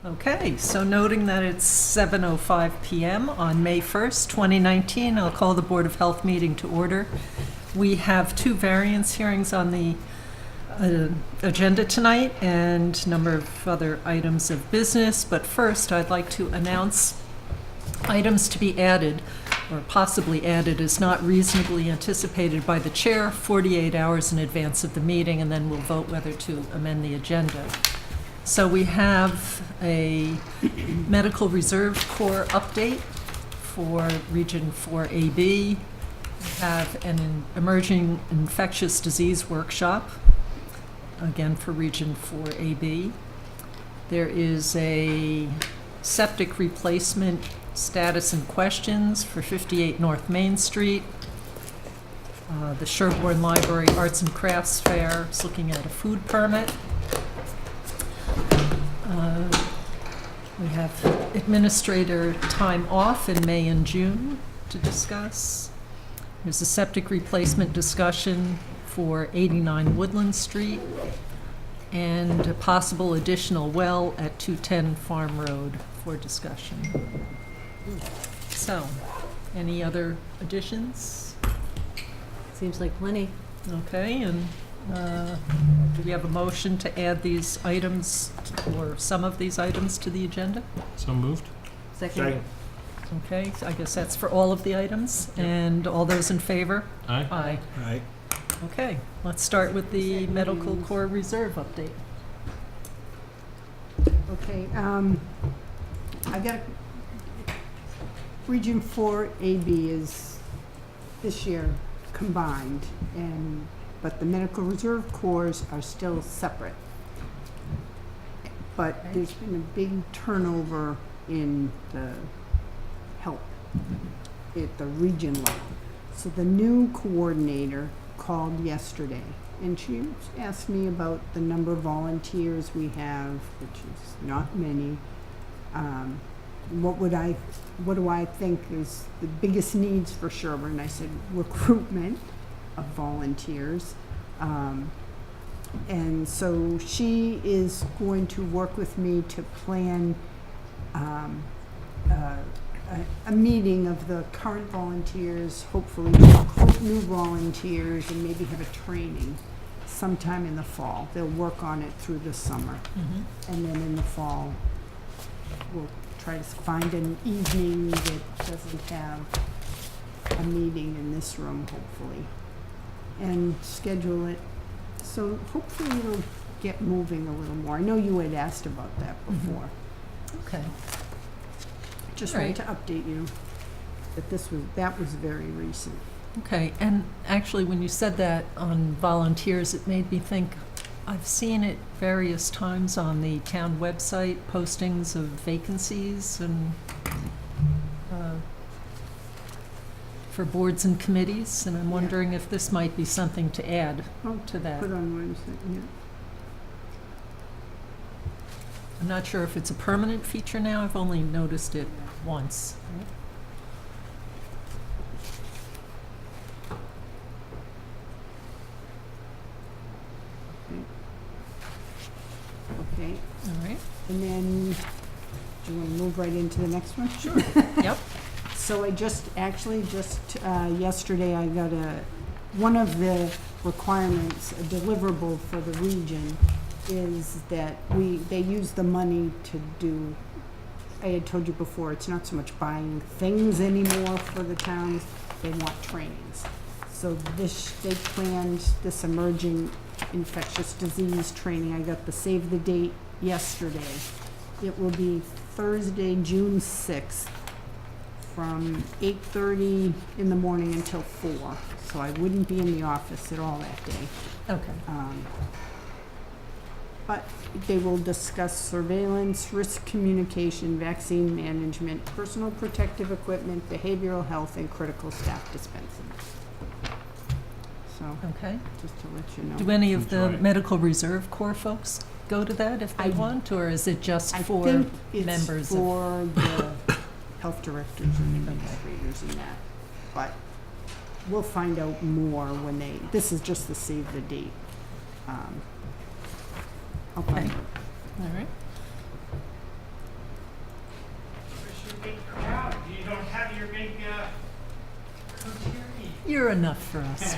Okay, so noting that it's 7:05 PM on May 1st, 2019, I'll call the Board of Health meeting to order. We have two variance hearings on the agenda tonight and a number of other items of business, but first I'd like to announce items to be added or possibly added as not reasonably anticipated by the chair 48 hours in advance of the meeting, and then we'll vote whether to amend the agenda. So we have a Medical Reserve Corps update for Region 4AB. We have an emerging infectious disease workshop, again for Region 4AB. There is a septic replacement status and questions for 58 North Main Street. The Sherborn Library Arts and Crafts Fair is looking at a food permit. We have administrator time off in May and June to discuss. There's a septic replacement discussion for 89 Woodland Street and a possible additional well at 210 Farm Road for discussion. So, any other additions? Seems like plenty. Okay, and do we have a motion to add these items or some of these items to the agenda? So moved. Second. Okay, so I guess that's for all of the items. And all those in favor? Aye. Aye. Right. Okay, let's start with the Medical Corps Reserve update. Okay, I got, Region 4AB is this year combined, but the Medical Reserve Corps are still separate. But there's been a big turnover in the help at the region level. So the new coordinator called yesterday, and she asked me about the number of volunteers we have, which is not many. What do I think is the biggest needs for Sherborn? I said recruitment of volunteers. And so she is going to work with me to plan a meeting of the current volunteers, hopefully recruit new volunteers, and maybe have a training sometime in the fall. They'll work on it through the summer. Mm-hmm. And then in the fall, we'll try to find an evening that doesn't have a meeting in this room, hopefully, and schedule it. So hopefully it'll get moving a little more. I know you had asked about that before. Okay. Just All wanted to update you that that was very recent. Okay, and actually, when you said that on volunteers, it made me think, I've seen it various times on the town website, postings of vacancies and for boards and committees, and I'm wondering if this might be something to add to that. Put on Wednesday, yeah. I'm not sure if it's a permanent feature now, I've only noticed it once. Okay, All right, and then, do you want to move right into the next one? sure, yep. So I yesterday I got one of the requirements, a deliverable for the region, is that they use the money to do, I had told you before, it's not so much buying things anymore for the towns, they want trainings. So they planned this emerging infectious disease training. I got the save the date yesterday. It will be Thursday, June 6th, from 8:30 in the morning until 4. So I wouldn't be in the office at all that day. Okay. But they will discuss surveillance, risk communication, vaccine management, personal protective equipment, behavioral health, and critical staff dispensing. So, Okay. just to let you know. Do any of the Enjoy. Medical Reserve Corps folks go to that if they want, or is it just I for think it's members of? for the health directors and administrators and that. But we'll find out more when this is just the save the date. I'll find Okay. out. All right. You're enough for us.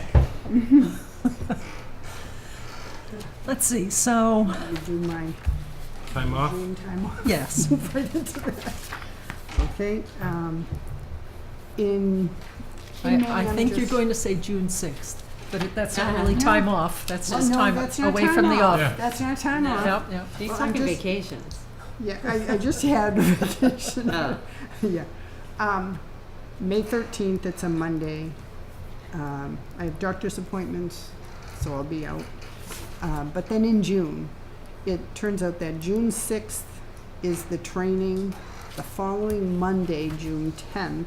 Let's see, so, I do my Time off? June time off. yes. Move right into that. Okay, in May, I I'm think you're just- going to say June 6th, but that's not really No. time off. That's Well, just no, time that's not away time from the off. office. That's not time No. off. Yep, yep. He's Well, I'm talking just- vacations. Yeah, I just had vacation. Oh. Yeah. May 13th, it's a Monday. I have doctor's appointments, so I'll be out. But then in June, it turns out that June 6th is the training. The following Monday, June 10th,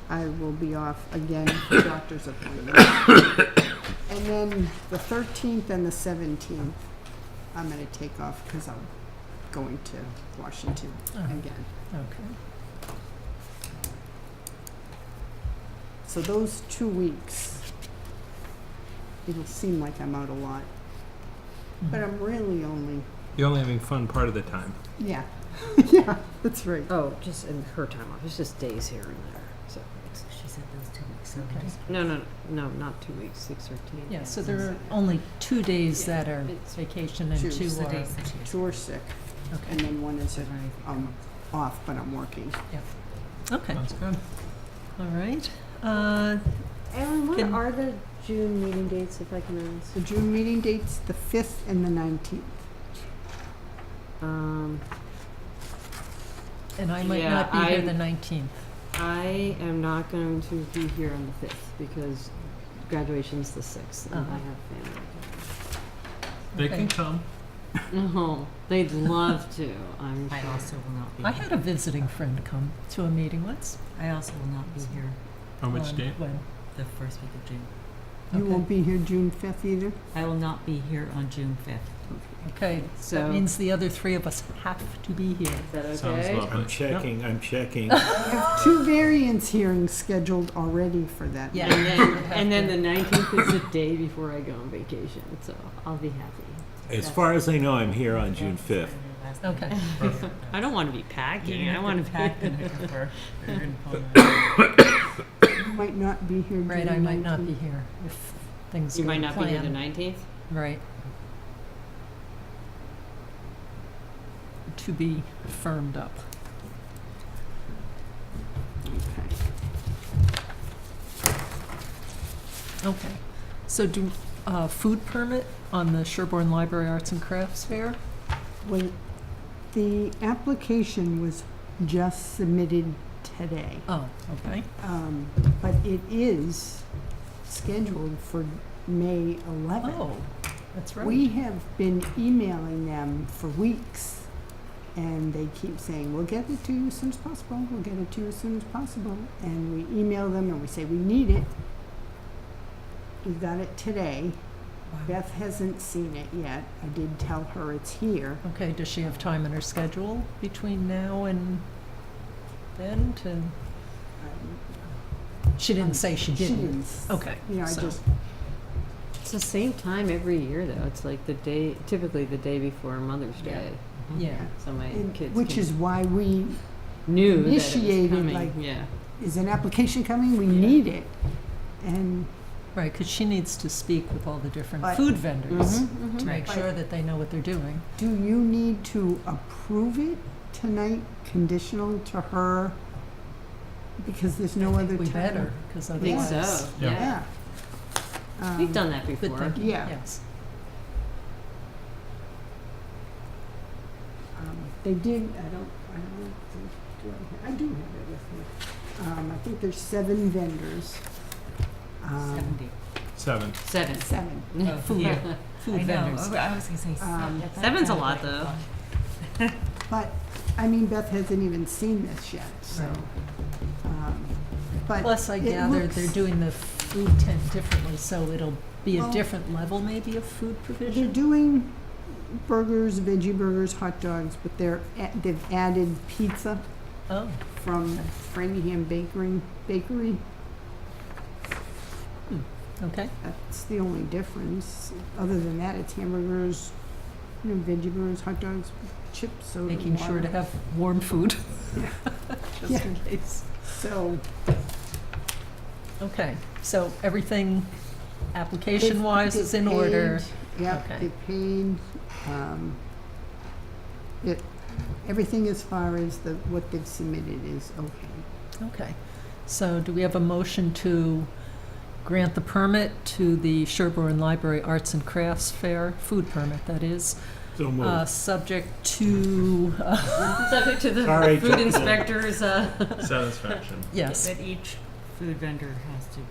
I will be off again for doctor's appointments. And then the 13th and the 17th, I'm going to take off because I'm going to Washington again. Okay. So those 2 weeks, it'll seem like I'm out a lot, but I'm really only, You're only having fun part of the time. yeah, yeah, that's right. Oh, just in her time off. It's just days here and there. So She said those 2 weeks. So Okay. no, not 2 weeks. 6/13. Yeah, so there are only 2 days Yeah, that are it's- vacation and Two. 2 the are, days that she is. 2 are sick, and okay, then 1 is off, but I'm working. okay, Sounds good. all right. Alan, what Can- are the June meeting dates, if I can ask? The June meeting dates, the 5th and the 19th. And I might Yeah, not be here I'm- the 19th. I am not going to be here on the 5th because graduation's the 6th and I Uh-huh. have family. They Okay. can come. No, they'd love to, I'm I sure. also will not be. I had a visiting friend come to a meeting once. I also will not be here On which on- date? When? the first week of June. You Okay. won't be here June 5th either? I will not be here on June 5th. Okay, So- that means the other 3 of us have to be here. Is that Sounds okay? lovely. I'm checking. I have 2 variance hearings scheduled already for that. Yeah. And You then, have and then to- the 19th is the day before I go on vacation, so I'll be happy. As far as I know, I'm here on June 5th. Okay, I don't want to be packing, I want to pack. You might not be here June 19th. right, I might not be here if things go You might to not be here the plan. 19th? Right. To be firmed up. Okay. Okay. So do, food permit on the Sherborn Library Arts and Crafts Fair? Wait, the application was just submitted today, Oh, okay. but it is scheduled for May 11th. Oh, that's right. We have been emailing them for weeks, and they keep saying, we'll get it to you as soon as possible, we'll get it to you as soon as possible. And we email them and we say, we need it. We got it today. Beth hasn't seen it yet. I did tell her it's here. Okay, does she have time in her schedule between now and then to, she didn't say she She didn't. didn't. Okay, You know, I so- just, It's the same time every year, though. It's like the day, typically the day before Mother's Yeah. Day. Yeah, So my and- kids which can- is why we, knew that it was initiated, coming. like- Yeah. is an application coming? We Yeah. need it. And right, because she needs to speak with all the different But- food vendors Mhm, to mhm. make But- sure that they know what they're doing. do you need to approve it tonight, conditional to her? Because there's no other time. We better, because I think otherwise. so, Yeah. yeah. Yeah. We've done that Good before. thinking, Yeah. yes. They did, I do have it with me. I think there's 7 vendors. 70. 7. 7. 7. Oh, Food, yeah. food I know. vendors. I was gonna say Um, Seven's a lot, though. But, I mean, Beth hasn't even seen this yet, so. Right. But Plus, I it gather looks- they're doing the food tent differently, so it'll be a Well- different level maybe of food They're provision? doing burgers, veggie burgers, hot dogs, but they've added pizza Oh, from Framingham Bakery. okay. That's the only difference. Other than that, it's hamburgers, veggie burgers, hot dogs, chips, soda, Making sure water. to have warm food, just Yeah. in case. So, Okay, so everything application-wise is in order? Yep, Okay. they paid, it, everything as far as what they've submitted is okay. Okay, so do we have a motion to grant the permit to the Sherborn Library Arts and Crafts Fair, food permit, that is, So moved. subject to, Subject to the Sorry, food Jeff. inspector's, Satisfaction. yes, That each food vendor has to,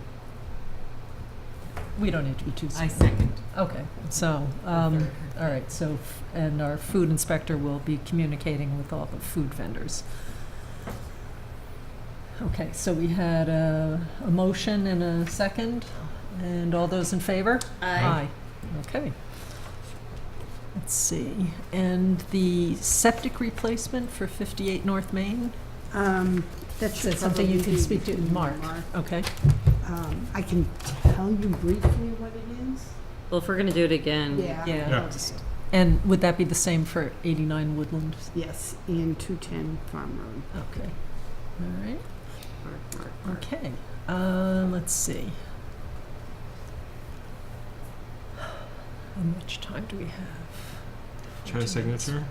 we don't need to be too I specific. second. Okay, so, all right, so, and our food inspector will be communicating with all the food vendors. Okay, so we had a motion and a second, and all those in favor? Aye. Okay. Let's see, and the septic replacement for 58 North Main? That Is should that something you probably can be speak to in Mark? Mark. Okay. I can tell you briefly what it is. well, if we're gonna do it again. Yeah. Yeah. Just- And would that be the same for 89 Woodland? Yes, in 210 Farm Road. Okay. All right. Mark. Okay, let's see. How much time do we have? Try a signature.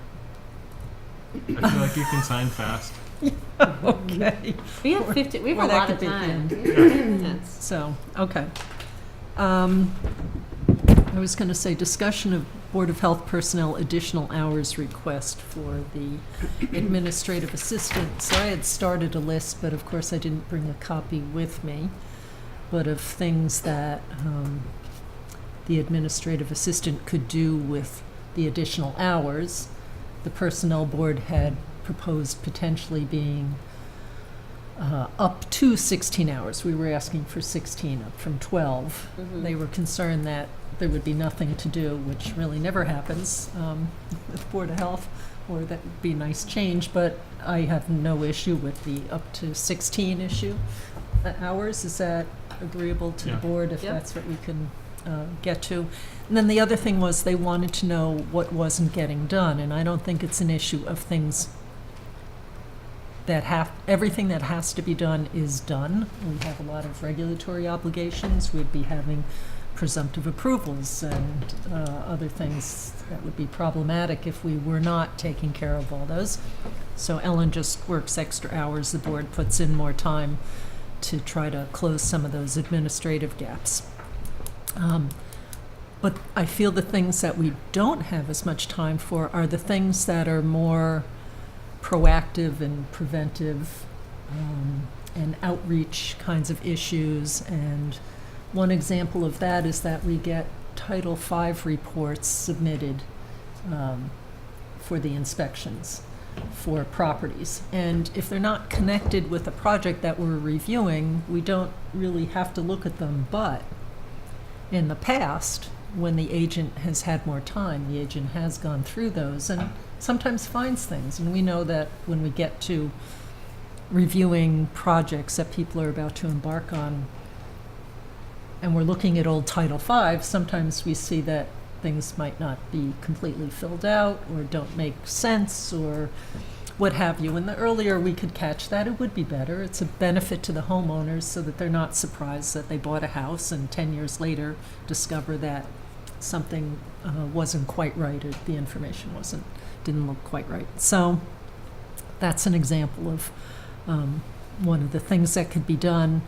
I feel like you can sign fast. Okay, We have 50, we have Or a that lot could of be time. in. Yes. so, okay. I was gonna say, discussion of Board of Health personnel additional hours request for the administrative assistant. So I had started a list, but of course I didn't bring a copy with me, but of things that the administrative assistant could do with the additional hours. The Personnel Board had proposed potentially being up to 16 hours. We were asking for 16, up from 12. Mhm. They were concerned that there would be nothing to do, which really never happens with Board of Health, or that would be a nice change, but I have no issue with the up to 16 issue. Hours, is that agreeable to the Yeah. board, if Yep. that's what we can get to? And then the other thing was, they wanted to know what wasn't getting done, and I don't think it's an issue of things that everything that has to be done is done. We have a lot of regulatory obligations. We'd be having presumptive approvals and other things that would be problematic if we were not taking care of all those. So Ellen just works extra hours. The board puts in more time to try to close some of those administrative gaps. But I feel the things that we don't have as much time for are the things that are more proactive and preventive and outreach kinds of issues. And one example of that is that we get Title V reports submitted for the inspections for properties. And if they're not connected with a project that we're reviewing, we don't really have to look at them. But in the past, when the agent has had more time, the agent has gone through those and sometimes finds things. And we know that when we get to reviewing projects that people are about to embark on, and we're looking at old Title V, sometimes we see that things might not be completely filled out or don't make sense or what have you. And the earlier we could catch that, it would be better. It's a benefit to the homeowners so that they're not surprised that they bought a house and 10 years later discover that something wasn't quite right, or the information didn't look quite right. So that's an example of one of the things that could be done.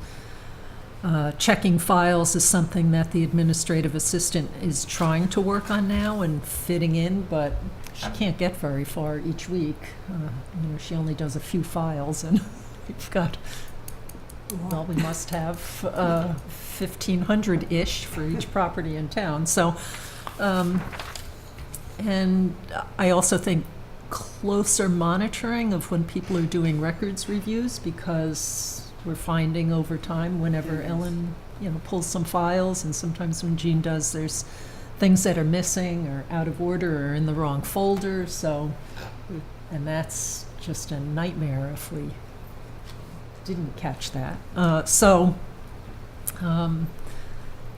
Checking files is something that the administrative assistant is trying to work on now and fitting in, but she can't get very far each week. She only does a few files, and we've got, well, we must have 1,500-ish for each property in town. So, and I also think closer monitoring of when people are doing records reviews, because we're finding over time, whenever Ellen, pulls some files, and sometimes when Jean does, there's things that are missing or out of order or in the wrong folder. So, and that's just a nightmare if we didn't catch that.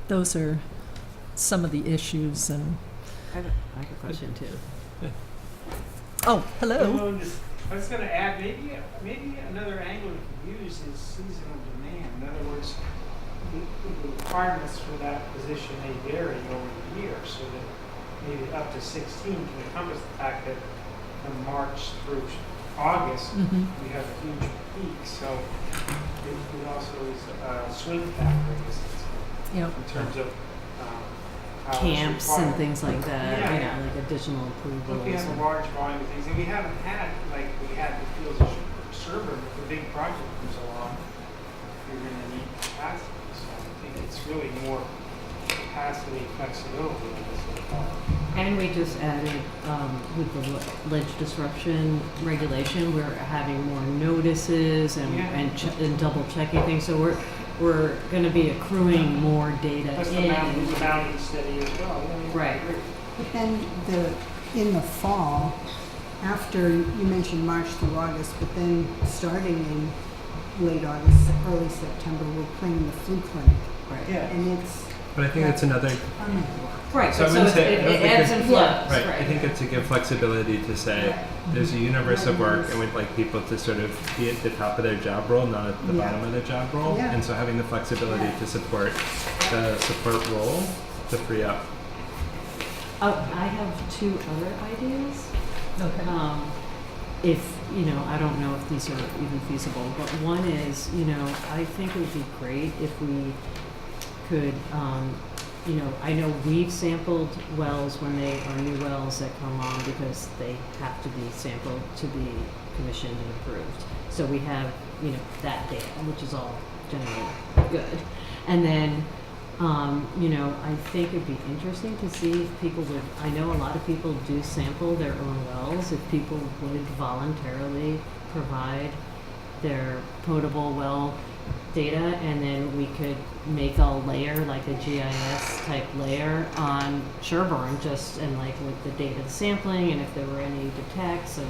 Those are some of the issues. And I have a question too. oh, hello. Well, I was going to add, maybe another angle we could use is seasonal demand. In other words, the requirements for that position may vary over the year, so that maybe up to 16 can encompass the fact that from March through August, Mhm. we have a huge peak, so it also is a swing factor, I guess, Yeah. in terms of how it's Camps and required. things like that, Yeah, you yeah. know, like additional approvals. But we have a and- large volume of things, and we haven't had, like we had the fields of Sherborn, if a big project comes along, you're gonna need capacity, so I think it's really more capacity flexibility than this so far. And we just added, with the ledge disruption regulation, we're having more notices and, Yeah. and double checking things, so we're gonna be accruing more data Plus the in. mountain study as well. Yeah, Right. I agree. But then in the fall, after, you mentioned March through August, but then starting in late August, early September, we're planning the flu clinic. Right. Yeah. And it's But I think that's another, Right, So I so wouldn't say- I it don't think ebbs it- and flows, right, right. I think it's to give flexibility to say, there's a universe of work and we'd like people to sort of be at the top of their job role, not at the Yeah. bottom of their job role. Yeah. And so having the flexibility to support the support role to free up. I have two other ideas. Okay. If, you know, I don't know if these are even feasible, but one is, you know, I think it would be great if we could, you know, I know we've sampled wells when they are new wells that come on because they have to be sampled to be commissioned and approved. So we have, you know, that data, which is all generally good. And then, you know, I think it'd be interesting to see if people would, I know a lot of people do sample their own wells, if people would voluntarily provide their potable well data, and then we could make a layer, like a GIS type layer on Sherborn, just, and like with the data sampling, and if there were any detects, and,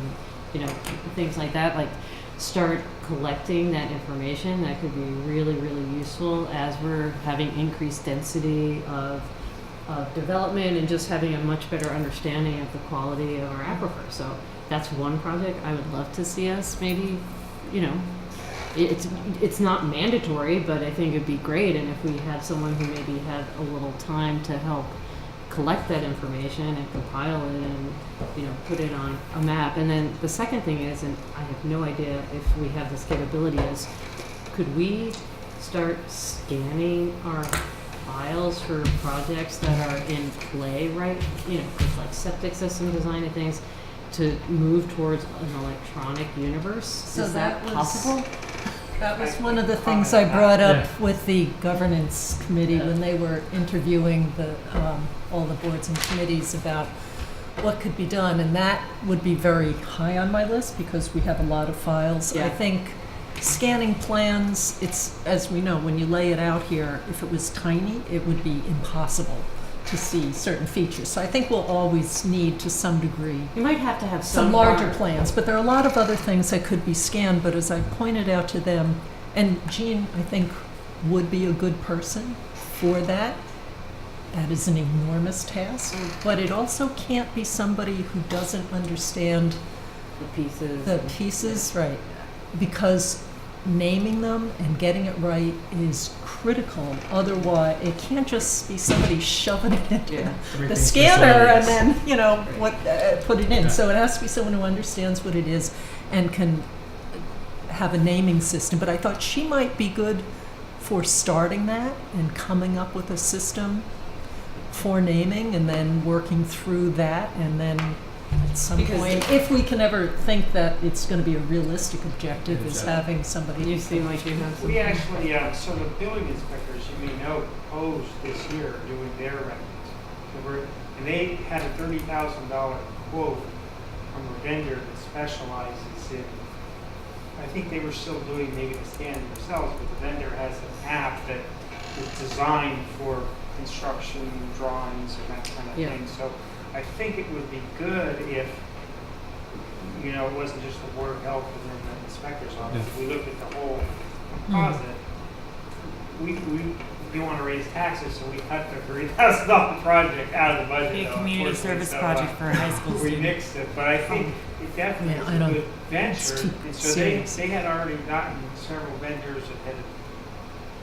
you know, things like that, like start collecting that information. That could be really, really useful as we're having increased density of development and just having a much better understanding of the quality of our aquifer. So that's one project I would love to see us maybe, you know, it's not mandatory, but I think it'd be great. And if we had someone who maybe had a little time to help collect that information and compile it and, you know, put it on a map. And then the second thing is, and I have no idea if we have this capability, is could we start scanning our files for projects that are in play, right? You know, with like septic system design and things, to move towards an electronic universe. So Is that that was- possible? That was one of the things I brought Yeah. up with the governance committee when they were interviewing all the boards and committees about what could be done, and that would be very high on my list because we have a lot of files. Yeah. I think scanning plans, it's, as we know, when you lay it out here, if it was tiny, it would be impossible to see certain features. So I think we'll always need, to some degree, You might have to have some larger part- plans, but there are a lot of other things that could be scanned, but as I pointed out to them, and Jean, I think, would be a good person for that. That is an enormous task, but it also can't be somebody who doesn't understand the pieces. the pieces, right? Because naming them and getting it right is critical. Otherwise, it can't just be somebody shoving it into Yeah. the Everything's scanner and miscellaneous. then, you know, what, put it in. Yeah. So it has to be someone who understands what it is and can have a naming system. But I thought she might be good for starting that and coming up with a system for naming and then working through that, and then at some Because- point, if we can ever think that it's going to be a realistic objective, is Exactly. having somebody. You seem like you have some. We actually, so the building inspectors, you may know, proposed this year doing their records. And they had a $30,000 quote from a vendor that specializes in, I think they were still doing maybe the scanning themselves, but the vendor has an app that is designed for construction drawings and that kind of Yeah. thing. So I think it would be good if, you know, it wasn't just the Board of Health and then the inspector's office. Yeah. We looked at the whole composite. We didn't want to raise taxes, so we cut the $30,000 project out of the budget. Be a though, community unfortunately. service So, project for a high school We student. nixed it, but I think it definitely Yeah, is I a don't- good it's venture. too And so serious. they had already gotten several vendors that had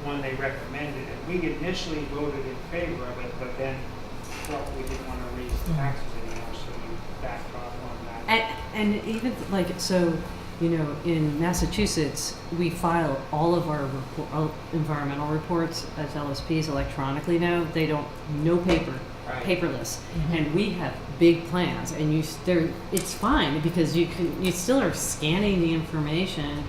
one they recommended, and we initially voted in favor of it, but then felt we didn't want to raise the taxes anymore, so we backed off on that. And even like, so, you know, in Massachusetts, we file all of our environmental reports as LSPs electronically now. They don't, no paper, Right. paperless. And we have big plans, and it's fine because you still are scanning the information,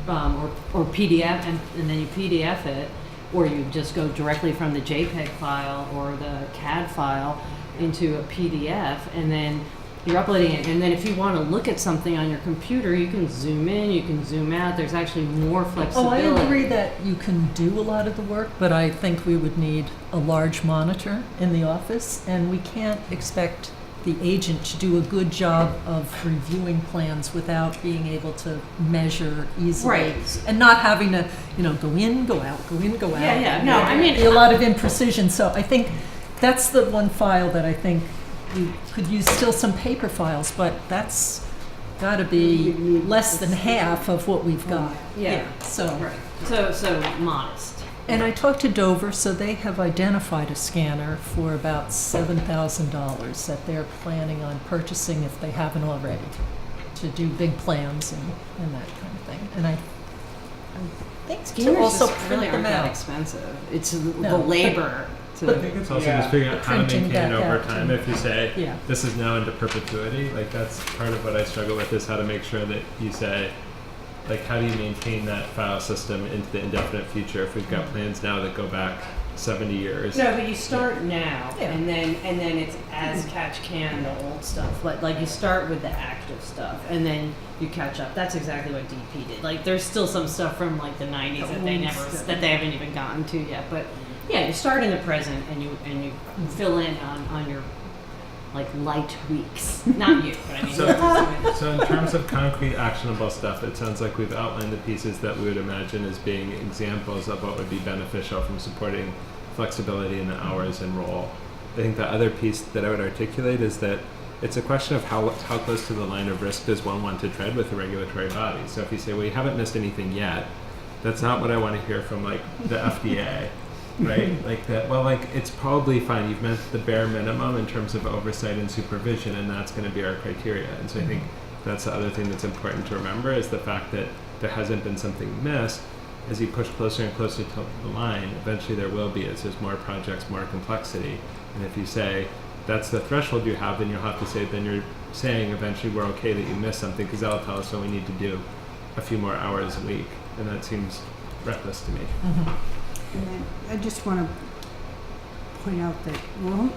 or PDF, and then you PDF it, or you just go directly from the JPEG file or the CAD file into a PDF, and then you're uploading it. And then if you want to look at something on your computer, you can zoom in, you can zoom out. There's actually more Oh, flexibility. I agree that you can do a lot of the work, but I think we would need a large monitor in the office, and we can't expect the agent to do a good job of reviewing plans without being able to measure easily. Right. And not having to, go in, go out, go in, go out. Yeah. No, I mean, Be a lot of imprecision, so I think that's the one file that I think we could use still some paper files, but that's gotta be less than half of what we've got. Yeah. So. right. So modest. And I talked to Dover, so they have identified a scanner for about $7,000 that they're planning on purchasing if they haven't already, to do big plans and that kind of thing. And I think to Scanners also just print really them aren't that out. expensive. It's the No, labor. I think it's also Yeah. just figuring out how to Printing maintain it back over out time. and- If you say, Yeah. this is now into perpetuity, like that's part of what I struggle with, is how to make sure that you say, like, how do you maintain that file system into the indefinite future if we've got plans now that go back 70 years? No, but you start now, Yeah. and then it's as catch can the old stuff. Like you start with the active stuff, and then you catch up. That's exactly what DP did. Like there's still some stuff from like the 90s that they that they haven't even gotten to yet. But yeah, you start in the present, and you fill in on your like light weeks. Not you, but I mean. So in terms of concrete actionable stuff, it sounds like we've outlined the pieces that we would imagine as being examples of what would be beneficial from supporting flexibility in the hours and role. I think the other piece that I would articulate is that it's a question of how close to the line of risk does one want to tread with a regulatory body. So if you say, well, you haven't missed anything yet, that's not what I want to hear from like the FDA. Right? Like that, well, like it's probably fine. You've met the bare minimum in terms of oversight and supervision, and that's going to be our criteria. And so I think that's the other thing that's important to remember is the fact that there hasn't been something missed. As you push closer and closer to the line, eventually there will be, as there's more projects, more complexity. And if you say that's the threshold you have, then you'll have to say, then you're saying eventually we're okay that you missed something, because that'll tell us, so we need to do a few more hours a week. And that seems reckless to me. And I just want to point out that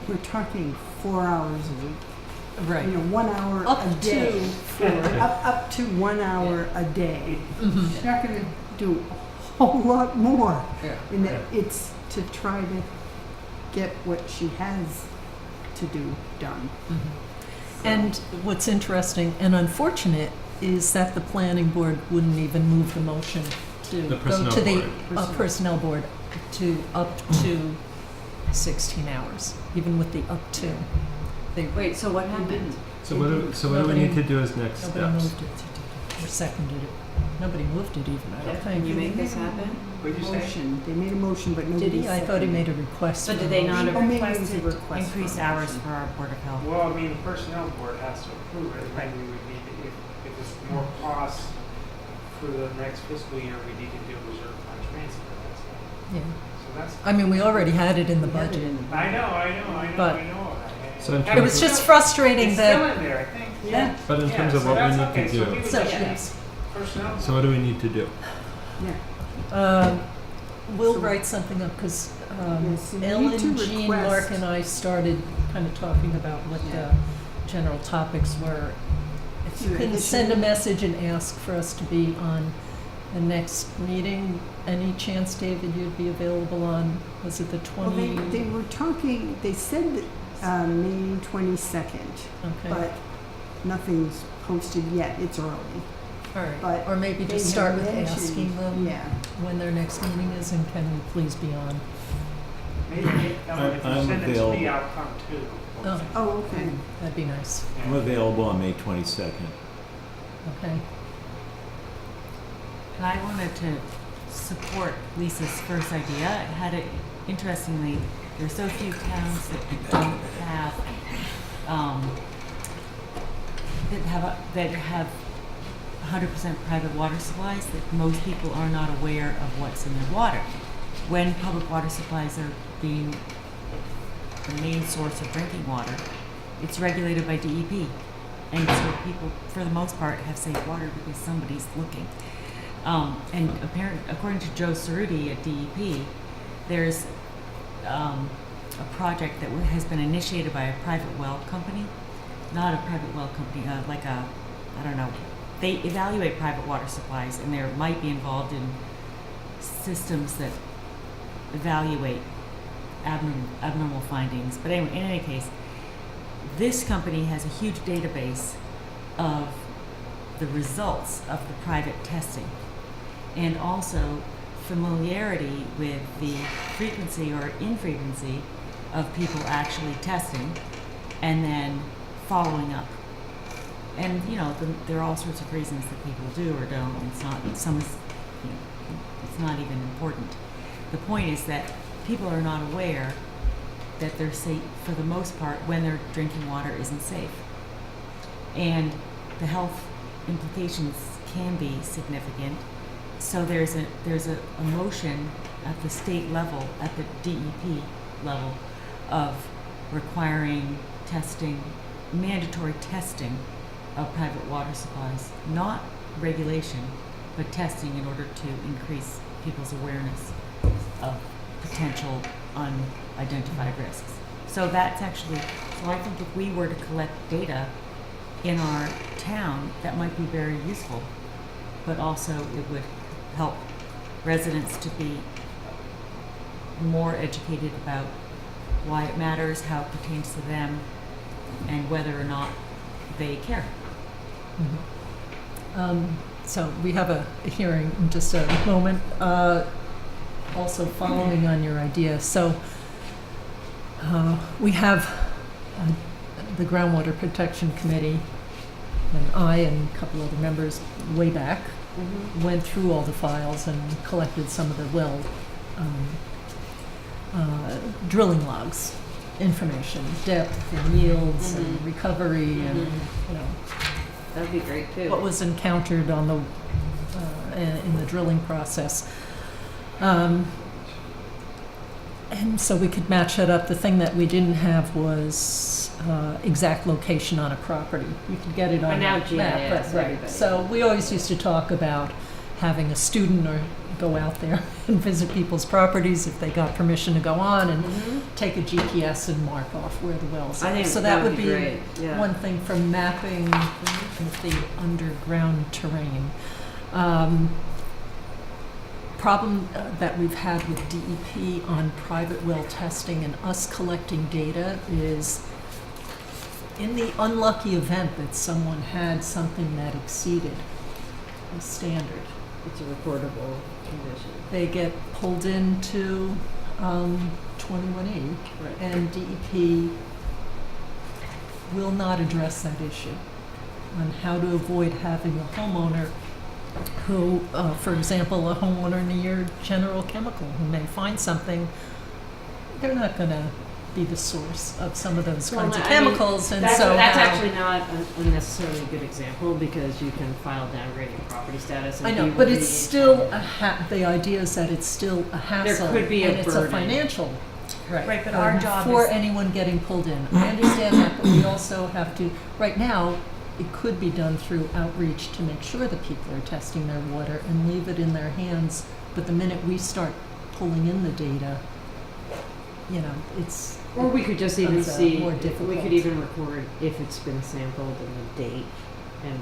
we're talking 4 hours a week. Right. 1 hour Up a day. to Up to 1 hour a day. Mhm. She's not going to do a whole lot more. Yeah. And that it's to try to get what she has to do done. And what's interesting and unfortunate is that the planning board wouldn't even move the motion to The go personnel to the board. personnel board to up to 16 hours, even with the up to. They Wait, so what happened? So what do we need to do as next Nobody steps? moved it or seconded it. Nobody moved it even, I don't Can think. you make this happen? What'd you say? Motion. They made a motion, but nobody Did he? I thought he seconded made a request. But for did a they not motion. Oh, maybe it was a requested request for increased a hours motion. for our Board of Health. Well, I mean, the personnel board has to approve it, and we would need, if it's more costs for the next fiscal year, we need to do a reserve fund transfer, that's all. Yeah. So that's, I mean, we already had it in the We had it budget. in the I budget. know. But- So in It terms was of- just frustrating It's still that, in there, I think. Yeah. But in terms Yeah, of so what we that's need okay. to So we do, would so, just yes. personnel. so what do we need to do? Yeah. We'll So- write something up because Yes, you need Ellen, to Jean, request- Mark, and I started kind of talking about what the general topics were. If you So can addition- send a message and ask for us to be on the next meeting, any chance, David, you'd be available on, was it the Well, 20? they were talking, they said May 22nd, Okay, but nothing's posted yet. It's early. all right. but Or maybe They just had start with mentioned- asking them Yeah. when their next meeting is and can we please be on? Maybe, if you I'm send it to me, available. I'll come too. Oh, Oh, okay. that'd be nice, I'm available on May 22nd. okay. And I wanted to support Lisa's first idea. It had it, interestingly, there are so few towns that don't have, that have 100% private water supplies, that most people are not aware of what's in their water. When public water supplies are being the main source of drinking water, it's regulated by DEP. And so people, for the most part, have safe water because somebody's looking. And according to Joe Cerruti at DEP, there's a project that has been initiated by a private well company, not a private well company, like a, I don't know, they evaluate private water supplies and they might be involved in systems that evaluate abnormal findings. But anyway, in any case, this company has a huge database of the results of the private testing and also familiarity with the frequency or infrequency of people actually testing and then following up. And there are all sorts of reasons that people do or don't. It's not it's not even important. The point is that people are not aware that they're safe for the most part when their drinking water isn't safe. And the health implications can be significant. So there's a motion at the state level, at the DEP level, of requiring testing, mandatory testing of private water supplies, not regulation, but testing in order to increase people's awareness of potential unidentified risks. So that's actually, so I think if we were to collect data in our town, that might be very useful, but also it would help residents to be more educated about why it matters, how it pertains to them, and whether or not they care. So we have a hearing in just a moment. Also following on your idea, so we have the Groundwater Protection Committee, and I and a couple other members way back went through all the files and collected some of the drilling logs information, depth and yields and recovery and That'd be great too. what was encountered on the in the drilling process. And so we could match that up. The thing that we didn't have was exact location on a property. You could get it on But now a map, GIS, right. everybody So we always used to talk about having a student or go out there and visit people's properties if they got permission to go on and take a GPS and mark off where the wells are. I think So that would be great. Yeah. one thing for mapping the underground terrain. Problem that we've had with DEP on private well testing and us collecting data is in the unlucky event that someone had something that exceeded the standard, It's a reportable condition. they get pulled into 21E, Right. and DEP will not address that issue on how to avoid having a homeowner who, for example, a homeowner near General Chemical who may find something, they're not going to be the source of some of those kinds of chemicals, and That's so how- actually not a necessarily a good example because you can file downgrading property status. And I know, be but it's remediation. still the idea is that it's still a hassle. could be a and it's a burden. financial. Right, but our job for is- anyone getting pulled in. I understand that, but we also have to. Right now, it could be done through outreach to make sure that people are testing their water and leave it in their hands. But the minute we start pulling in the data, it's. Or we could just even That's, see, more we difficult. could even record if it's been sampled and the date and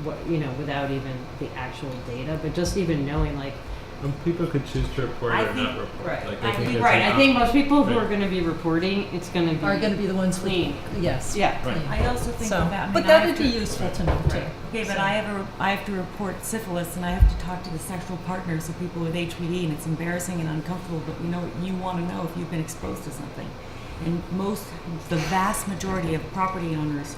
what, without even the actual data, but just even knowing like, People could choose to report I or think- not report. right, Like, I think think, it's right, an I think option. most people who Right. are gonna be reporting, it's gonna be. Are going to be the ones with. Clean. Yes. Yeah. Right. clean. I also think So, that, I mean, but I that have would be to- useful to know too. Okay, but So- I have to report syphilis, and I have to talk to the sexual partners of people with HPV, and it's embarrassing and uncomfortable. But you want to know if you've been exposed to something, and the vast majority of property owners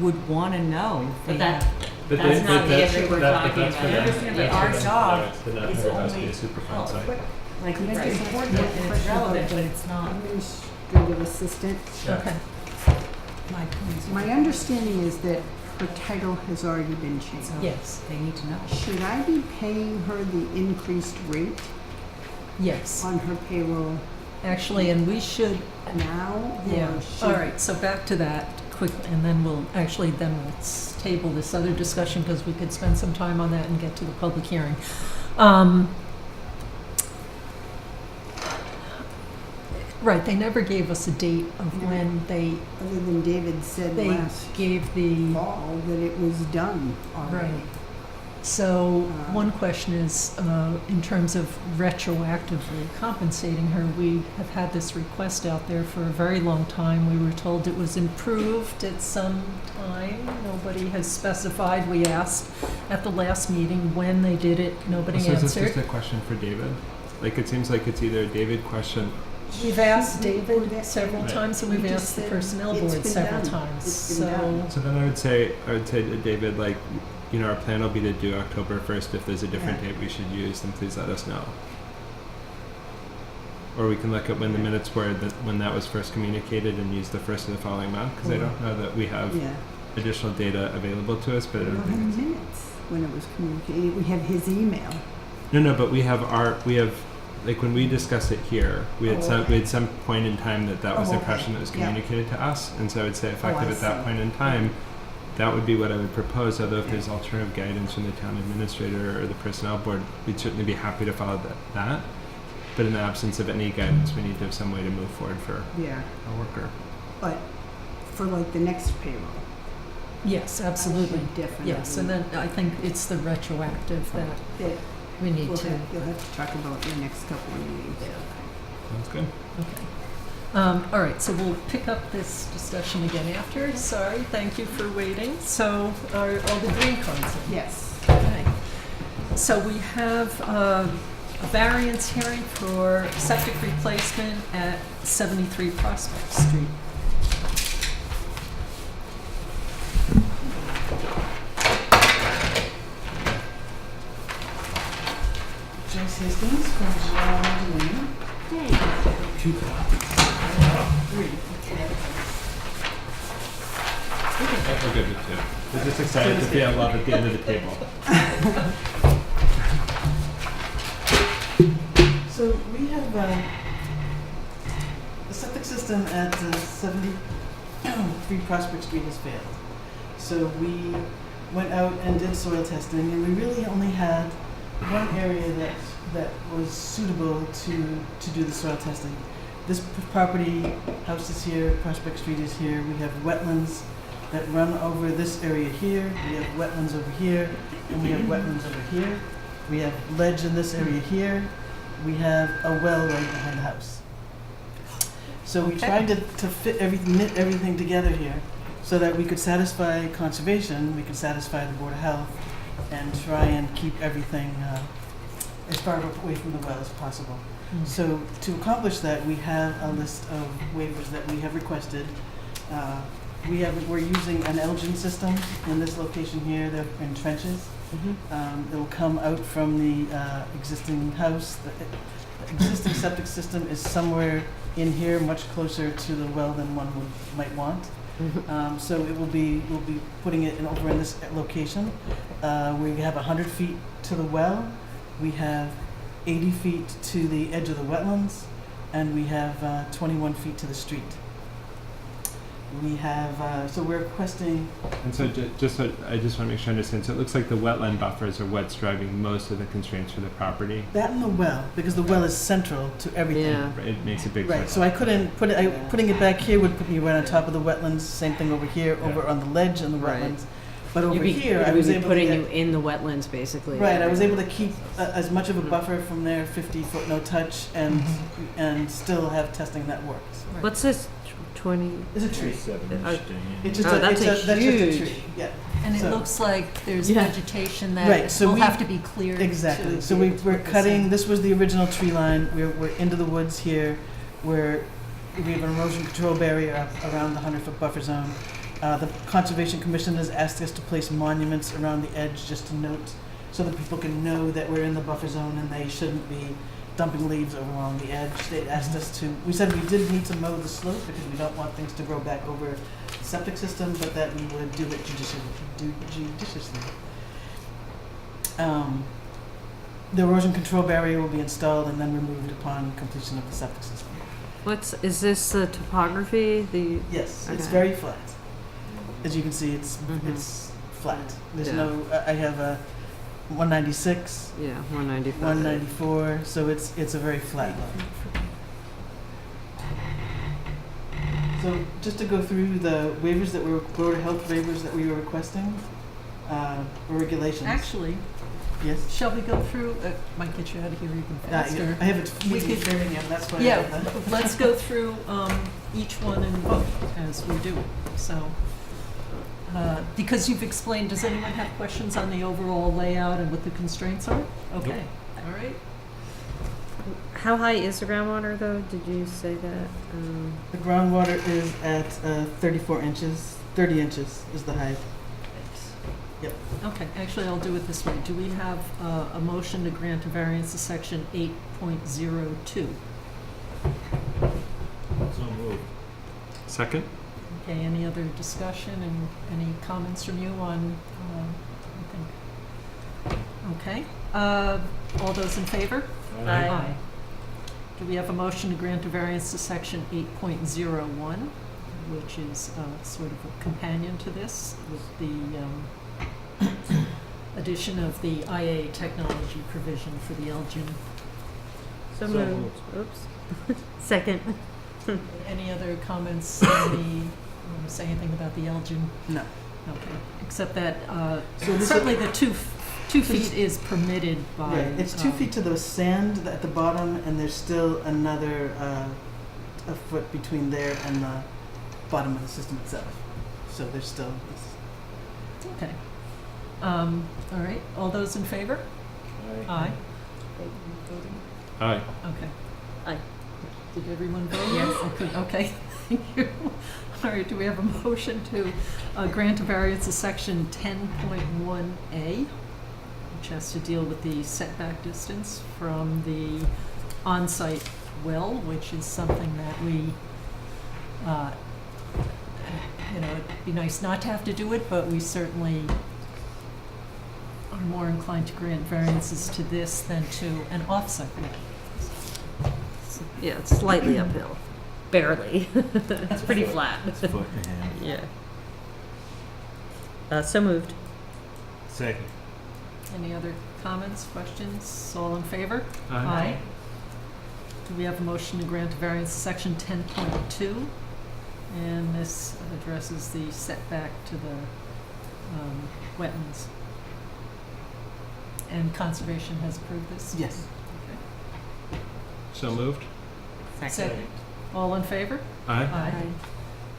would want to know if But they that, have. But That's they- not but the that's- area we're that- talking that's for about. them. I understand, but That's our for them. job It's to not is have it has to be only- a Superfund Oh, site. Like, Can I it's just important ask a and it's question about relevant, but the it's not Administrative assistant. Yeah. Okay. my point. My understanding is that her title has already been changed. So Yes. they need to know. Should I be paying her the increased rate Yes, on her payroll actually, and we should, now? or yeah. should- All right, so back to that quickly, and then we'll table this other discussion because we could spend some time on that and get to the public hearing. Right, they never gave us a date of when Other than David said they last gave the, fall that it was done already. right. So one question is, in terms of retroactively compensating her, we have had this request out there for a very long time. We were told it was improved at some time. Nobody has specified. We asked at the last meeting when they did it. Nobody So is this just answered. a question for David? Like, it seems like it's either a David question. We've asked David several Right. times, and we've You just asked the said personnel it's board been several done. times. It's been So, done. So then I would say to David, like, you know, our plan will be to do October 1st. If there's a different Yeah. date we should use, then please let us know. Or we can look at when the minutes were, when that was first communicated, and use the first of the following month, because I don't know that we have Yeah. additional data available to us, but I We don't don't think have it's... minutes when it was communicated. We have his email. No, but we have like when we discussed it here, we had Oh, some point in time that was Oh, the okay. impression that was Yeah. communicated to us, and so I would say I effective at that see. point in time, that would be what I would propose. Although if there's alternative guidance from the town administrator or the personnel board, we'd certainly be happy to follow that. But in the absence of any guidance, we need to have some way to move forward for Yeah. a worker. But for like the next payroll. yes, absolutely. should Definitely. Yes, and then I think it's the retroactive that That we need we'll to. have, you'll have to talk about in the next couple of meetings. Sounds good. Okay. All right, so we'll pick up this discussion again after. Sorry, thank you for waiting. So are all the green cards in? Yes. Okay. So we have a variance hearing for septic replacement at 73 Prospect Street. Joyce Hastings from Sherborn, Virginia. We're good with two. We're just excited to be at love at the end of the table. So we have the septic system at 73 Prospect Street has failed. So we went out and did soil testing, and we really only had one area that was suitable to do the soil testing. This property, house is here, Prospect Street is here. We have wetlands that run over this area here. We have wetlands over here, and we have wetlands over here. We have ledge in this area here. We have a well right behind the house. So we Okay. tried to fit knit everything together here so that we could satisfy conservation, we could satisfy the Board of Health, and try and keep everything as far away from the well as possible. So to accomplish that, we have a list of waivers that we have requested. We're using an Elgin system in this location here. They're in trenches. It'll come out from the existing house. The existing septic system is somewhere in here, much closer to the well than one might want. So we'll be putting it over in this location. We have 100 feet to the well. We have 80 feet to the edge of the wetlands, and we have 21 feet to the street. We have, so we're requesting, And so I just want to make sure I understand. So it looks like the wetland buffers are what's driving most of the constraints for the property. that and the well, because the well is central to everything. Yeah. Right, it makes a big Right, so I couldn't put it, putting it back here would put me right on top of the wetlands, same thing over here, over on the ledge and the Right. wetlands. But over You'd be, here, it I would was be able to putting get, you in the wetlands, basically. right, I was able to keep as much of a buffer from there, 50 foot no touch, and still have testing that works. What's this, 20? It's a tree. Uh, It's just Oh, a, that's it's a that's just a huge- tree, yeah. And it So- looks like there's Yeah. vegetation Right, that so will we- have to be cleared. Exactly. to So be able to we're put this cutting. in. This was the original tree line. We're into the woods here, where we have an erosion control barrier around the 100-foot buffer zone. The Conservation Commission has asked us to place monuments around the edge just to note, so that people can know that we're in the buffer zone and they shouldn't be dumping leaves over along the edge. They asked us to, we said we did need to mow the slope because we don't want things to grow back over the septic system, but that we would do it judiciously. The erosion control barrier will be installed and then removed upon completion of the septic system. Is this the topography, Yes, it's Okay. very flat. As you can see, it's Mhm. flat. There's Yeah. no, I have a 196, 195? 194, so it's a very flat line. So just to go through the waivers that were, Board of Health waivers that we were requesting, or regulations. Actually, Yes? shall we go through, might get you out of here even faster. I have it We meeting could- Framingham, that's why I Yeah, have that. let's go through each one and vote as we do. So, because you've explained, does anyone have questions on the overall layout and what the constraints are? Okay, all right. How high is the groundwater, though? Did you say that? The groundwater is at 34 inches, 30 inches is the height. Yep. Okay, actually, I'll do it this way. Do we have a motion to grant a variance to section 8.02? So moved. Second? Okay, any other discussion and any comments from you on, anything? Okay, all those in favor? Aye. Do we have a motion to grant a variance to section 8.01, which is sort of a companion to this with the addition of the IA technology provision for the Elgin? So So moved. Oops. Second. Any other comments on the, say anything about the Elgin? No. Okay, except that So this certainly the 2 feet is permitted by. Right, it's 2 feet to the sand at the bottom, and there's still another a foot between there and the bottom of the system itself. So there's still, Okay. All right, all those in favor? Aye. Aye. Okay. Aye. Did everyone vote? Yes. Okay, thank you. All right, do we have a motion to grant a variance to section 10.1A, which has to deal with the setback distance from the on-site well, which is something that we, it'd be nice not to have to do it, but we certainly are more inclined to grant variances to this than to an off-site well. Yeah, it's slightly uphill. Barely. It's pretty flat. It's a foot and a half. Yeah. So moved. Second. Any other comments, questions? All in favor? Aye. Do we have a motion to grant a variance to section 10.2? And this addresses the setback to the wetlands. And conservation has approved this? yes. Okay. So moved? Second. All in favor? Aye.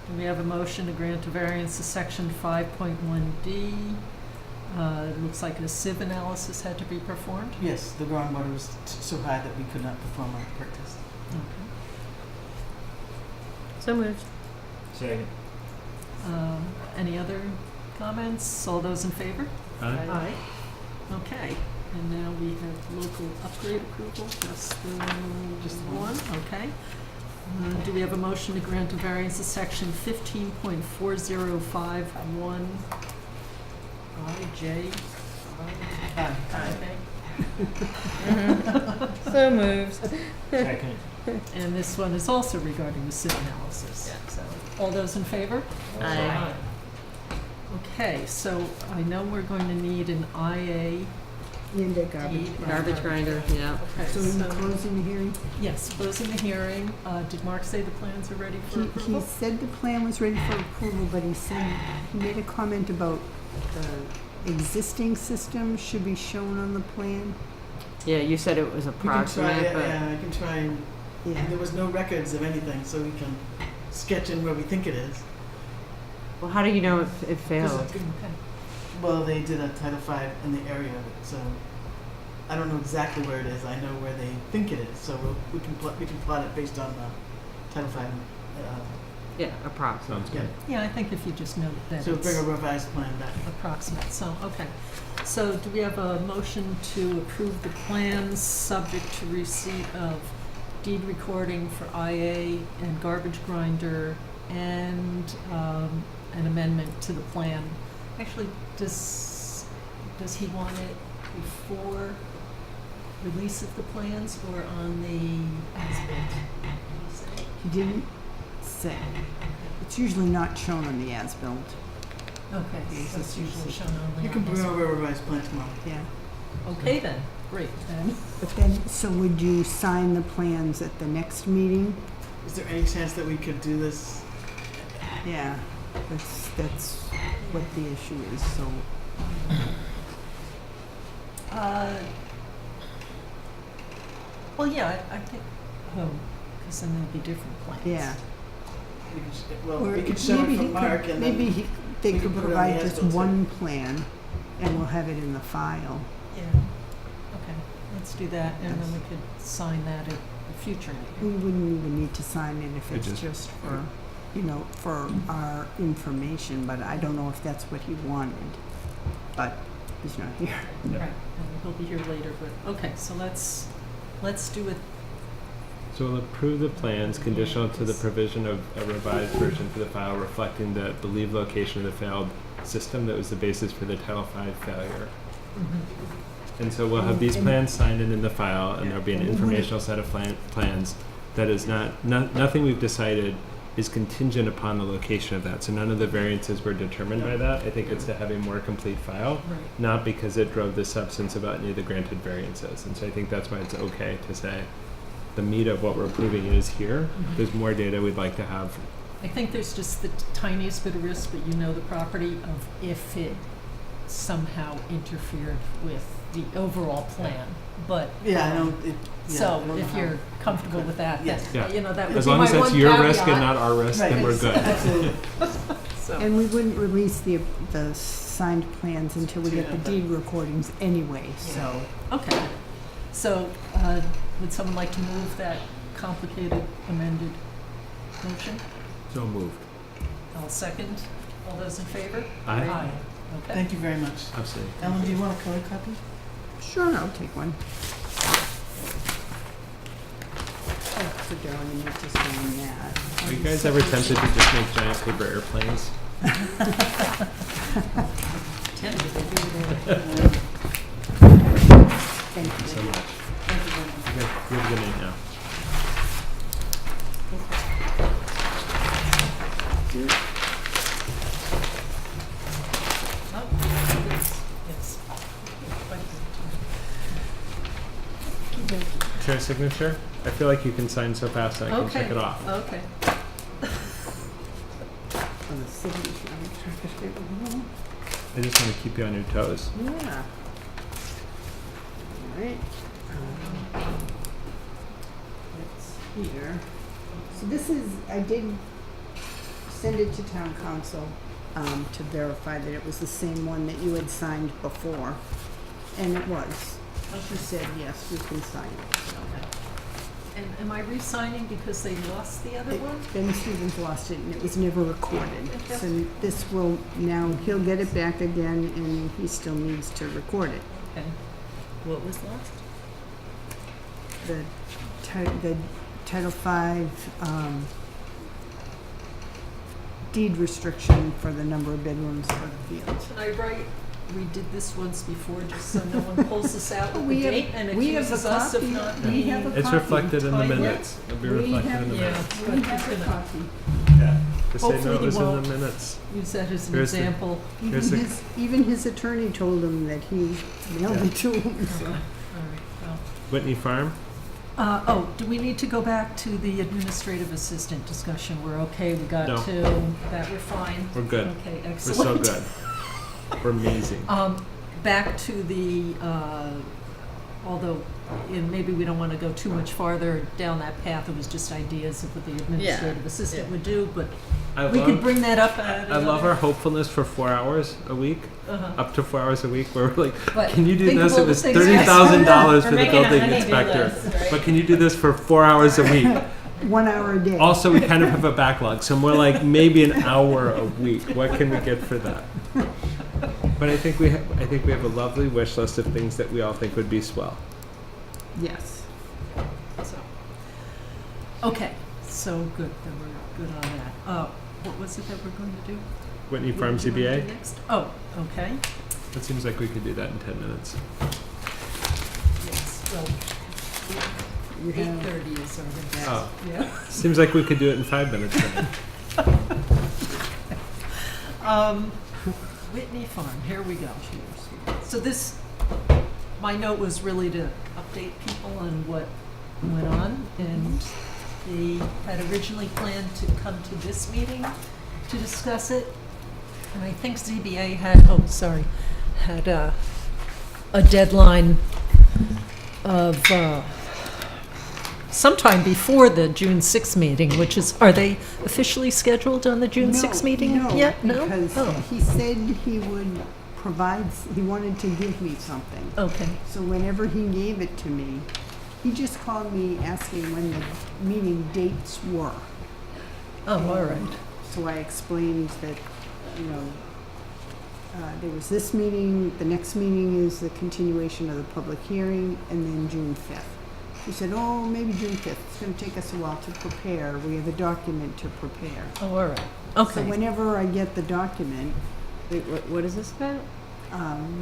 Do we have a motion to grant a variance to section 5.1D? It looks like a sieve analysis had to be performed. Yes, the groundwater was so high that we could not perform our perk test. Okay. So moved. Second. Any other comments? All those in favor? Aye. Okay, and now we have local upgrade approval, just the one, okay. Do we have a motion to grant a variance to section 15.4051 IJ? So moved. Second. And this one is also regarding the sieve analysis. So, all those in favor? Aye. Okay, so I know we're going to need an IA. And a garbage. deed. Garbage grinder, yeah. Okay, So in closing the hearing, yes, closing the hearing. Did Mark say the plans are ready for he approval? said the plan was ready for approval, but he said, he made a comment about the existing system should be shown on the plan. Yeah, you said it was We can try, approximate, but yeah, I can try and, Yeah. there was no records of anything, so we can sketch in where we think it is. well, how do you know if it 'Cause failed? it could- Well, they did a Title V in the area of it, so I don't know exactly where it is. I know where they think it is, so we can plot it based on the Title V Yeah, approximate. Sounds good. Yeah, I think if you just note that So bring it's a revised plan back. approximate, so, okay. So do we have a motion to approve the plans subject to receipt of deed recording for IA and garbage grinder and an amendment to the plan? Actually, does he want it before release of the plans or on the as-built? He didn't say. It's usually not shown on the as-built. Okay, so it's usually shown only You on can bring this over one. a revised plan tomorrow. Yeah. Okay then, great, then. But then, so would you sign the plans at the next meeting? Is there any chance that we could do this? Yeah, that's what the issue is, so. Well, yeah, I think, because then there'll be different plans. Yeah. We could, well, Or we could show maybe it he from Mark could, and maybe then they we could could put it on the provide just as-built, too. one plan and we'll have it in the file. Yeah, okay, let's do that, and then we could sign that at a future We meeting. wouldn't even need to sign it if We it's just- just for, for our information, but I don't know if that's what he wanted. But he's not here. Yep. Right, and he'll be here later, but, okay, so let's do it. So we'll approve the plans conditional to the provision of a revised version for the file reflecting the believed location of the failed system that was the basis for the Title V failure. And so we'll have these And- plans signed in the file, and there'll be an And we- informational set of plans that is nothing we've decided is contingent upon the location of that. So none of the variances were determined by that. I think it's to have a more complete file, Right. not because it drove the substance about any of the granted variances. And so I think that's why it's okay to say the meat of what we're approving is here. Mhm. There's more data we'd like to have. I think there's just the tiniest bit of risk, but you know the property of if it somehow interfered with the overall plan, but. Yeah, I don't, I So don't know if how. you're comfortable with that, Yes. then, Yeah. that would be As long my as that's one your risk and caveat. not our risk, then Right. we're good. Absolutely. So, And we wouldn't release the signed plans until we get the deed recordings anyway, so. okay. So, would someone like to move that complicated amended motion? So moved. I'll second. All those in favor? Aye. Okay. Thank you very much. Absolutely. Ellen, do you want a color copy? Sure, I'll take one. Oh, so Darren, you need to sign that. Are you guys ever tempted to just make giant paper airplanes? Thank you. So much. Thank you very much. You have a good night now. Oh, yes. Chair signature? I feel like you can sign so fast that I can check it off. Okay. For the signature, I'm trying to figure it out. I just want to keep you on your toes. Yeah. All right. It's here. So this is, I did send it to town council to verify that it was the same one that you had signed before. And it was. She said, yes, we can sign it. Okay. And am I re-signing because they lost the other one? Ben Stevens lost it and it was never recorded. So this will, now he'll get it back again and he still needs to record it. Okay. What was lost? The Title V deed restriction for the number of bedrooms for the field. Can I write, we did this once before, just so no one pulls us out with the We have- date and we have accuses a us of copy. not We being. have a It's copy. reflected in the Timely. minutes. It'll be We reflected have- in the Yeah. minutes. We have a copy. Yeah. To say Hopefully no, it you was in won't. the minutes. Use that as an Here's the- example. Here's the- Even his attorney told him that he mailed it to him, so. All right, well. Whitney Farm? Do we need to go back to the administrative assistant discussion? We're okay, we got No. to, that we're fine? We're good. Okay, We're excellent. so good. We're amazing. Back to the, although, and maybe we don't want to go too much farther down that path, it was just ideas of what the administrative assistant would do, but we could bring that up at I love another- our hopefulness for 4 hours a week, Uh-huh. up to 4 hours a week, where we're like, But can you do think of this? all It the was things- $30,000 for We're the making a building honey-do inspector, list, right? but can you do this for 4 hours a week? 1 hour a day. Also, we kind of have a backlog, so more like maybe an hour a week. What can we get for that? But I think we have a lovely wish list of things that we all think would be swell. Yes. So, okay, so good, then we're good on that. What was it that we're going to do? Whitney Farm What do you wanna ZBA? do next? Oh, okay. It seems like we could do that in 10 minutes. Yes, well, You have 8:30 is our next. Oh. Yeah. Seems like we could do it in 5 minutes then. Whitney Farm, here we go. So this, my note was really to update people on what went on, and they had originally planned to come to this meeting to discuss it, and I think ZBA had a deadline of sometime before the June 6th meeting, which is, are they officially scheduled on the June 6th meeting yet? No? Because Oh, he said he would provide, he wanted to give me something. okay. So whenever he gave it to me, he just called me asking when the meeting dates were. Oh, all right. So I explained that, there was this meeting, the next meeting is the continuation of the public hearing, and then June 5th. He said, oh, maybe June 5th. It's going to take us a while to prepare. We have a document to prepare. Oh, all right. So Okay. whenever I get the document, Wait, what is this about?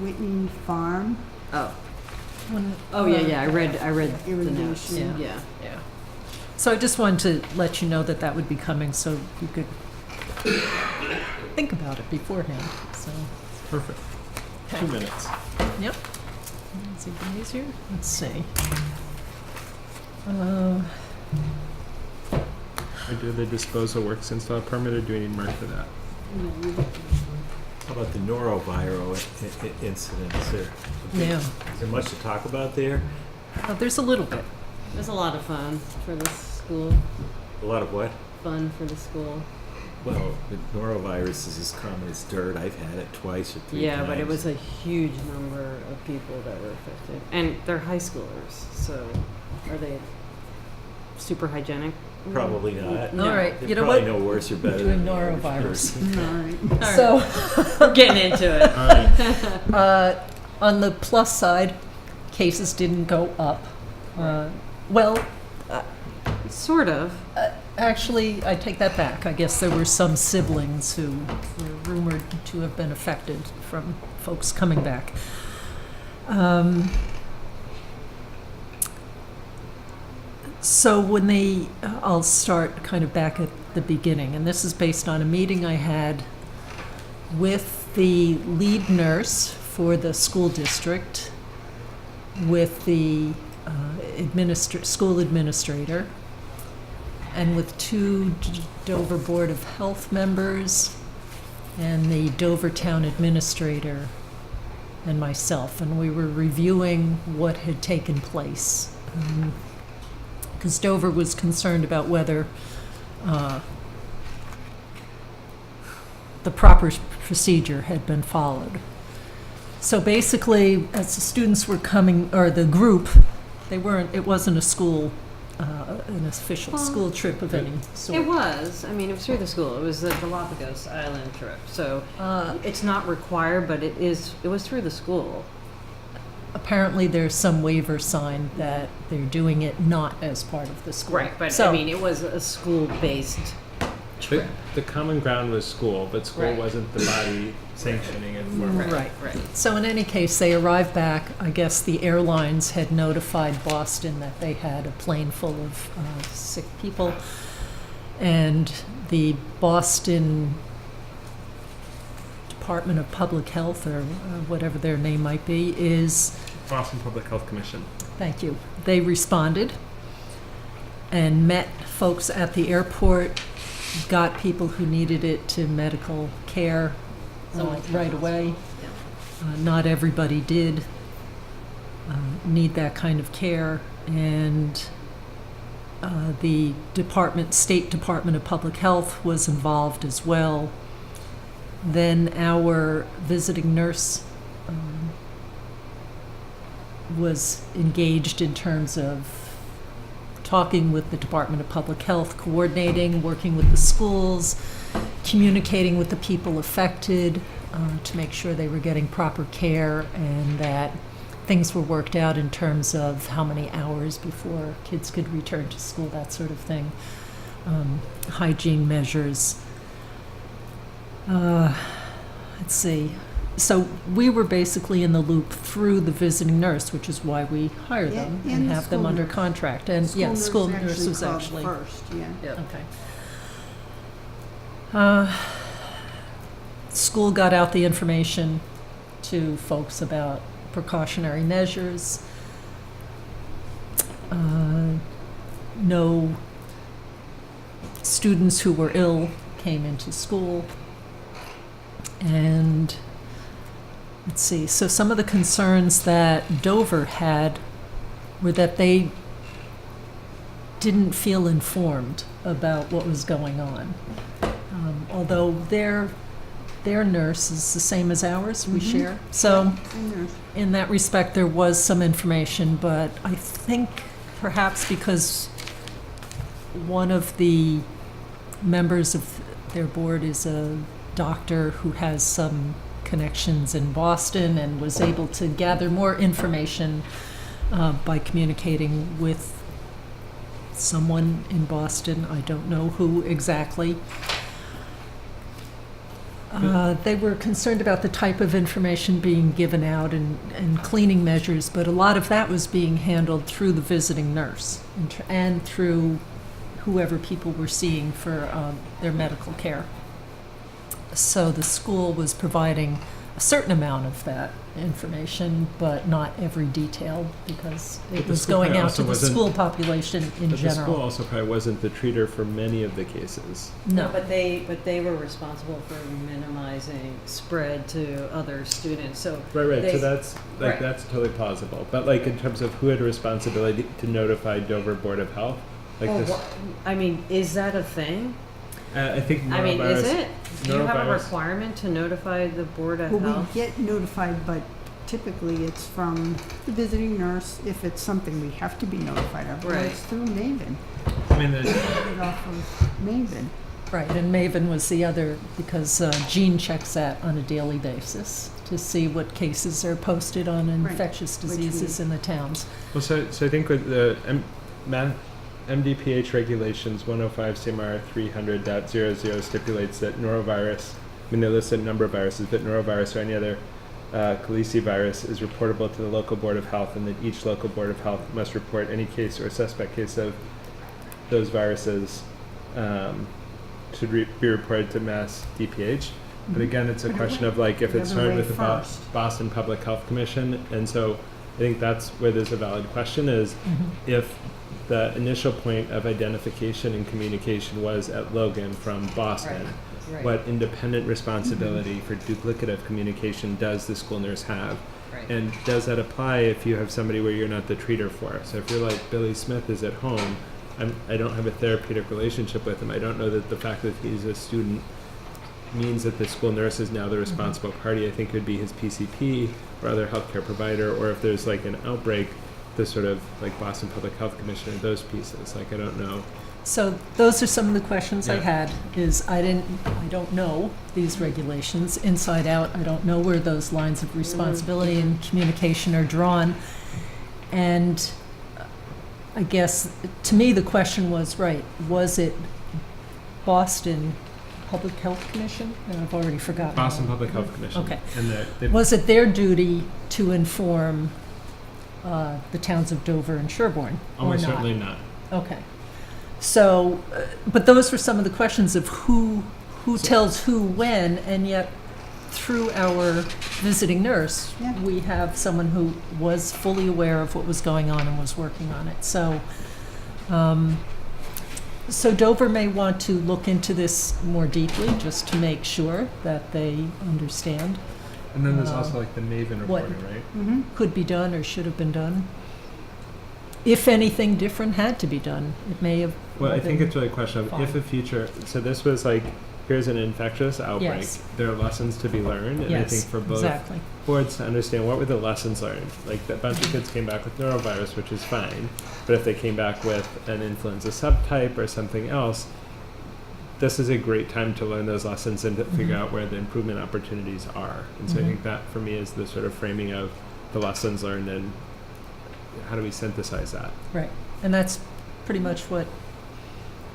Whitney Farm, Oh. When- Oh, yeah, I read the notes. Irrigation. Yeah. Yeah. So I just wanted to let you know that that would be coming, so you could think about it beforehand, so. Perfect. 2 minutes. Yep. Is it even easier? Let's see. Or do the disposal works install permit, or do we need Mark for that? How about the norovirus incidents there? Yeah. Is there much to talk about there? There's a little bit. It was a lot of fun for the school. A lot of what? Fun for the school. Well, the norovirus is as common as dirt. I've had it twice or 3 times. Yeah, but it was a huge number of people that were affected. And they're high schoolers, so are they super hygienic? Probably not. No. All right, They're you know probably what? no worse or better Doing than the average norovirus. person. all right. So, We're getting into it. All right. on the plus side, cases didn't go up. Well, Sort of. actually, I take that back. I guess there were some siblings who were rumored to have been affected from folks coming back. So when I'll start kind of back at the beginning, and this is based on a meeting I had with the lead nurse for the school district, with the school administrator, and with 2 Dover Board of Health members, and the Dover Town Administrator, and myself. And we were reviewing what had taken place. Because Dover was concerned about whether the proper procedure had been followed. So basically, as the students were coming, or the group, it wasn't a school, an official school trip of any sort. It was. I mean, it was through the school. It was the Galapagos Island trip. So it's not required, but it was through the school. Apparently, there's some waiver signed that they're doing it not as part of the school. Right, but So- I mean, it was a school-based trip. The common ground was school, but school Right. wasn't the body sanctioning it formally. Right. Right. So in any case, they arrived back. I guess the airlines had notified Boston that they had a plane full of sick people. And the Boston Department of Public Health, or whatever their name might be, is, Boston Public Health Commission. thank you, they responded and met folks at the airport, got people who needed it to medical care right away. Not everybody did need that kind of care, and the State Department of Public Health was involved as well. Then our visiting nurse was engaged in terms of talking with the Department of Public Health, coordinating, working with the schools, communicating with the people affected to make sure they were getting proper care and that things were worked out in terms of how many hours before kids could return to school, that sort of thing. Hygiene measures. Let's see. So we were basically in the loop through the visiting nurse, which is why we hire them And and the have them school under nurse. contract. And yeah, school nurse was called actually first, yeah. okay. School got out the information to folks about precautionary measures. No students who were ill came into school. And let's see, so some of the concerns that Dover had were that they didn't feel informed about what was going on. Although their nurse is the same as ours, we share. So in that respect, there was some information, but I think perhaps because one of the members of their board is a doctor who has some connections in Boston and was able to gather more information by communicating with someone in Boston. I don't know who exactly. They were concerned about the type of information being given out and cleaning measures, but a lot of that was being handled through the visiting nurse and through whoever people were seeing for their medical care. So the school was providing a certain amount of that information, but not every detail, because it was going out to the school population in But the school general. also probably wasn't the treater for many of the cases. No, But they were responsible for minimizing spread to other students, so. Right, they- so that's, right. that's totally plausible. But like in terms of who had a responsibility to notify Dover Board of Health, like Oh, this, I mean, is that a thing? I think I mean, is norovirus- it? Do you have a norovirus- requirement to notify the Board of Well, Health? we get notified, but typically it's from the visiting nurse if it's something we have to be notified of. Or Right. it's through Maven. I mean, there's, Get it off of Maven. right, and Maven was the other, because Jean checks that on a daily basis to see what cases are posted on infectious Which diseases in the towns. well, so I think with the MDPH regulations 105 CMR 300.00 stipulates that norovirus, I mean, they list a number of viruses, but norovirus or any other calicivirus is reportable to the local board of health, and that each local board of health must report any case or suspect case of those viruses should be reported to Mass DPH. But again, it's a question of like if it's Whatever started way with the first. Boston Public Health Commission, and so I think that's where there's a valid question is if the initial point of identification and communication was at Logan from Boston. Right. What independent responsibility for duplicative communication does the school nurse have? Right. And does that apply if you have somebody where you're not the treater for? So if you're like Billy Smith is at home, I don't have a therapeutic relationship with him. I don't know that the fact that he's a student means that the school nurse is now the responsible party. I think it would be his PCP or other healthcare provider, or if there's like an outbreak, the sort of like Boston Public Health Commissioner, those pieces. Like I don't know. So those are some of the questions I Yeah. had, is I don't know these regulations inside out. I don't know where those lines of responsibility and communication are drawn. And I guess, to me, the question was, right, was it Boston Public Health Commission? And I've already forgotten. Boston Public Health Commission. Okay. And the Was it their duty to inform the towns of Dover and Sherborn, or almost not? certainly not. Okay. So, but those were some of the questions of who tells who when, and yet through our visiting nurse, Yeah. we have someone who was fully aware of what was going on and was working on it. So, so Dover may want to look into this more deeply, just to make sure that they understand And then there's also like the Maven what- reporting, right? Mm-hmm. could be done or should have been done. If anything different had to be done, it may have. Well, I think been it's really a question of if fine. a future, so this was like here's an infectious outbreak. Yes. There are lessons to be learned, and I Yes, think for both exactly. boards to understand what were the lessons learned. Like, a bunch of kids came back with norovirus, which is fine, but if they came back with an influenza subtype or something else, this is a great time to learn those lessons and to figure out where the improvement opportunities are. And so I think that, for me, is the sort of framing of the lessons learned and how do we synthesize that. Right, and that's pretty much what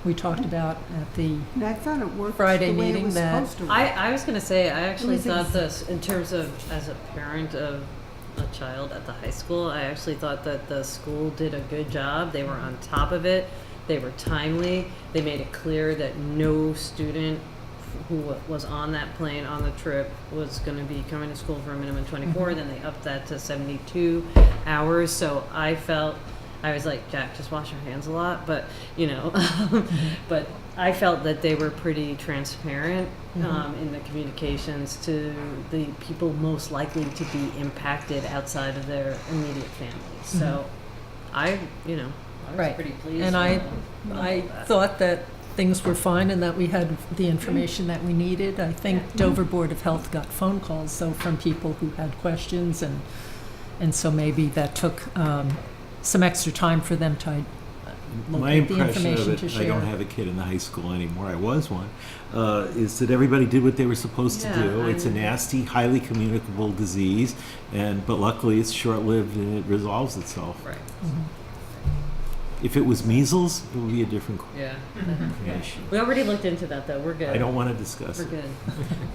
we talked about at the, And I thought it worked Friday the way it meeting was that- supposed to work. I was gonna say, I actually was thought ex- this, in terms of, as a parent of a child at the high school, I actually thought that the school did a good job. They were on top of it. They were timely. They made it clear that no student who was on that plane on the trip was gonna be coming to school for a minimum 24, then they upped that to 72 hours. So I felt, I was like, Jack, just wash your hands a lot, but, you know, but I felt that they were pretty transparent in the communications to the people most likely to be impacted outside of their immediate families. So I, you know, I was Right. pretty pleased. and I thought that things were fine and that we had the information that we needed. I think Dover Board of Health got phone calls, so from people who had questions, and so maybe that took some extra time for them to My locate the impression information of to it, share. I don't have a kid in the high school anymore, I was one, is that everybody did what they were supposed to Yeah, do. It's a nasty, highly communicable disease, but luckily it's short-lived and it resolves itself. Right. If it was measles, it would be a different Yeah. issue. We already looked into that, though. We're good. I don't want to discuss We're it.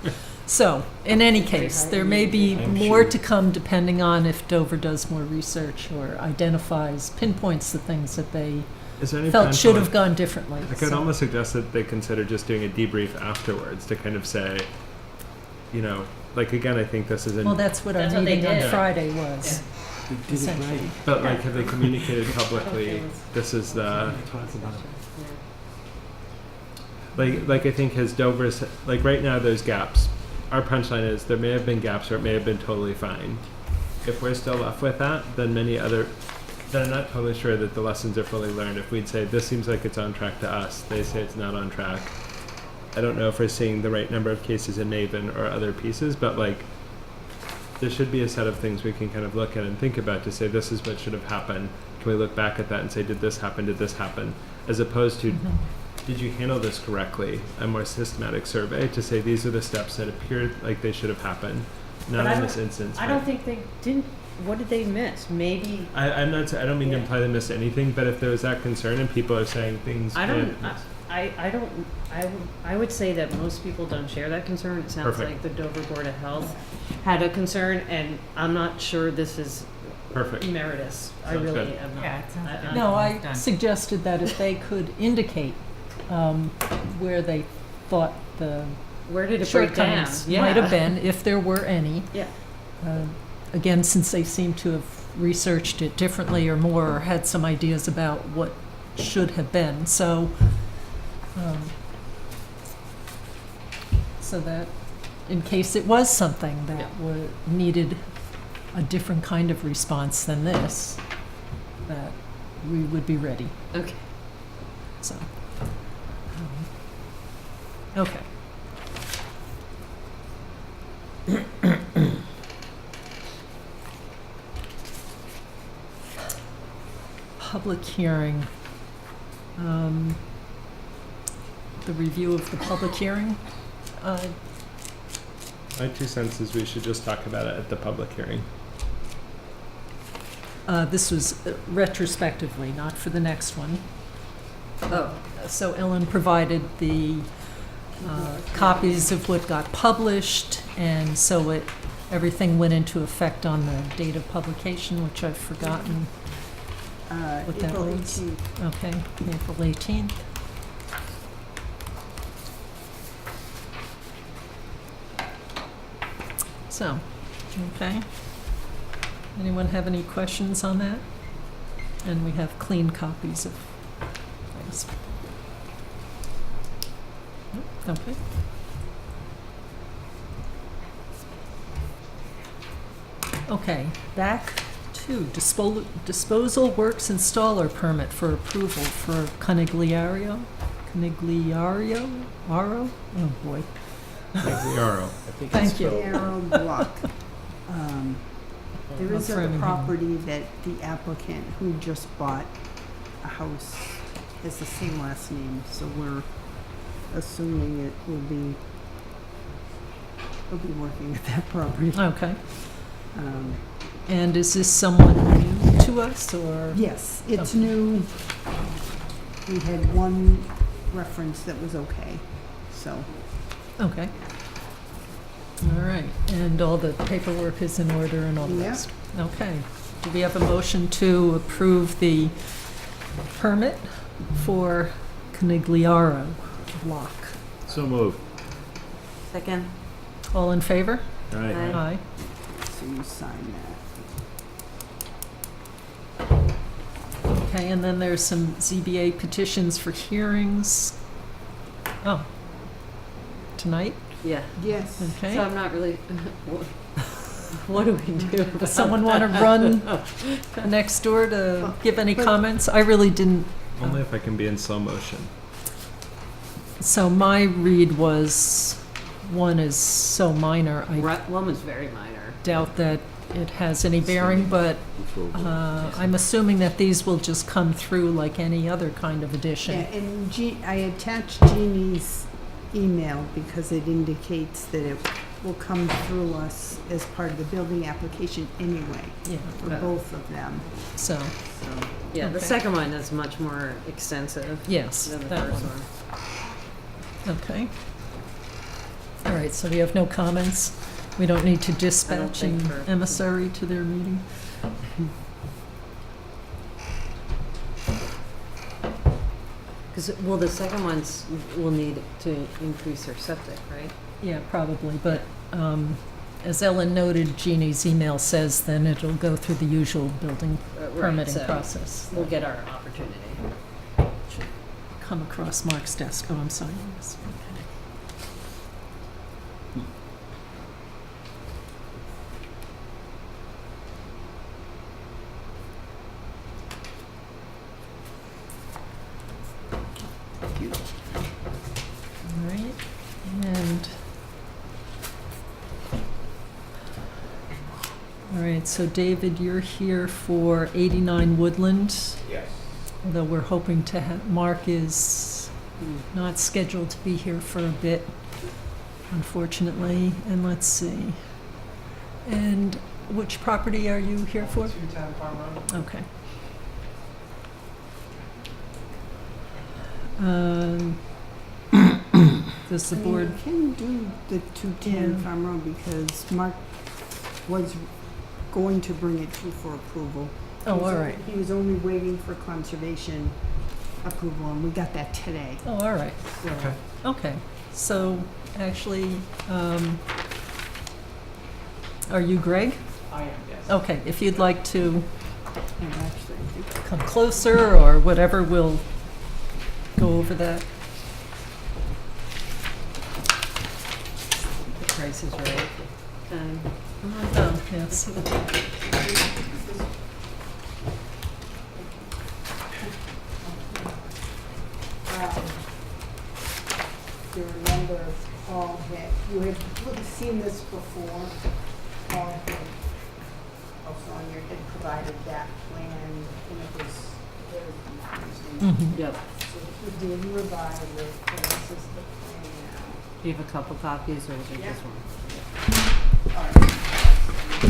good. So, in any case, there may be I'm more sure. to come depending on if Dover does more research or identifies, pinpoints the things that they Is there any felt potential- should have gone differently. I could So- almost suggest that they consider just doing a debrief afterwards to kind of say, you know, like, again, I think this is Well, that's what our That's what they meeting on did. Friday was. They did it Essentially. right. but like, have they communicated publicly, this is the, Talk about it. like I think has Dover's, like, right now there's gaps. Our punchline is there may have been gaps or it may have been totally fine. If we're still left with that, then I'm not totally sure that the lessons are fully learned. If we'd say this seems like it's on track to us, they say it's not on track. I don't know if we're seeing the right number of cases in Maven or other pieces, but like, there should be a set of things we can kind of look at and think about to say this is what should have happened. Can we look back at that and say, did this happen, as opposed to, did you handle this correctly? A more systematic survey to say these are the steps that appeared like they should have happened, not But I in this don't- instance. I don't think they didn't. What did they miss? Maybe. I don't mean to Yeah. imply they missed anything, but if there was that concern and people are saying things. I don't. may- I would say that most people don't share that concern. It sounds Perfect. like the Dover Board of Health had a concern, and I'm not sure this is Perfect. emeritus. I Sounds really good. am not. Yeah, it sounds I- good. No, I Done. suggested that if they could indicate where they thought the Where did it break down? shortcomings might have been, if there were any. Yeah. Again, since they seem to have researched it differently or more, or had some ideas about what should have been, so that in case it was something that needed a different kind of response than this, that we would be ready. Okay. So, okay. Public hearing. The review of the public hearing. My 2 cents is we should just talk about it at the public hearing. This was retrospectively, not for the next one. Oh. So Ellen provided the copies of what got published, and so everything went into effect on the date of publication, which I've forgotten. What that April was. 18th. Okay, April 18th. So, okay. Anyone have any questions on that? And we have clean copies of things. Nope, okay. Okay, back to disposal works installer permit for approval for Conigliario. Aro? Oh, boy. Zero. Thank you. Arrow block. There is a Framingham. property that the applicant who just bought a house has the same last name, so we're assuming it will be, he'll be working at that property. Okay. Um, And is this someone new to us, or? Yes, it's Okay. new. We had one reference that was okay, so. Okay. All right, and all the paperwork is in order and all the Yeah. rest? Okay. Do we have a motion to approve the permit for Canigliaro block? So moved. Second. All in favor? All right. Aye. Aye. So you sign that. Okay, and then there's some ZBA petitions for hearings. Oh, tonight? Yeah. Yes. Okay. So I'm not really, what do we do? Does someone want to run next door to give any comments? I really didn't. Only if I can be in slow motion. So my read was, one is so minor, I One was very minor. doubt that it has any bearing, but I'm assuming that these will just come through like any other kind of Yeah, addition. and I attached Jeannie's email because it indicates that it will come through us as part of the building application anyway, Yeah, for both of them. so, So, Yeah, the Okay. second one is much more extensive yes, than the that first one. one. Okay. All right, so we have no comments? We don't need to dispatch think an for- emissary to their meeting? Because, well, the second ones will need to increase their septic, right? Yeah, probably, but as Ellen noted, Jeannie's email says then it'll go through the usual building Right, permitting so process. We'll get our opportunity. Come across Mark's desk. Oh, I'm signing this. Okay. All right, and all right, so David, you're here for 89 Woodland. Yes. Although we're hoping to have, Mark is not scheduled to be here for a bit, unfortunately. And let's see. And which property are you here for? 210 Farm Road. Okay. Does the I mean, board, you can do the 210 Yeah. Farm Road because Mark was going to bring it to you for approval. oh, all right. He was only waiting for conservation approval, and we got that today. Oh, all right. So, Okay. So actually, are you Greg? I am, yes. Okay, if you'd like to and actually, I think come closer or whatever, we'll go over that. The price is right. Oh, yes. you remember Paul had, you had seen this before. Paul had, also on your, had provided that plan, and it was very confusing. Mhm. Yep. So he did revise it, and this is the plan now. Do you have a couple copies or is it Yeah. this one? All right.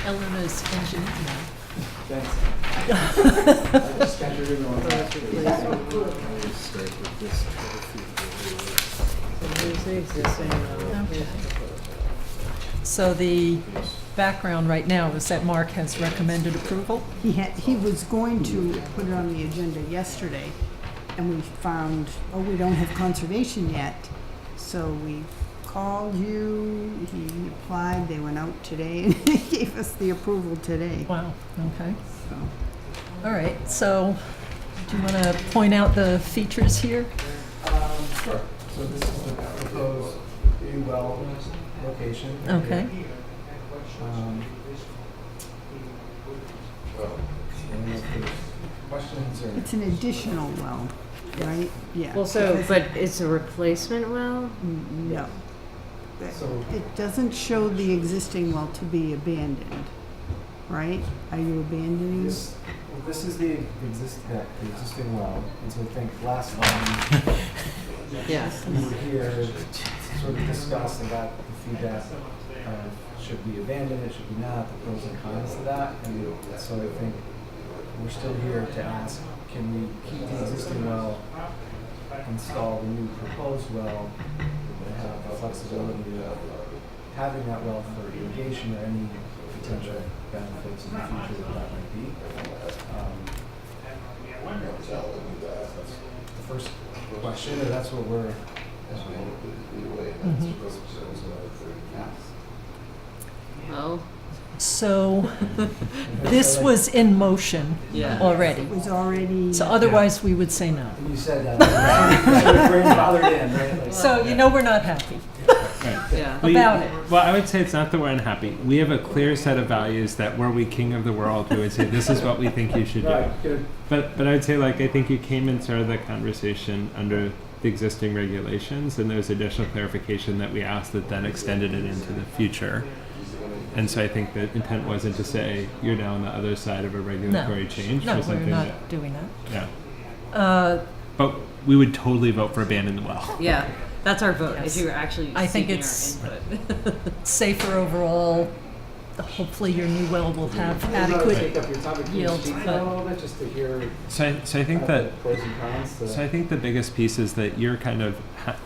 Elena's engineer. Thanks. I just got your email. So here's the existing, here's the proposal. So the background right now is that Mark has recommended approval? He was going to put it on the agenda yesterday, and we found, oh, we don't have conservation yet. So we called you, he applied, they went out today, and they gave us the approval today. Wow, okay. So, All right, so do you want to point out the features here? Sure. So this is the proposed new well location. Okay. Any of the questions or? It's an additional well, right? Yeah. Well, so, but it's a replacement well? No. So- It doesn't show the existing well to be abandoned, right? Are you abandoning? This is the existing well, and so I think last time Yeah. we were here, sort of discussed and got the feedback of should we abandon it, should we not, the pros and cons to that, and so I think we're still here to ask, can we keep the existing well, install the new proposed well, and have the flexibility of having that well for irrigation or any potential benefits in the future that might be. The first question, or that's what we're. Well, So this was in motion yeah. already. It was already. So otherwise, we would say no. You said that. Your grandfathered in, right? Like- So you know we're not happy Yeah. Well, about it. Well, I would say it's not that we're unhappy. We have a clear set of values that were we king of the world, we would say this is what we think you should do. Right, good. But I would say, like, I think you came and started the conversation under the existing regulations, and there's additional clarification that we asked that then extended it into the future. And so I think the intent wasn't to say you're now on the other side of a regulatory change No, or we're something not that, doing that. yeah. But we would totally vote for abandon the well. Yeah. That's our vote, Yes. if you're actually I think seeking it's- our input. Safer overall. Hopefully your new well will have Take adequate up your time. Can you yield, speak but- a little bit just to hear So I think the that pros and cons to So I think the biggest piece is that you're kind of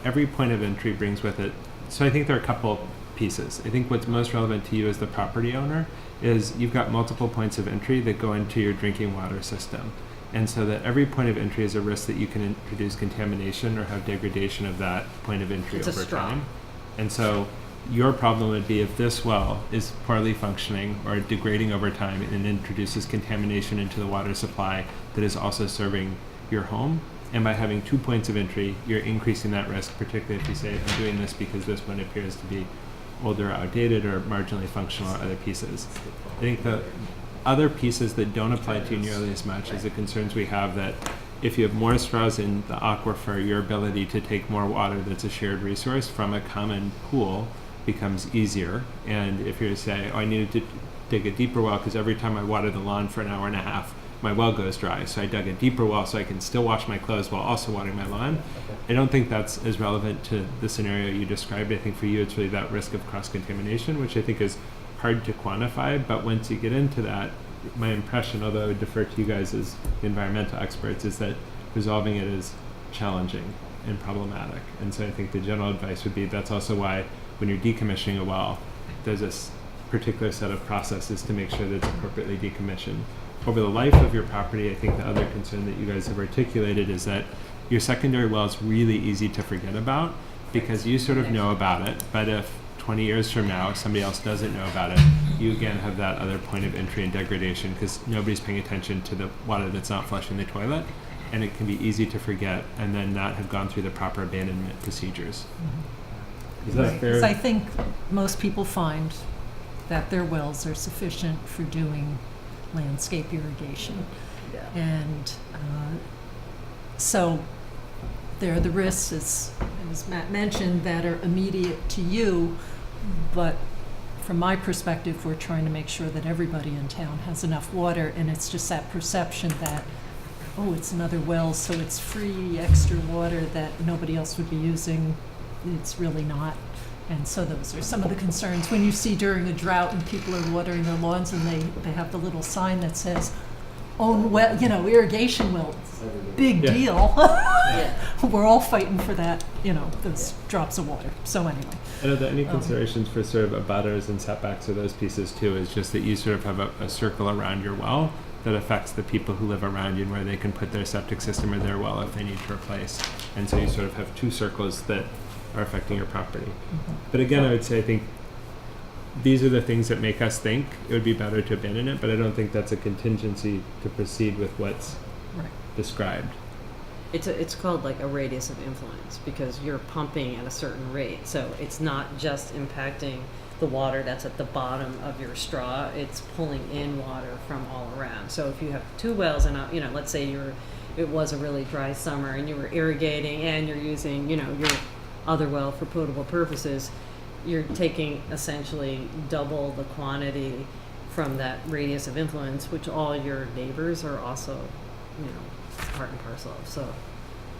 every point of entry brings with it. So I think there are a couple pieces. I think what's most relevant to you as the property owner is you've got multiple points of entry that go into your drinking water system. And so that every point of entry is a risk that you can introduce contamination or have degradation of that point of entry It's a over straw. time. And so your problem would be if this well is poorly functioning or degrading over time and introduces contamination into the water supply that is also serving your home. And by having 2 points of entry, you're increasing that risk, particularly if you say, I'm doing this because this one appears to be older, outdated, or marginally functional or other pieces. I think the other pieces that don't apply to you nearly as much is the concerns we have that if you have more straws in the aquifer, your ability to take more water that's a shared resource from a common pool becomes easier. And if you're to say, oh, I needed to dig a deeper well because every time I water the lawn for an hour and a half, my well goes dry. So I dug a deeper well so I can still wash my clothes while also watering my lawn. I don't think that's as relevant to the scenario you described. I think for you, it's really that risk of cross-contamination, which I think is hard to quantify. But once you get into that, my impression, although I would defer to you guys as environmental experts, is that resolving it is challenging and problematic. And so I think the general advice would be that's also why when you're decommissioning a well, there's this particular set of processes to make sure that it's appropriately decommissioned. Over the life of your property, I think the other concern that you guys have articulated is that your secondary well is really easy to forget about because you sort of know about it, but if 20 years from now somebody else doesn't know about it, you again have that other point of entry and degradation because nobody's paying attention to the water that's not flushing the toilet, and it can be easy to forget and then not have gone through the proper abandonment procedures. Is that fair? Because I think most people find that their wells are sufficient for doing landscape irrigation. Yeah. And so there are the risks, as Matt mentioned, that are immediate to you, but from my perspective, we're trying to make sure that everybody in town has enough water, and it's just that perception that, oh, it's another well, so it's free extra water that nobody else would be using. It's really not. And so those are some of the concerns. When you see during a drought and people are watering their lawns and they have the little sign that says, own well, irrigation wells, big Yeah. deal. Yeah. We're all fighting for that, those drops of water. So anyway. And are there any considerations for sort of abutters and setbacks or those pieces too? Is just that you sort of have a circle around your well that affects the people who live around you and where they can put their septic system or their well if they need to replace. And so you sort of have two circles that are affecting your property. Mm-hmm. But again, I would say I think these are the things that make us think it would be better to abandon it, but I don't think that's a contingency to proceed with what's Right. described. It's called like a radius of influence because you're pumping at a certain rate. So it's not just impacting the water that's at the bottom of your straw. It's pulling in water from all around. So if you have 2 wells and let's say it was a really dry summer and you were irrigating and you're using your other well for potable purposes, you're taking essentially double the quantity from that radius of influence, which all your neighbors are also part and parcel of. So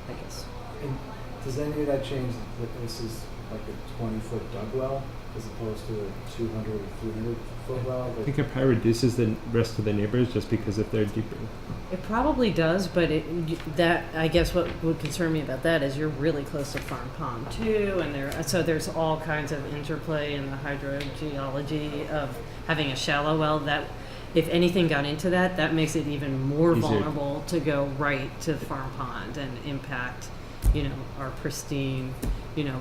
I guess. And does any of that change that this is like a 20-foot dug well as opposed to a 200 or 300-foot well? I think it probably reduces the risk to the neighbors just because if they're deeper. It probably does, but that I guess what would concern me about that is you're really close to Farm Pond too, and there's all kinds of interplay in the hydrogeology of having a shallow well that if anything got into that makes it even more Easier. vulnerable to go right to Farm Pond and impact our pristine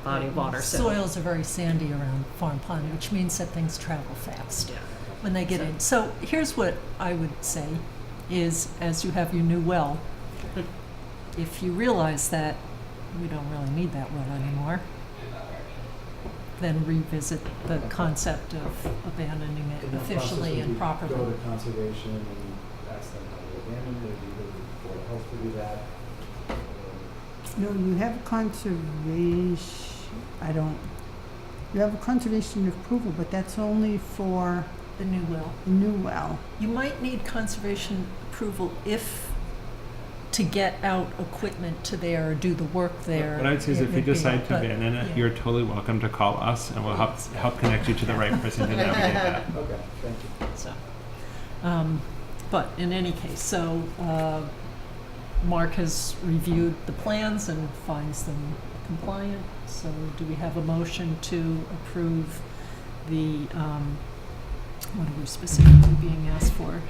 body of water. So Soils are very sandy around Farm Pond, which means that things travel fast when they get in. So here's what I would say is, as you have your new well, if you realize that we don't really need that well anymore, then revisit the concept of abandoning it In that officially process, and would we properly. go to conservation and ask them to abandon it, or do you go to the Board of Health to do that? No, you have conservation, you have a conservation approval, but that's only for The new well. the new well. You might need conservation approval to get out equipment to there or do the work there. What I'd say is it if you would be, decide to but, abandon it, yeah. you're totally welcome to call us and we'll help connect you to the right person to navigate that. Okay, thank you. So, but in any case, so Mark has reviewed the plans and finds them compliant. So do we have a motion to approve the, what are we specifically being asked for?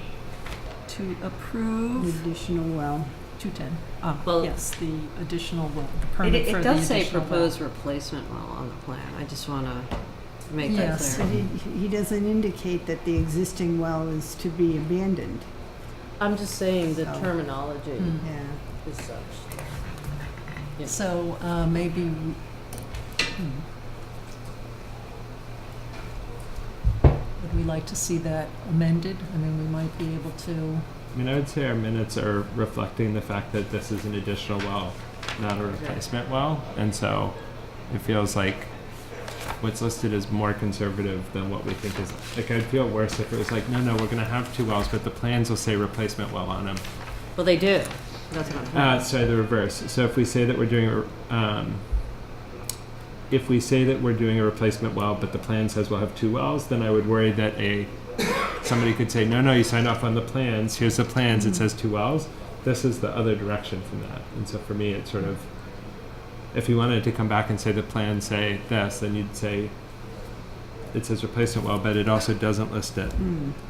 To The approve additional well. 210. Well, Yes, the additional well, the permit for it the does say additional well. proposed replacement well on the plan. I just want to make that Yes. clear. But he doesn't indicate that the existing well is to be abandoned. I'm just saying the So- terminology Mm. Yeah. is such. Yeah. So maybe, would we like to see that amended? I mean, we might be able to, I mean, I would say our minutes are reflecting the fact that this is an additional well, not a replacement well. And so it feels like what's listed is more conservative than what we think is. Like, I'd feel worse if it was like, no, we're going to have 2 wells, but the plans will say replacement well on them. Well, they do. That's what I'm Sorry, the reverse. So if we say that we're doing a replacement well, but the plan says we'll have 2 wells, then I would worry that somebody could say, no, you signed off on the plans. Here's the plans. It says 2 wells. This is the other direction from that. And so for me, it's sort of, if you wanted to come back and say the plans say this, then you'd say it says replacement well, but it also doesn't list it.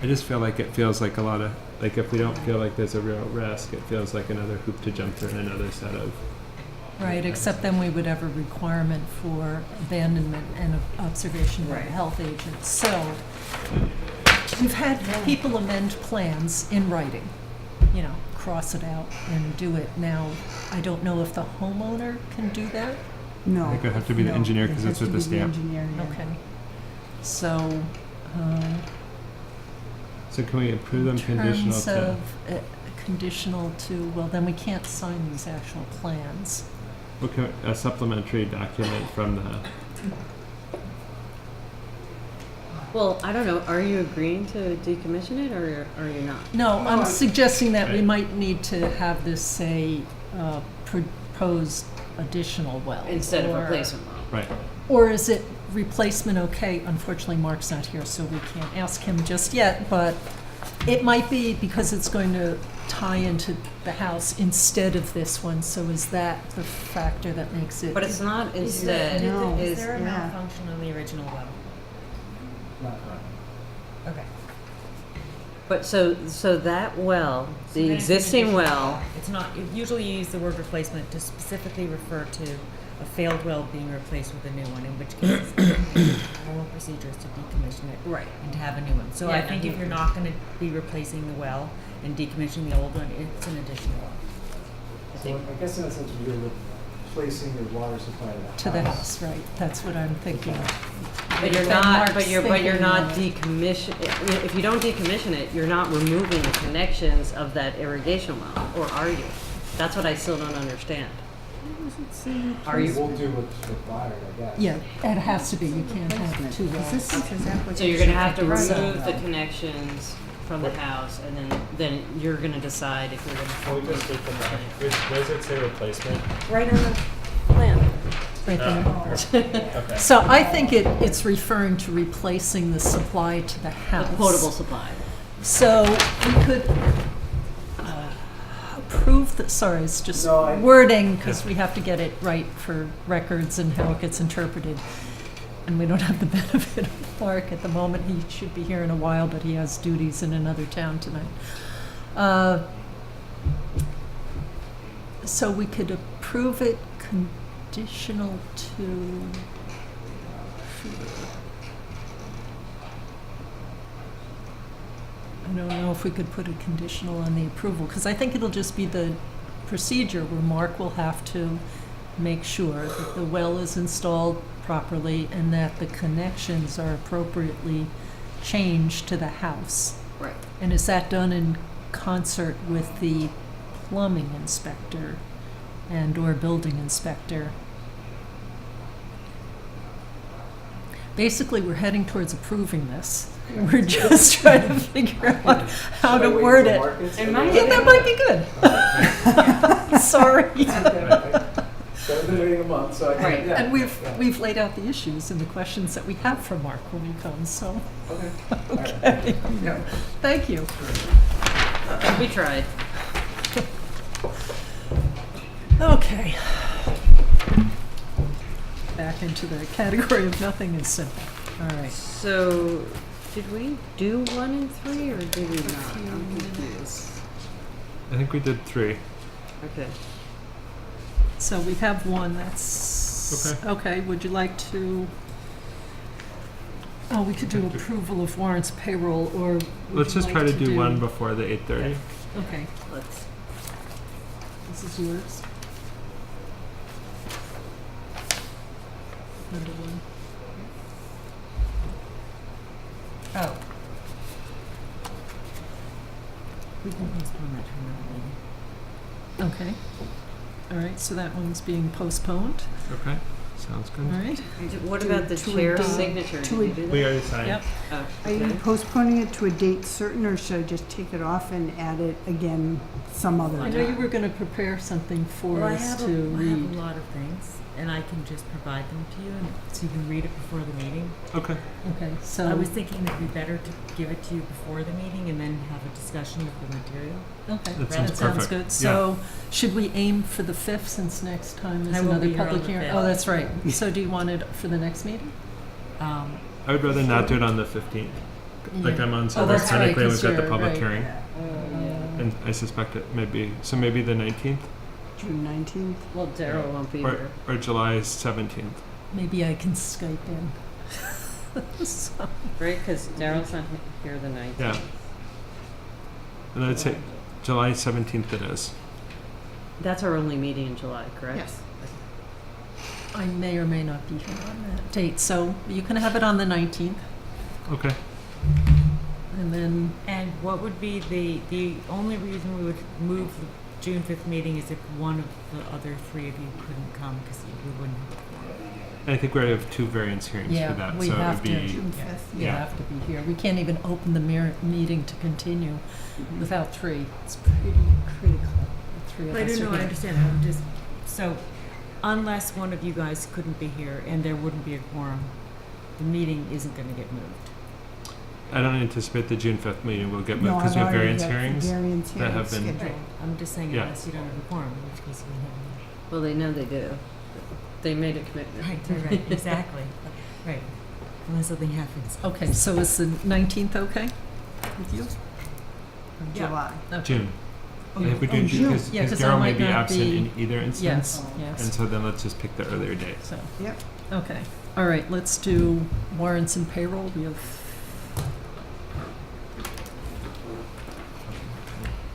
I just feel like it feels like a lot of, like if we don't feel like there's a real risk, it feels like another hoop to jump through and another set of. right, except then we would have a requirement for abandonment and observation by the health agent. So we've had people amend plans in writing, cross it out and do it. Now, I don't know if the homeowner can do that. No. I think it would have to be the No, engineer it because has it's to with the be stamp. engineer, yeah. Okay. So, So can we approve them in conditional terms to? of conditional to, well, then we can't sign these actual plans. A supplementary document from the. Well, I don't know. Are you agreeing to decommission it, or are you not? No, I'm suggesting that we Right. might need to have this say, proposed additional well. Instead of or- replacement well. Right. Or is it replacement okay? Unfortunately, Mark's not here, so we can't ask him just yet, but it might be because it's going to tie into the house instead of this one, so is that the factor that makes it? But it's not instead. No. It Is is there a yeah. malfunction on the original well? Not current. Okay. But so that well, So the then it's an existing additional well, It's not, usually you use the word replacement to specifically refer to a failed well being replaced with a new one, in which case it's normal procedures to decommission it right? and to have a new one. So Yeah, I no, think he- if you're not gonna be replacing the well and decommissioning the old one, it's an additional well. I So think, I guess in a sense, you're replacing your water supply To the house, right, that's what I'm thinking. but you're Then not, Mark's but you're thinking not of it. if you don't decommission it, you're not removing the connections of that irrigation well, or are you? That's what I still don't understand. Are you, We'll do what's required, I guess. Yeah, it has to be, you can't have two wells. so you're gonna have to Right. remove the connections from the house, and then you're gonna decide if you're Can we gonna. just leave them there? Where does it say replacement? Right on the plan. Right there. Okay. So I think it's referring to replacing the supply to the house. The potable supply. So we could approve the, sorry, it's just No, I- wording, because we have to get it right for records and how it gets interpreted. And we don't have the benefit of Mark at the moment. He should be here in a while, but he has duties in another town tonight. So we could approve it conditional to. I don't know if we could put a conditional on the approval, because I think it'll just be the procedure where Mark will have to make sure that the well is installed properly and that the connections are appropriately changed to the house. Right. And is that done in concert with the plumbing inspector and/or building inspector? Basically, we're heading towards approving this. We're just trying to figure out how to word it. It might- Yeah, that might be good. Sorry. So I've been waiting a month, so I can, Right. yeah. And we've laid out the issues and the questions that we have for Mark when he comes, so, Okay. All right. okay. Yeah. Thank you. We tried. Okay. Back into the category of nothing is simple. All right. So, did we do 1 and 3, or did we not? I'm confused. I think we did 3. Okay. So we have one that's. Okay. Okay, would you like to? Oh, we could do approval of warrants payroll, or would Let's you just like try to do one before the 8:30. Okay, Let's. this is yours. Number one. Oh. We can postpone that to another meeting. Okay. All right, so that one's being postponed. Okay, sounds good. All right. What To- about the to a chair's date- signature? Did to we a- do We that? already signed. Yep. Oh, Are you okay. postponing it to a date certain, or should I just take it off and add it again some other I time? know you were going to prepare something for Well, I us have to I have read. a lot of things, and I can just provide them to you, and so you can read it before the meeting. Okay. Okay, so. I was thinking it'd be better to give it to you before the meeting and then have a discussion of the material. Okay, That that sounds sounds perfect. good. So, should we aim for the 5th, since next time is I will another be here on public the hearing? 5th. Oh, that's right. So do you want it for the next meeting? Um, I would rather not do it on the 15th. Like Yeah. I'm on Oh, Silver, that's right, technically 'cause we've got the you're public right. hearing. And I suspect it may be, so maybe the 19th June 19th? Well, Daryl won't be or, here. or July 17th. Maybe I can Skype in. So- Right, because Daryl's not here the 19th. Yeah. And I'd say July 17th it is. That's our only meeting in July, correct? Yes. I may or may not be here on that date, so you can have it on the 19th, Okay. and then, and what would be the only reason we would move the June 5th meeting is if one of the other three of you couldn't come, because we wouldn't have a quorum. And I think we have 2 variance hearings Yeah, for that, we so it have would be. to. June Yeah. 5th? you Yeah. have to be here. We can't even open the meeting to continue without 3. It's pretty critical. The 3 of I us don't are know, I here. understand, I'm just, so, unless one of you guys couldn't be here and there wouldn't be a quorum, the meeting isn't gonna get moved. I don't anticipate the June 5th meeting will get moved No, because I've we have already variance got the hearings. variance that have hearings been- scheduled. I'm just saying Yeah. unless you don't have a quorum, in which case we have Well, they know they do. They made a commitment. right, exactly, right, unless something happens. Okay, so is the 19th okay with you? Of Yeah. July. Okay. June. Oh, If we oh, do, June. because Yeah, 'cause I Daryl may might be not absent be- in either instance. Yes, And yes. so then let's just pick the earlier date. So, Yep. okay. All right, let's do warrants and payroll. We have,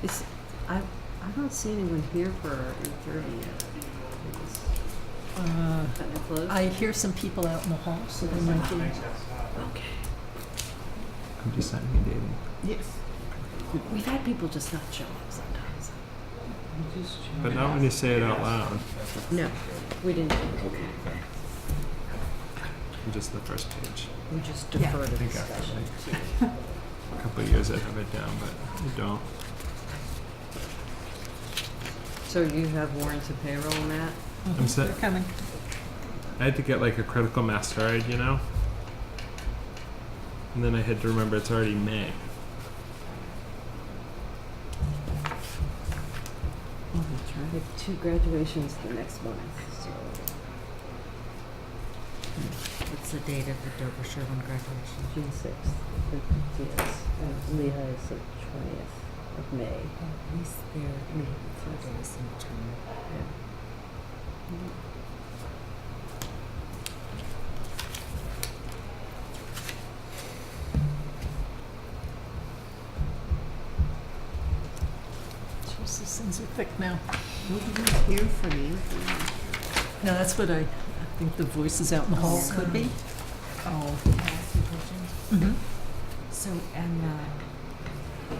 Is, I, I don't see anyone here for 8:30 yet. Uh, Is that closed? I hear some people out in the hall, so they might be. Okay. I'm just signing and dating. Yes. We've had people just not show up sometimes. But not when you say it out loud. No, we didn't. Okay. Just the first page. We just defer I to think after discussion. like a couple of years I'd have it down, but I don't. So you have warrants and payroll, Matt? I'm set. They're coming. I had to get like a critical mass started, you know? And then I had to remember it's already May. Oh, that's right. We have 2 graduations the next month, so. What's the date of the Dover Sherborn graduation? June 6th. Yes. And Lehigh is the 20th of May. At least they're 4 days in between. Jeez, these things are thick now. Nobody's here for the interview. No, that's what I think the voices out in the hall could be. Oh. Can I ask you a question? Mm-hmm. So, and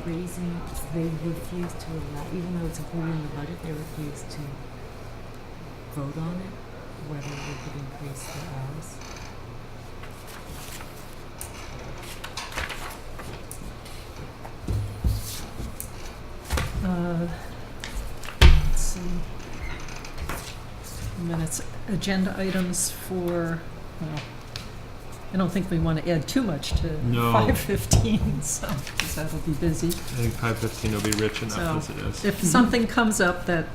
raising, they refuse to allow, even though it's included in the budget, they refuse to vote on it, whether we could increase the hours. Let's see. Minutes, agenda items for, well, I don't think we want to add too much to No. 5:15, so, because that'll be busy. I think 5:15 will be rich enough So, as it is. If something comes up that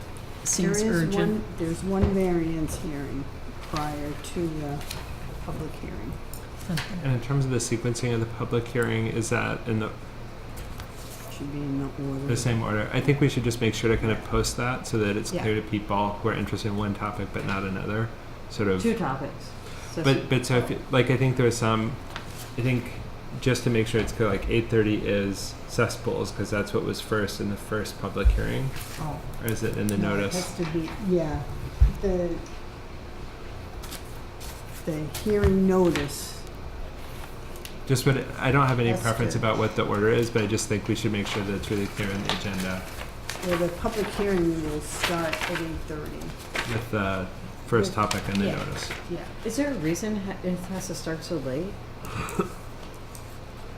seems There is urgent. there's one variance hearing prior to the public hearing. And in terms of the sequencing of the public hearing, is that in Should be in the order. the same order? I think we should just make sure to kind of post that so that it's Yeah. clear to people who are interested in one topic but not another. Sort of. 2 topics. So But so if you, like I think there's some, I think just to make sure it's clear, like 8:30 is cesspools because that's what was first in the first public hearing, Oh. or is it in the No, notice? It has to be, yeah. The hearing notice, Just what I don't have any That's preference good. about what the order is, but I just think we should make sure that it's really clear in the agenda where the public hearing will start at 8:30. with the first topic in the Yeah. notice. Yeah. is there a reason it has to start so late?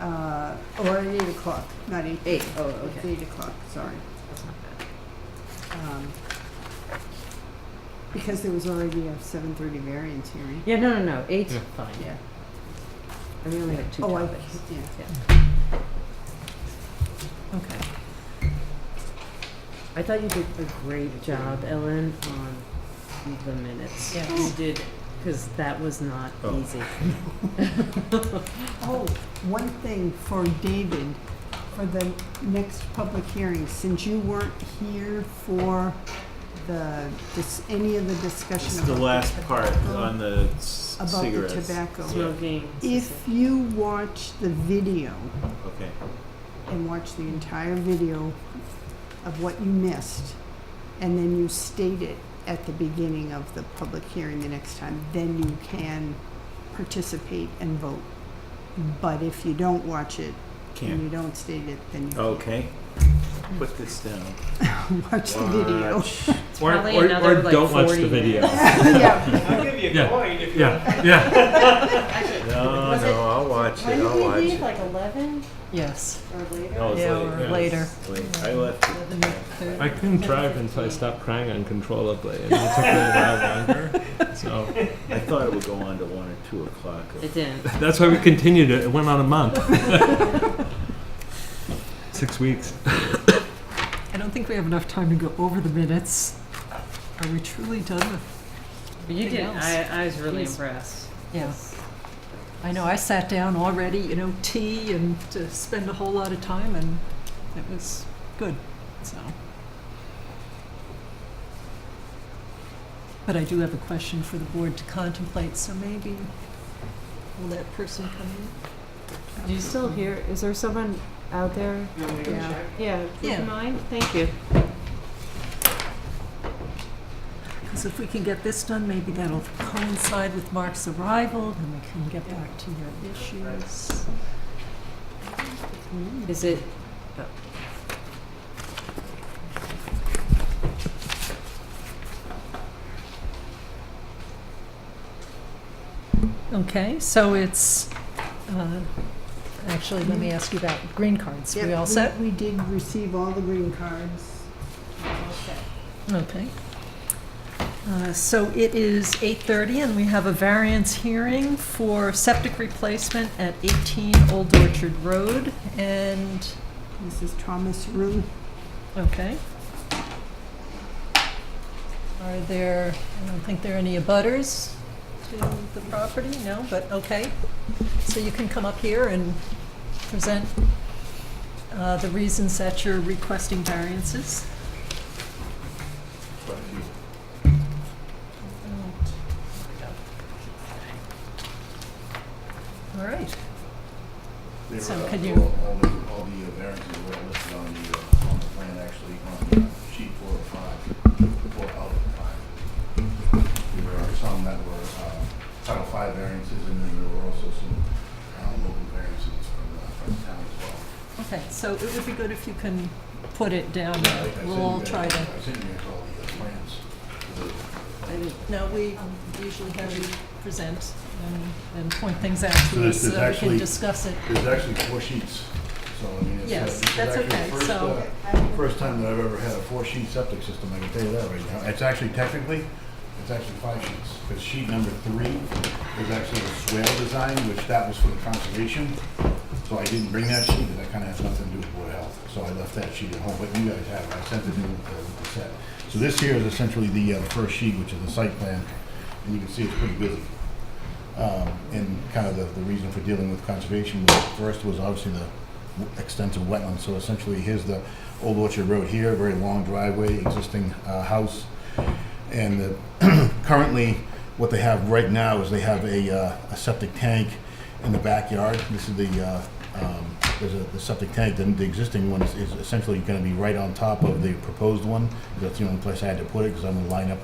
Or at 8 o'clock, not 8. 8. Oh, It's okay. 8 o'clock, sorry. That's not bad. Because there was already a 7:30 variance hearing. Yeah, no. 8's Yeah. fine. Yeah. And we only have 2 Oh, topics. yeah. Okay. I thought you did a great job, Ellen, on the minutes. Yes. You did, because that was not Oh. easy. Oh, one thing for David, for the next public hearing, since you weren't here for any of the discussion It's about the last part tobacco- on the about the cigarettes. tobacco. Smoking. If you watch the video Okay. and watch the entire video of what you missed, and then you state it at the beginning of the public hearing the next time, then you can participate and vote. But if you don't watch it and you Can't. don't state it, then you can't. Okay. Put this down. Watch the video. Watch. Or probably another, like, don't watch 40 the video. Yeah. I'll give you a Yeah. coin if you Yeah. No, Was it- I'll watch When it. did I'll we watch leave, it. like 11 Yes. or later? No, it's Yeah, late. or Yeah, later. it's late. I left it. I couldn't drive until I stopped crying uncontrollably, and it took me a while longer. So I thought it would go on to 1 or 2 o'clock. It didn't. that's why we continued it. It went on a month. 6 weeks. I don't think we have enough time to go over the minutes. Are we truly done with? But you did. Anything else? I was really Please. impressed. Yeah. I know, I sat down already, tea and to spend a whole lot of time, and it was good, so. But I do have a question for the board to contemplate, so maybe will that person come in? Do you still hear? Is there someone out there? want me to go Yeah. check. Yeah. Would Yeah. you mind? Thank you. So if we can get this done, maybe that'll coincide with Mark's arrival, and we can get back to your issues. Is it, Okay, so it's, actually, let me ask you about green cards. We all set? We did receive all the green cards. We're all set. Okay. So it is 8:30, and we have a variance hearing for septic replacement at 18 Old Orchard Road, and, This is Thomas Room. okay. Are there, I don't think there are any abutters to the property, no, but okay. So you can come up here and present the reasons that you're requesting variances. All right. So can you- All the variances were listed on the plan, actually, on sheet 4 of 5, 4 out of 5. There were some that were Title 5 variances, and then there were also some local variances from the town as well. Okay, so it would be good if you can put it down. I We'll all try to. sent you guys all the plans. No, we usually have you present and point things out So to us so there's that we can actually- discuss it. There's actually 4 sheets, so I mean, it's, Yes, this is that's actually okay, the first, so- first time that I've ever had a 4-sheet septic system, I can tell you that right now. It's actually technically, it's actually 5 sheets, because sheet number 3 is actually the swale design, which that was for the conservation. So I didn't bring that sheet, because that kind of has nothing to do with Board of Health, so I left that sheet at home, but you guys have it, I sent it in with the set. So this here is essentially the first sheet, which is the site plan, and you can see it's pretty busy. And kind of the reason for dealing with conservation was, first was obviously the extensive wetlands. So essentially, here's the Old Orchard Road here, very long driveway, existing house. And currently, what they have right now is they have a septic tank in the backyard. This is there's the septic tank. Then the existing one is essentially going to be right on top of the proposed one. That's the only place I had to put it, because I'm going to line up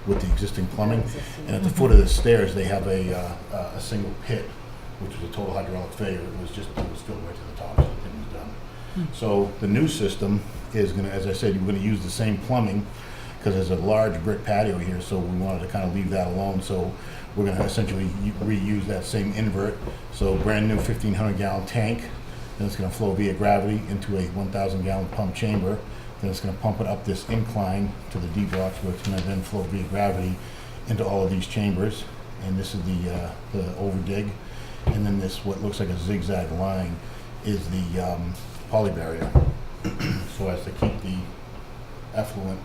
with the existing plumbing. And at the foot of the stairs, they have a single pit, which was a total hydraulic failure. It was filled right to the top, so the thing was done. So the new system is going to, as I said, you're going to use the same plumbing, because there's a large brick patio here, so we wanted to kind of leave that alone. So we're going to essentially reuse that same invert. So brand new 1,500-gallon tank, then it's going to flow via gravity into a 1,000-gallon pump chamber. Then it's going to pump it up this incline to the D blocks, where it's going to then flow via gravity into all of these chambers. And this is the overdig. And then this, what looks like a zigzag line, is the poly barrier. So as to keep the effluent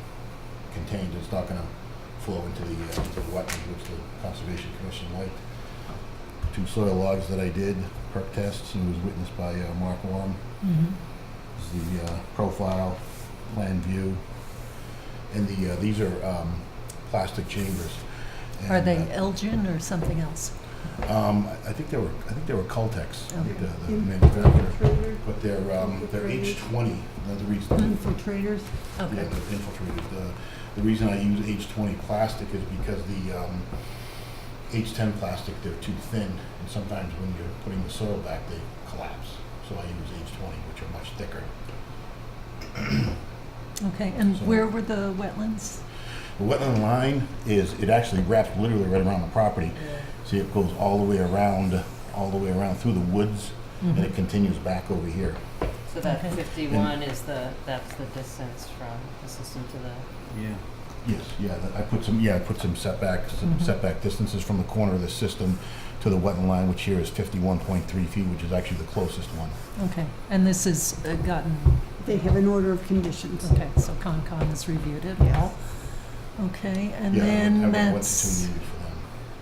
contained, it's not going to flow into the wetlands, which the Conservation Commission liked. 2 soil logs that I did, perk tests, and was witnessed by Mark Warren. This is the profile, plan view, and these are plastic chambers. And, Are they Elgin or something else? I think they were Cultex, Okay. the manufacturer, Infiltrators. but they're H20. The reason, Infiltrators. yeah, Okay. they're infiltrated. The reason I use H20 plastic is because the H10 plastic, they're too thin, and sometimes when you're putting the soil back, they collapse. So I use H20, which are much thicker. Okay, and So- where were the wetlands? The wetland line it actually wraps literally right around the property. See, it goes all the way around through the woods, and it continues back over here. so that Okay. 51 that's the distance from the system to the, Yeah. Yes, I put some setback distances from the corner of the system to the wetland line, which here is 51.3 feet, which is actually the closest one. Okay, and this has gotten, They have an order of conditions. okay, so Concom has reviewed it Yes. all. Okay, and Yeah, I then went to that's, 2 meters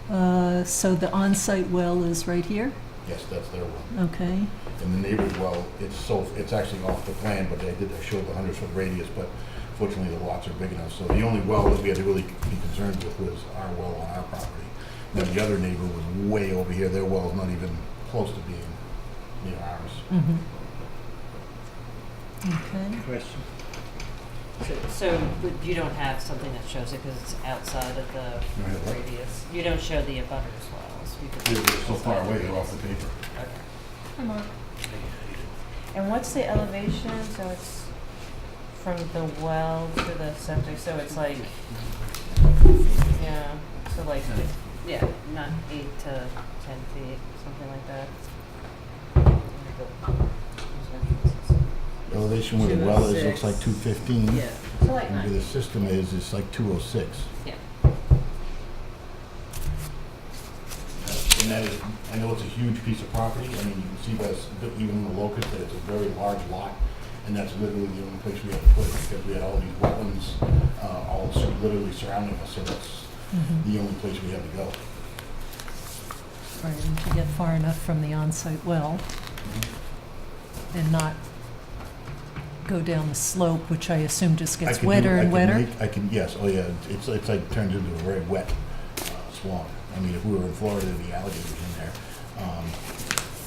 for them. so the on-site well is right here? Yes, that's their one. Okay, And the neighbor's well, it's actually off the plan, but I showed the 100-foot radius, but fortunately the lots are big enough. So the only well that we had to really be concerned with was our well on our property. Then the other neighbor was way over here. Their well is not even close to being near ours. okay. Question. But you don't have something that shows it because it's outside of the You have what? radius. You don't show the abutters wells. because They're so far away, it's they're off the paper. Okay. Come on. And what's the elevation? So it's from the well to the septic, so it's like, yeah, so like, Yeah, not 8 to 10 feet, something like that. Elevation where the well is looks like 215. Yeah, so like And where the system is, it's like 206. yeah. And that is, I know it's a huge piece of property. I mean, you can see that even in the locus, that it's a very large lot. And that's literally the only place we have to put it because we had all these wetlands, all literally surrounding us. So that's the only place we have to go. Right, and to get far enough from the on-site well and not go down the slope, which I assume just I gets could wetter and wetter. Yes, oh yeah, it's like turns into a very wet swamp. I mean, if we were in Florida, the alligators in there.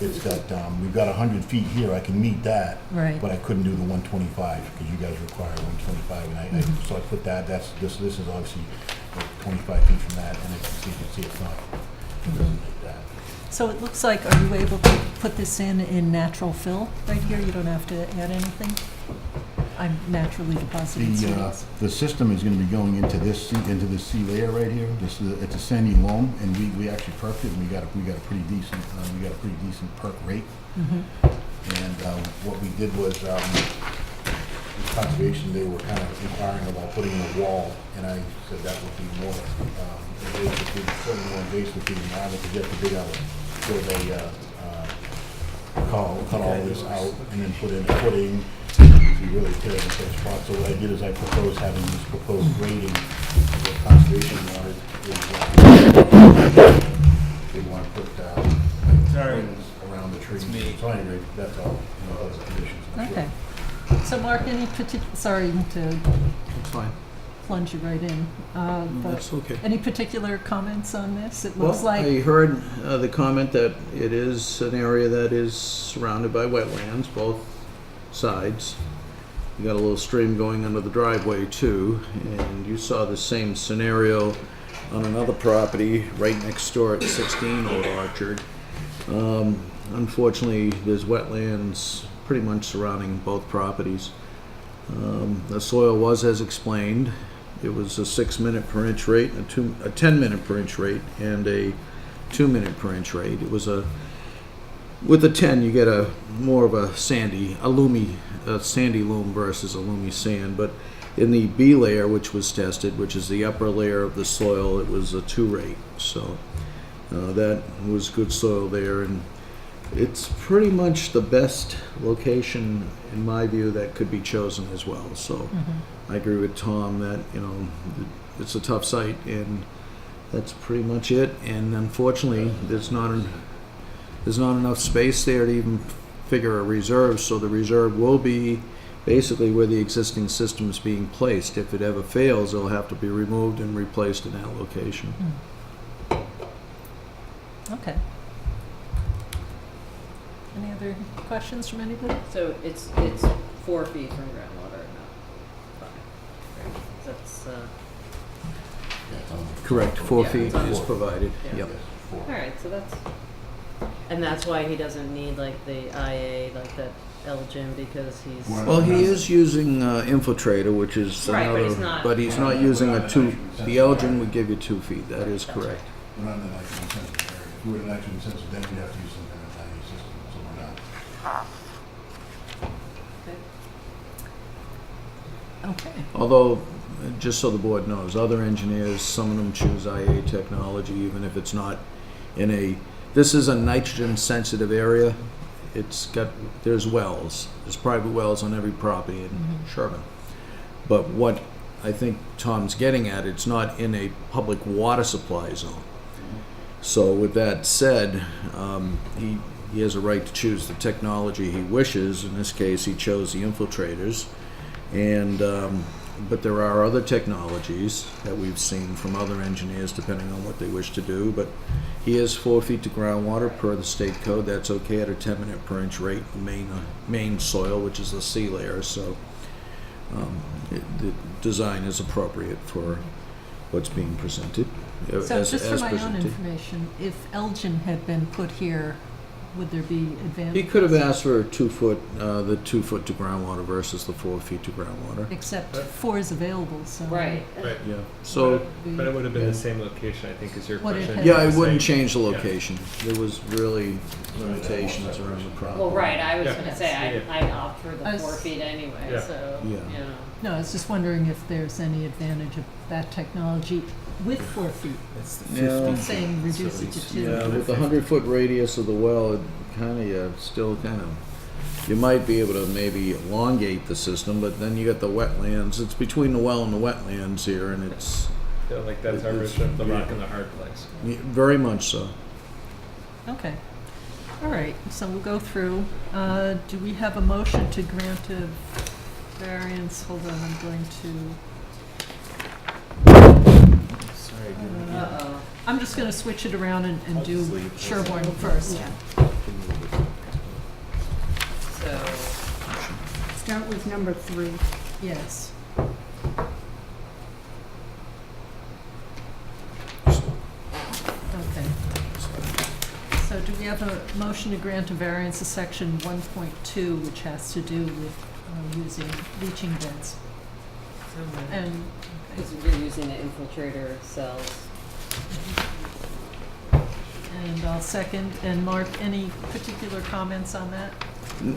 It's got, we've got 100 feet here, I can meet that. Right. But I couldn't do the 125 because you guys require 125, and so I put that. This is obviously like 25 feet from that, and you can see it's not. It doesn't make that. So it looks like, are you able to put this in natural fill right here? You don't have to add anything? I'm naturally depositing ceilings. The system is going to be going into this sea layer right here. It's a sandy loam, and we actually perked it, and we got a pretty decent perk rate. And what we did was conservation. They were kind of inquiring about putting in a wall, and I said that would be more invasive, certainly more invasive to the environment to get the big out. So they cut all this out and then put in footing. We really tear the first spot. So what I did is I proposed having this proposed grading. What conservation wanted is they want to put rings around the trees. So anyway, that's all. Those are conditions. Okay. So Mark, any sorry to It's fine. plunge you right in, but That's okay. any particular comments on this? It looks Well, like, I heard the comment that it is an area that is surrounded by wetlands, both sides. You got a little stream going under the driveway too, and you saw the same scenario on another property right next door at 16 Old Orchard. Unfortunately, there's wetlands pretty much surrounding both properties. The soil was as explained. It was a 6-minute per inch rate, a 10-minute per inch rate, and a 2-minute per inch rate. It was with the 10, you get more of a sandy loam versus a loomy sand. But in the B layer, which was tested, which is the upper layer of the soil, it was a 2 rate. So that was good soil there, and it's pretty much the best location, in my view, that could be chosen as well. So I agree with Tom that, it's a tough site, and that's pretty much it. And unfortunately, there's not enough space there to even figure a reserve, so the reserve will be basically where the existing system is being placed. If it ever fails, it'll have to be removed and replaced in that location. okay. Any other questions from anybody? So it's 4 feet from groundwater, not 5. Right? That's Correct, 4 Yeah, feet it's on is 4. provided. Yeah. Yep. all right. So that's why he doesn't need like the IA, like that Elgin, because he's Well, he is using Infiltrator, which is Right, but another, he's not- but he's not using a 2. The Elgin would give you 2 feet. That is correct. We're not in the nitrogen sensitive area. If we were in the nitrogen sensitive, then we'd have to use some kind of tiny system, so we're not. Okay. Although, just so the board knows, other engineers, some of them choose IA technology, even if it's not this is a nitrogen sensitive area. There's wells, there's private wells on every property in Sherborn. But what I think Tom's getting at, it's not in a public water supply zone. So with that said, he has a right to choose the technology he wishes. In this case, he chose the infiltrators. And but there are other technologies that we've seen from other engineers, depending on what they wish to do. But he is 4 feet to groundwater per the state code. That's okay at a 10-minute per inch rate, main soil, which is the sea layer. So The design is appropriate for what's being presented. So just for as my own presented. information, if Elgin had been put here, would there be advantage? He could have asked for 2 foot, the 2 foot to groundwater versus the 4 feet to groundwater. Except 4 is available, so. Right. Right. Yeah, so, But it would have been Yeah. the same location, I think, is your What it question. had- yeah, it Same- wouldn't change the yeah. location. There was really limitations around the property. Well, right, I was Yeah. gonna say, Yeah. I'd opt for I the was- 4 feet anyway, Yeah. so, Yeah. you know. No, I was just wondering if there's any advantage of that technology with 4 feet. It's the Yeah. 50 I'm saying reduce so it to it's- 2. Yeah, with the 100-foot radius of the well, it still kind of, you might be able to maybe elongate the system, but then you got the wetlands. It's between the well and the wetlands here, and it's Feel like that's our It's- version of the yeah. rock and the hard place. very much so. Okay. All right, so we'll go through. Do we have a motion to grant a variance? Hold on, I'm going Sorry, to, Uh-oh. I'm just going to switch it around and I'll do just leave. Sherborn first. Yeah. So, Start with number 3. Yes. Okay. So do we have a motion to grant a variance to section 1.2, which has to do with using leaching beds? And, because you're using the infiltrator cells. and I'll second. And Mark, any particular comments on that?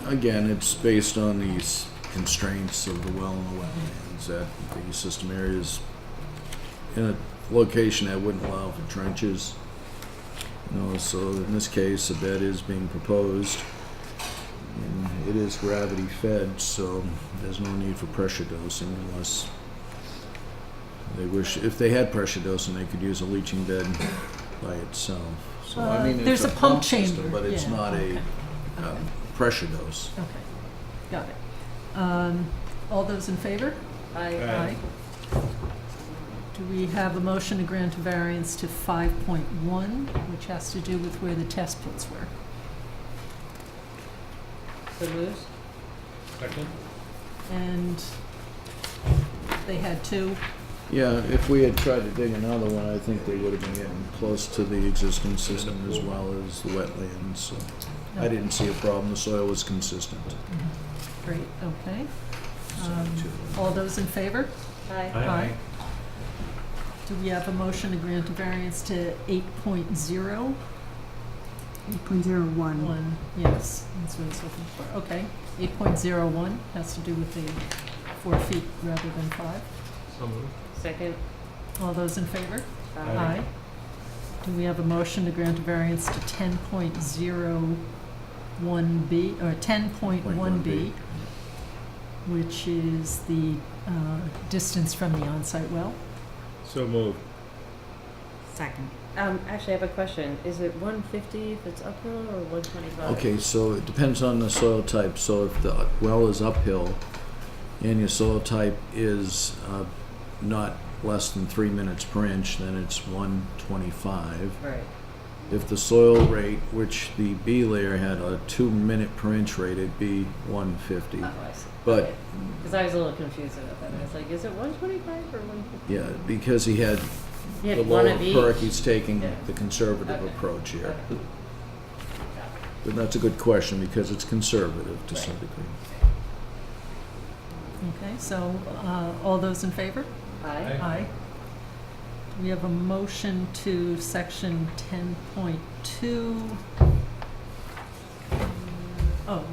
Again, it's based on these constraints of the well and the wetlands, that the system area is in a location that wouldn't allow for trenches. So in this case, a bed is being proposed, and it is gravity fed, so there's no need for pressure dosing unless they wish, if they had pressure dosing, they could use a leaching bed by itself. So I mean, it's There's a a pump system, chamber, but it's yeah, not okay. a pressure dose. Okay, got it. All those in favor? Aye. Do we have a motion to grant a variance to 5.1, which has to do with where the test pits were? So moves? Second? And they had 2. Yeah, if we had tried to dig another one, I think they would have been getting close to the existing system as well as the wetlands, so I didn't see a problem. The soil was consistent. Great, okay. So, All those in favor? Aye. Aye. Do we have a motion to grant a variance to 8.0? 8.01. Yes, that's what I was looking for. Okay, 8.01 has to do with the 4 feet rather than 5. So moved. Second? All those in favor? Aye. Do we have a motion to grant a variance to 10.01B, or 10.1B, which is the distance from the on-site well? So moved. Second. Actually, I have a question. Is it 150 if it's uphill or 125? Okay, so it depends on the soil type. So if the well is uphill and your soil type is not less than 3 minutes per inch, then it's 125. Right. If the soil rate, which the B layer had a 2 minute per inch rate, it'd be 150. Oh, I see. But Because I was a little confused about that. I was like, is it 125 or 150? yeah, because he had Yeah, the one lower of each. perk, he's taking Yeah. the conservative Okay. approach here. Okay. But that's a good question because it's conservative to some Right. degree. Okay, so all those in favor? Aye. Aye. We have a motion to section 10.2,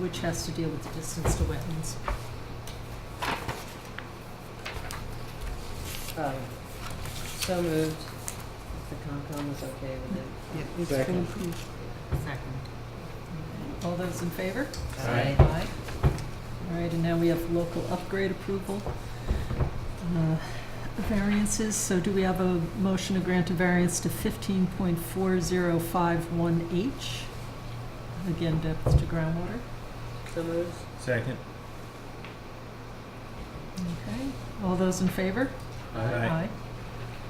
which has to deal with the distance to wetlands. So moved. If the Concom is okay with it. It's Second. been approved. Second. All those in favor? Aye. Aye. All right, and now we have local upgrade approval. Variances, so do we have a motion to grant a variance to 15.4051H? Again, depth to groundwater. So moved. Second. Okay, all those in favor? Aye.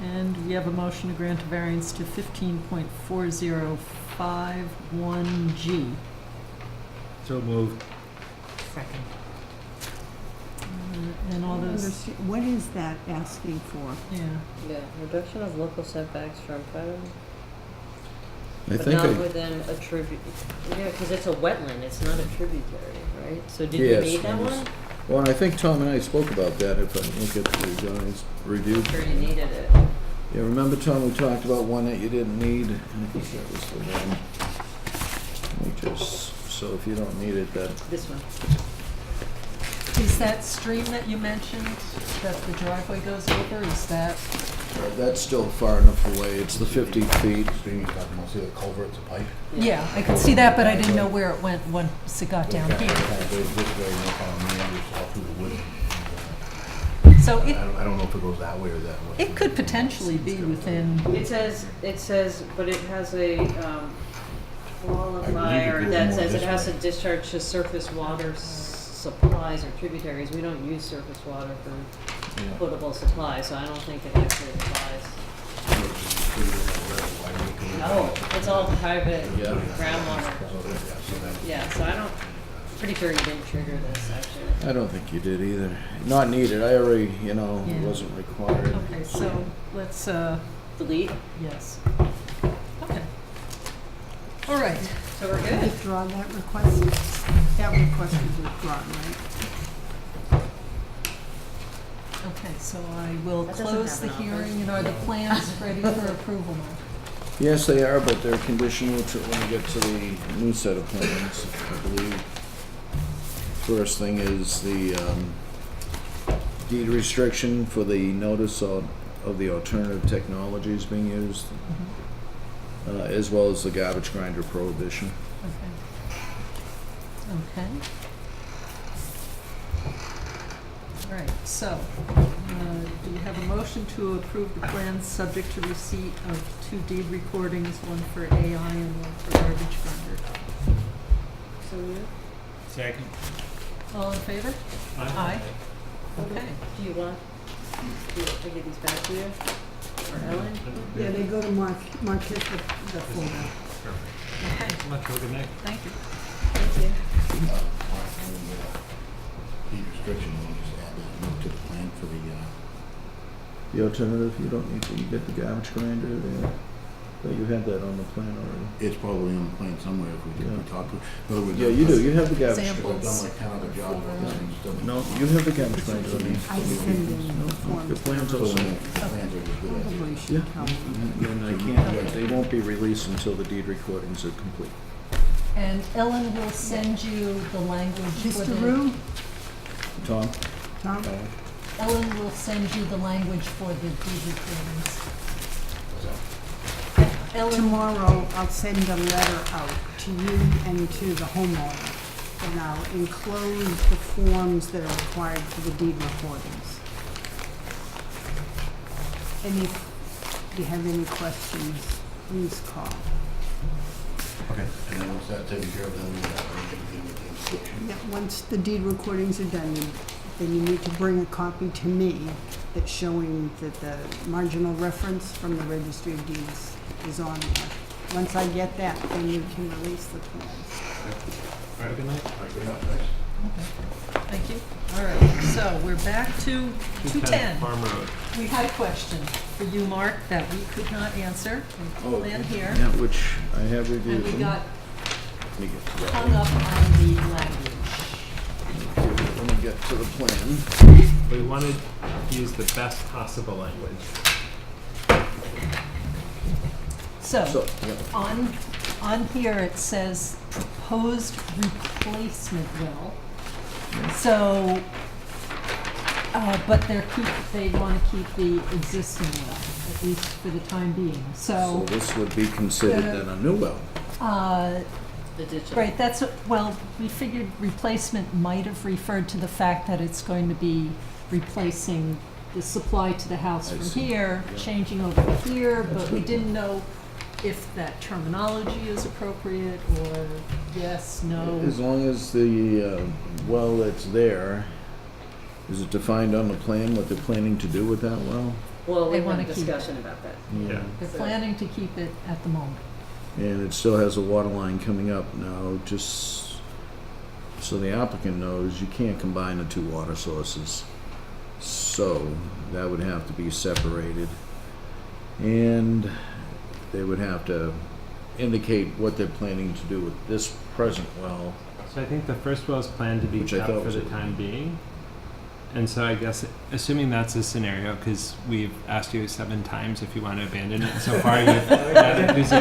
And we have a motion to grant a variance to 15.4051G. So moved. Second. and all those, Understand- What is that asking for? yeah. Yeah, reduction of local setbacks from private, I but think not I, within a tribute, yeah, because it's a wetland, it's not a tributary, right? So did you Yes, need that it is. one? well, and I think Tom and I spoke about that, if I look at the guys' review. I'm sure you needed it. Yeah, remember, Tom, we talked about one that you didn't need? I think that was the one. Let me just, so if you don't need it, that, This one. Is that stream that you mentioned, that the driveway goes over, is that, that's still far enough away, it's the 50 feet. Stream, you're talking about, see the culverts, a pipe? yeah, I could see that, but I didn't know where it went once it got down Kind here. of goes this way, and it kind of meanders all through the wood. So I don't know if it goes that way or that way. it could potentially be within, It says, but it has a, qualifier goes that more says it this has to way. discharge to surface water supplies or tributaries. We don't use surface water for potable supply, so I don't think it actually applies. No, it's all private Yeah. groundwater. Yeah, so I don't, pretty sure you didn't trigger this, actually. I don't think you did either. Not needed, I already, you know, Yeah. it wasn't required. okay, so let's, Delete, yes. Okay. All right, so we're good. Withdraw that request? That request is withdrawn, right? okay, so I will That doesn't close the happen often. hearing, and are the plans ready for approval now? Yes, they are, but they're conditional to when we get to the new set of plans, I believe. First thing is the deed restriction for the notice of the alternative technologies being used, as well as the garbage grinder prohibition. Okay. Okay. All right, so, do you have a motion to approve the plans subject to receipt of 2 deed recordings, one for AI and one for garbage grinder? So you, Second. All in favor? Aye. Okay. do you want, to give these back to you? Or Ellen? Yeah, they go to Mark hit the folder. Okay, Much have a good night. thank you. Thank you. Deed restriction, we'll just add that note to the plan for the, The alternative, you don't need to, you get the garbage grinder there, but you have that on the plan already. it's probably on the plan somewhere if we Yeah. talk to. In other words, Yeah, you do, you have the garbage. Sample. I've done like 10 other jobs where this thing's done. No, you have the garbage grinder on these. I send in the form. Your plans So also. when the plans are just good. Probably Yeah. should come. And I can't, they won't be released until the deed recordings are complete. And Ellen will send you the language for Mr. the... Rue, Tom? Tom, Ellen will send you the language for the deed recordings. Ellen, tomorrow I'll send a letter out to you and to the homeowner, and I'll enclose the forms that are required for the deed recordings. And if you have any questions, please call. Okay, and then once that's taken care of, then we have with the inscription. Yeah, once the deed recordings are done, then you need to bring a copy to me that's showing that the marginal reference from the registry of deeds is on there. Once I get that, then you can release the plans. All right, good night. All right, good enough, thanks. thank you. All right, so we're back to 210. Farm Road. We had a question for you, Mark, that we could not answer. Oh, Plan here. Yeah, which I have reviewed. And we them. got Let me get to that. hung up on the language. Let me get to the plan. We wanted to use the best possible language. So, So, yeah. on here it says proposed replacement well. So, but they want to keep the existing well, at least for the time being. So So, this would be considered then a new well. The ditch. right, well, we figured replacement might have referred to the fact that it's going to be replacing the supply to the house I from see. here, Yeah. changing over to here, That's but we good. didn't know if that terminology is appropriate, or yes, no. As long as the well that's there, is it defined on the plan what they're planning to do with that well? Well, we They had wanna a keep discussion about that. Yeah. They're planning to keep it at the moment. And it still has a water line coming up now, just so the applicant knows, you can't combine the two water sources. So that would have to be separated. And they would have to indicate what they're planning to do with this present well. So I think the first well is planned to be Which I kept thought for was the a- time being. And so I guess, assuming that's a scenario, because we've asked you 7 times if you want to abandon it, so far you've not enthusiastically said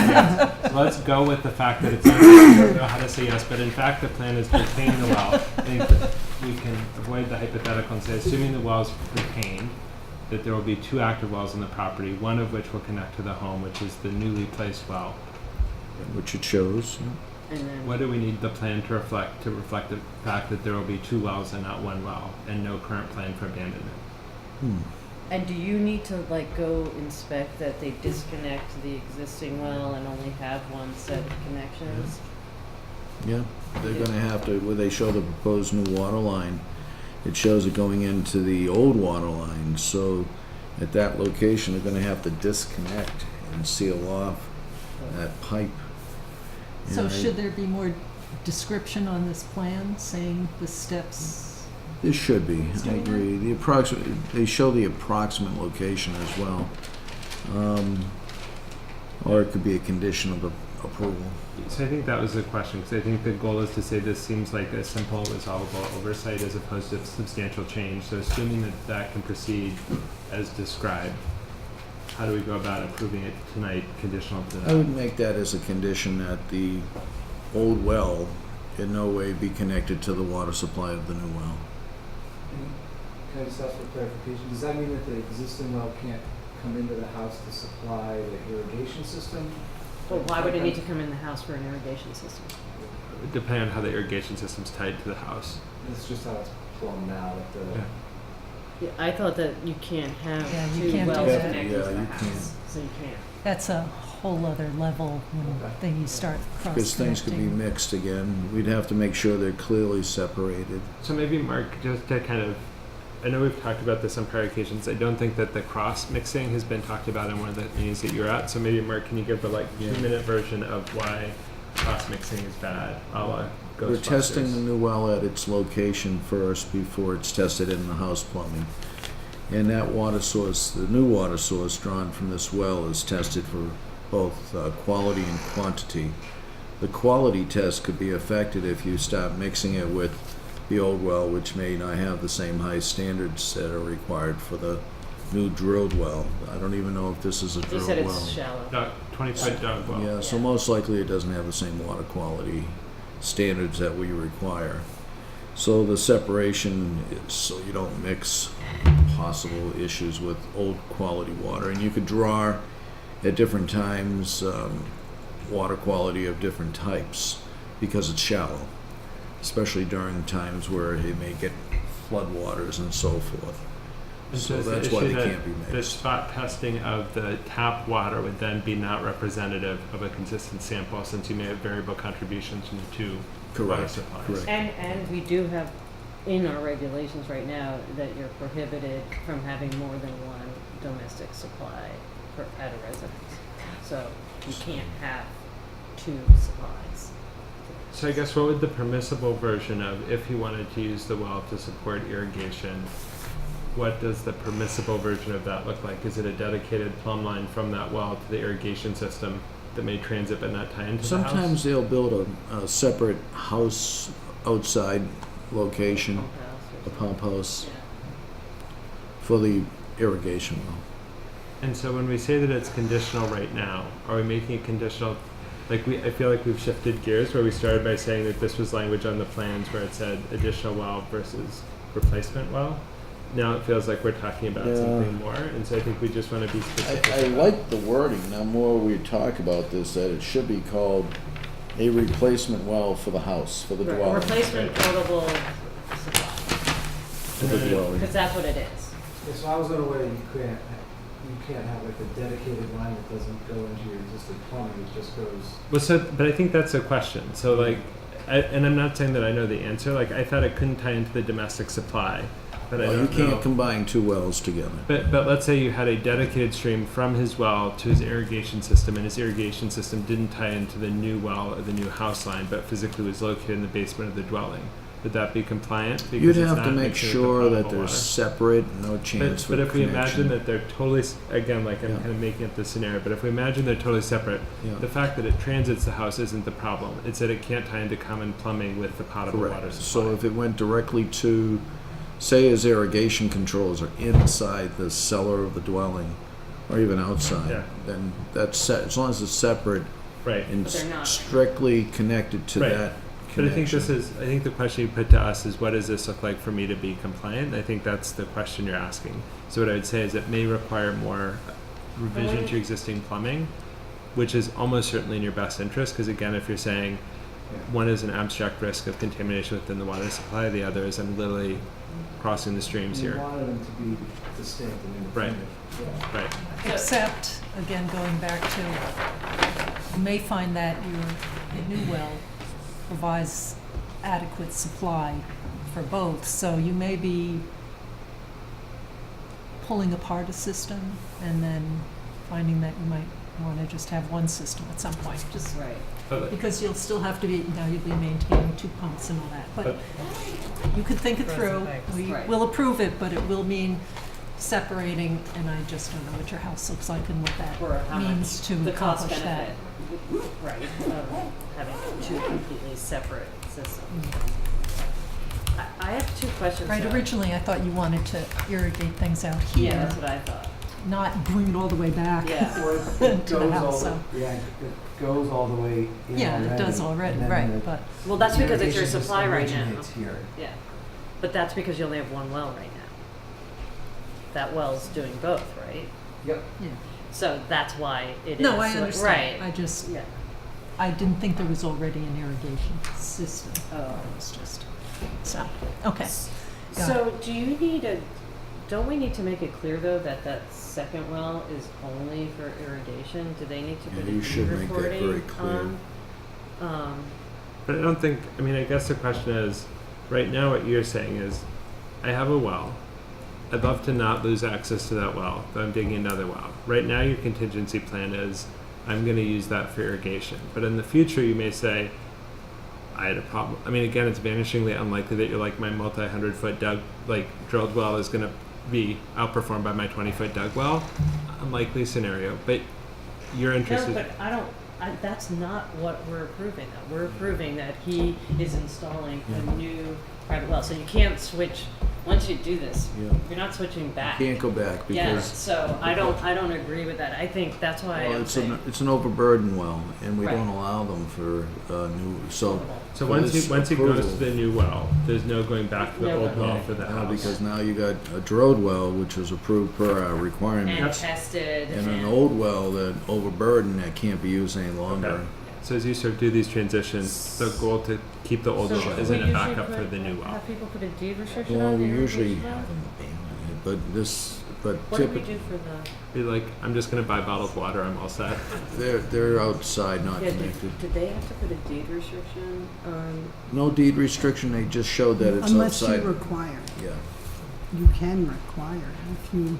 yes. So let's go with the fact that it's not, I don't know how to say yes, but in fact the plan is to retain the well. I think that we can avoid the hypothetical and say, assuming the well is retained, that there will be 2 active wells on the property, one of which will connect to the home, which is the newly placed well. Which it shows. And then, What do we need the plan to reflect the fact that there will be 2 wells and not 1 well, and no current plan for abandonment? and do you need to like go inspect that they disconnect the existing well and only have one set of connections? Yeah, they're gonna have to, where they show the proposed new water line, it shows it going into the old water line, so at that location, they're gonna have to disconnect and seal off that pipe. So And should there be more description on this plan, saying the steps? There should be, I Doing that? agree. They show the approximate location as well. Or it could be a condition of approval. So I think that was the question, because I think the goal is to say this seems like a simple, resolvable oversight as opposed to substantial change. So assuming that that can proceed as described, how do we go about approving it tonight, conditional to I that? would make that as a condition that the old well in no way be connected to the water supply of the new well. Can I just ask for clarification? Does that mean that the existing well can't come into the house to supply the irrigation system? Well, why would it need to come in the house for an irrigation system? Depending on how the irrigation system's tied to the house. It's just how it's plumbed now that the. Yeah. Yeah, I thought that you can't have Yeah, you 2 can't do wells that. connected to Yeah, the you house. can't. So you can't. That's a whole other level when then you start cross-connecting. Because things could be mixed again. We'd have to make sure they're clearly separated. So maybe Mark, just to kind of, I know we've talked about this on prior occasions. I don't think that the cross mixing has been talked about in one of the meetings that you're at. So maybe Mark, can you give the like 2-minute version of why cross mixing is bad? We're testing the new well at its location first before it's tested in the house plumbing. And that water source, the new water source drawn from this well is tested for both quality and quantity. The quality test could be affected if you start mixing it with the old well, which may not have the same high standards that are required for the new drilled well. I don't even know if this is a They drilled said well. it's shallow. 20-foot dog well. Yeah, so most likely it doesn't have the same water quality standards that we require. So the separation is so you don't mix possible issues with old quality water. And you could draw at different times water quality of different types because it's shallow, especially during times where it may get floodwaters and so forth. And So is the that's why issue they that can't be the mixed. spot testing of the tap water would then be not representative of a consistent sample, since you may have variable contributions from the 2 water Correct, supplies. correct. And we do have in our regulations right now that you're prohibited from having more than 1 domestic supply at a residence. So you can't have 2 supplies. So I guess what would the permissible version of, if you wanted to use the well to support irrigation, what does the permissible version of that look like? Is it a dedicated plumb line from that well to the irrigation system that may transit but not tie into the house? Sometimes they'll build a separate house outside location, Pump house or a pump house, something. for the irrigation well. And so when we say that it's conditional right now, are we making it conditional? I feel like we've shifted gears where we started by saying that this was language on the plans where it said additional well versus replacement well. Now it feels like we're talking about Yeah. something more, and so I think we just want to be specific. I like the wording. Now, more we talk about this, that it should be called a replacement well for the house, for the Right, dwelling. replacement potable supply, For the dwelling. because that's what it is. Yeah, so I was unaware you can't have like a dedicated line that doesn't go into your existing plumbing, it just goes. Well, so, but I think that's a question. So, like, and I'm not saying that I know the answer. Like, I thought it couldn't tie into the domestic supply, but I Well, don't you can't know. combine 2 wells together. But let's say you had a dedicated stream from his well to his irrigation system, and his irrigation system didn't tie into the new well or the new house line, but physically was located in the basement of the dwelling. Would that be compliant? Because You'd it's have to not make mixing with sure the that potable they're water. separate, no chance But for if we imagine connection. that they're totally, again, like I'm Yeah. kind of making up this scenario, but if we imagine they're totally separate, Yeah. the fact that it transits the house isn't the problem. It's that it can't tie into common plumbing with the potable water Correct. supply. So if it went directly to, say his irrigation controls are inside the cellar of the dwelling, or even outside, Yeah. then that's set, as long as it's separate Right. and But they're not. strictly connected to Right. that But I think connection. I think the question you put to us is, what does this look like for me to be compliant? I think that's the question you're asking. So what I would say is it may require more revision to existing plumbing, which is almost certainly in your best interest, because again, if you're saying one is an abstract risk of contamination within the water supply, the other is I'm literally crossing the streams We here. wanted them to be distinct and Right. independent. Yeah. Right. Except, again, going back to, you may find that your new well provides adequate supply for both, so you may be pulling apart a system and then finding that you might want to just have one system at some point, just Right. But because you'll still have to be, now you'll be maintaining 2 pumps and all that, but you could think it through. We Right. will approve it, but it will mean separating, and I just don't know what your house looks like and what Or that how means much to the cost accomplish that. benefit, right, of having two completely separate systems. I have two questions. Right, though. originally, I thought you wanted to irrigate things out Yeah, here, that's what I thought. not bring it all the way back. Yeah. Or To it the goes house, all, so. yeah, it goes all the way in Yeah, it does and already, then right, the but, Well, that's because it's your irrigation just supply right now. originates here. Yeah, but that's because you only have one well right now. That well's doing both, right? Yep. yeah. So that's why it is. No, I like- understand, I Right. just, Yeah. I didn't think there was already an irrigation system. Oh. It was just, so, okay. Got So do you need don't we need to make it clear though that that second well is only for irrigation? Do they need to Yeah, put you a should deed make that recording very clear. on? But I don't think, I mean, I guess the question is, right now what you're saying is, I have a well. I'd love to not lose access to that well, but I'm digging another well. Right now your contingency plan is, I'm gonna use that for irrigation. But in the future, you may say, I had a problem. I mean, again, it's vanishingly unlikely that you're like, my multi-100-foot drilled well is gonna be outperformed by my 20-foot dug well. Unlikely scenario, but you're No, interested. but that's not what we're approving though. We're approving that he is installing a new private well. So you can't switch, once you do this, Yeah. you're not switching back. Can't go back Yeah, because so I don't agree with that. I think that's why well, I'm saying. it's an overburden well, and we Right. don't allow them for new. So So for once this he goes approval- to the new well, there's no going back to the No old going well back. for the no, house. because now you got a drilled well, which was approved per our And requirements, tested and an old well that overburdened that can't be used any longer. Okay. So as you sort of do these transitions, the goal to keep the old So well we isn't a usually backup for put- the new well. Have people put a deed restriction Well, on we the usually irrigation well? have them abandoned, but What do we typically do for the? Be like, I'm just gonna buy bottled water, I'm all set. they're outside, not Yeah, connected. did they have to put a deed restriction on? No deed restriction. They just showed that it's Unless outside. you require, Yeah. you can require if you,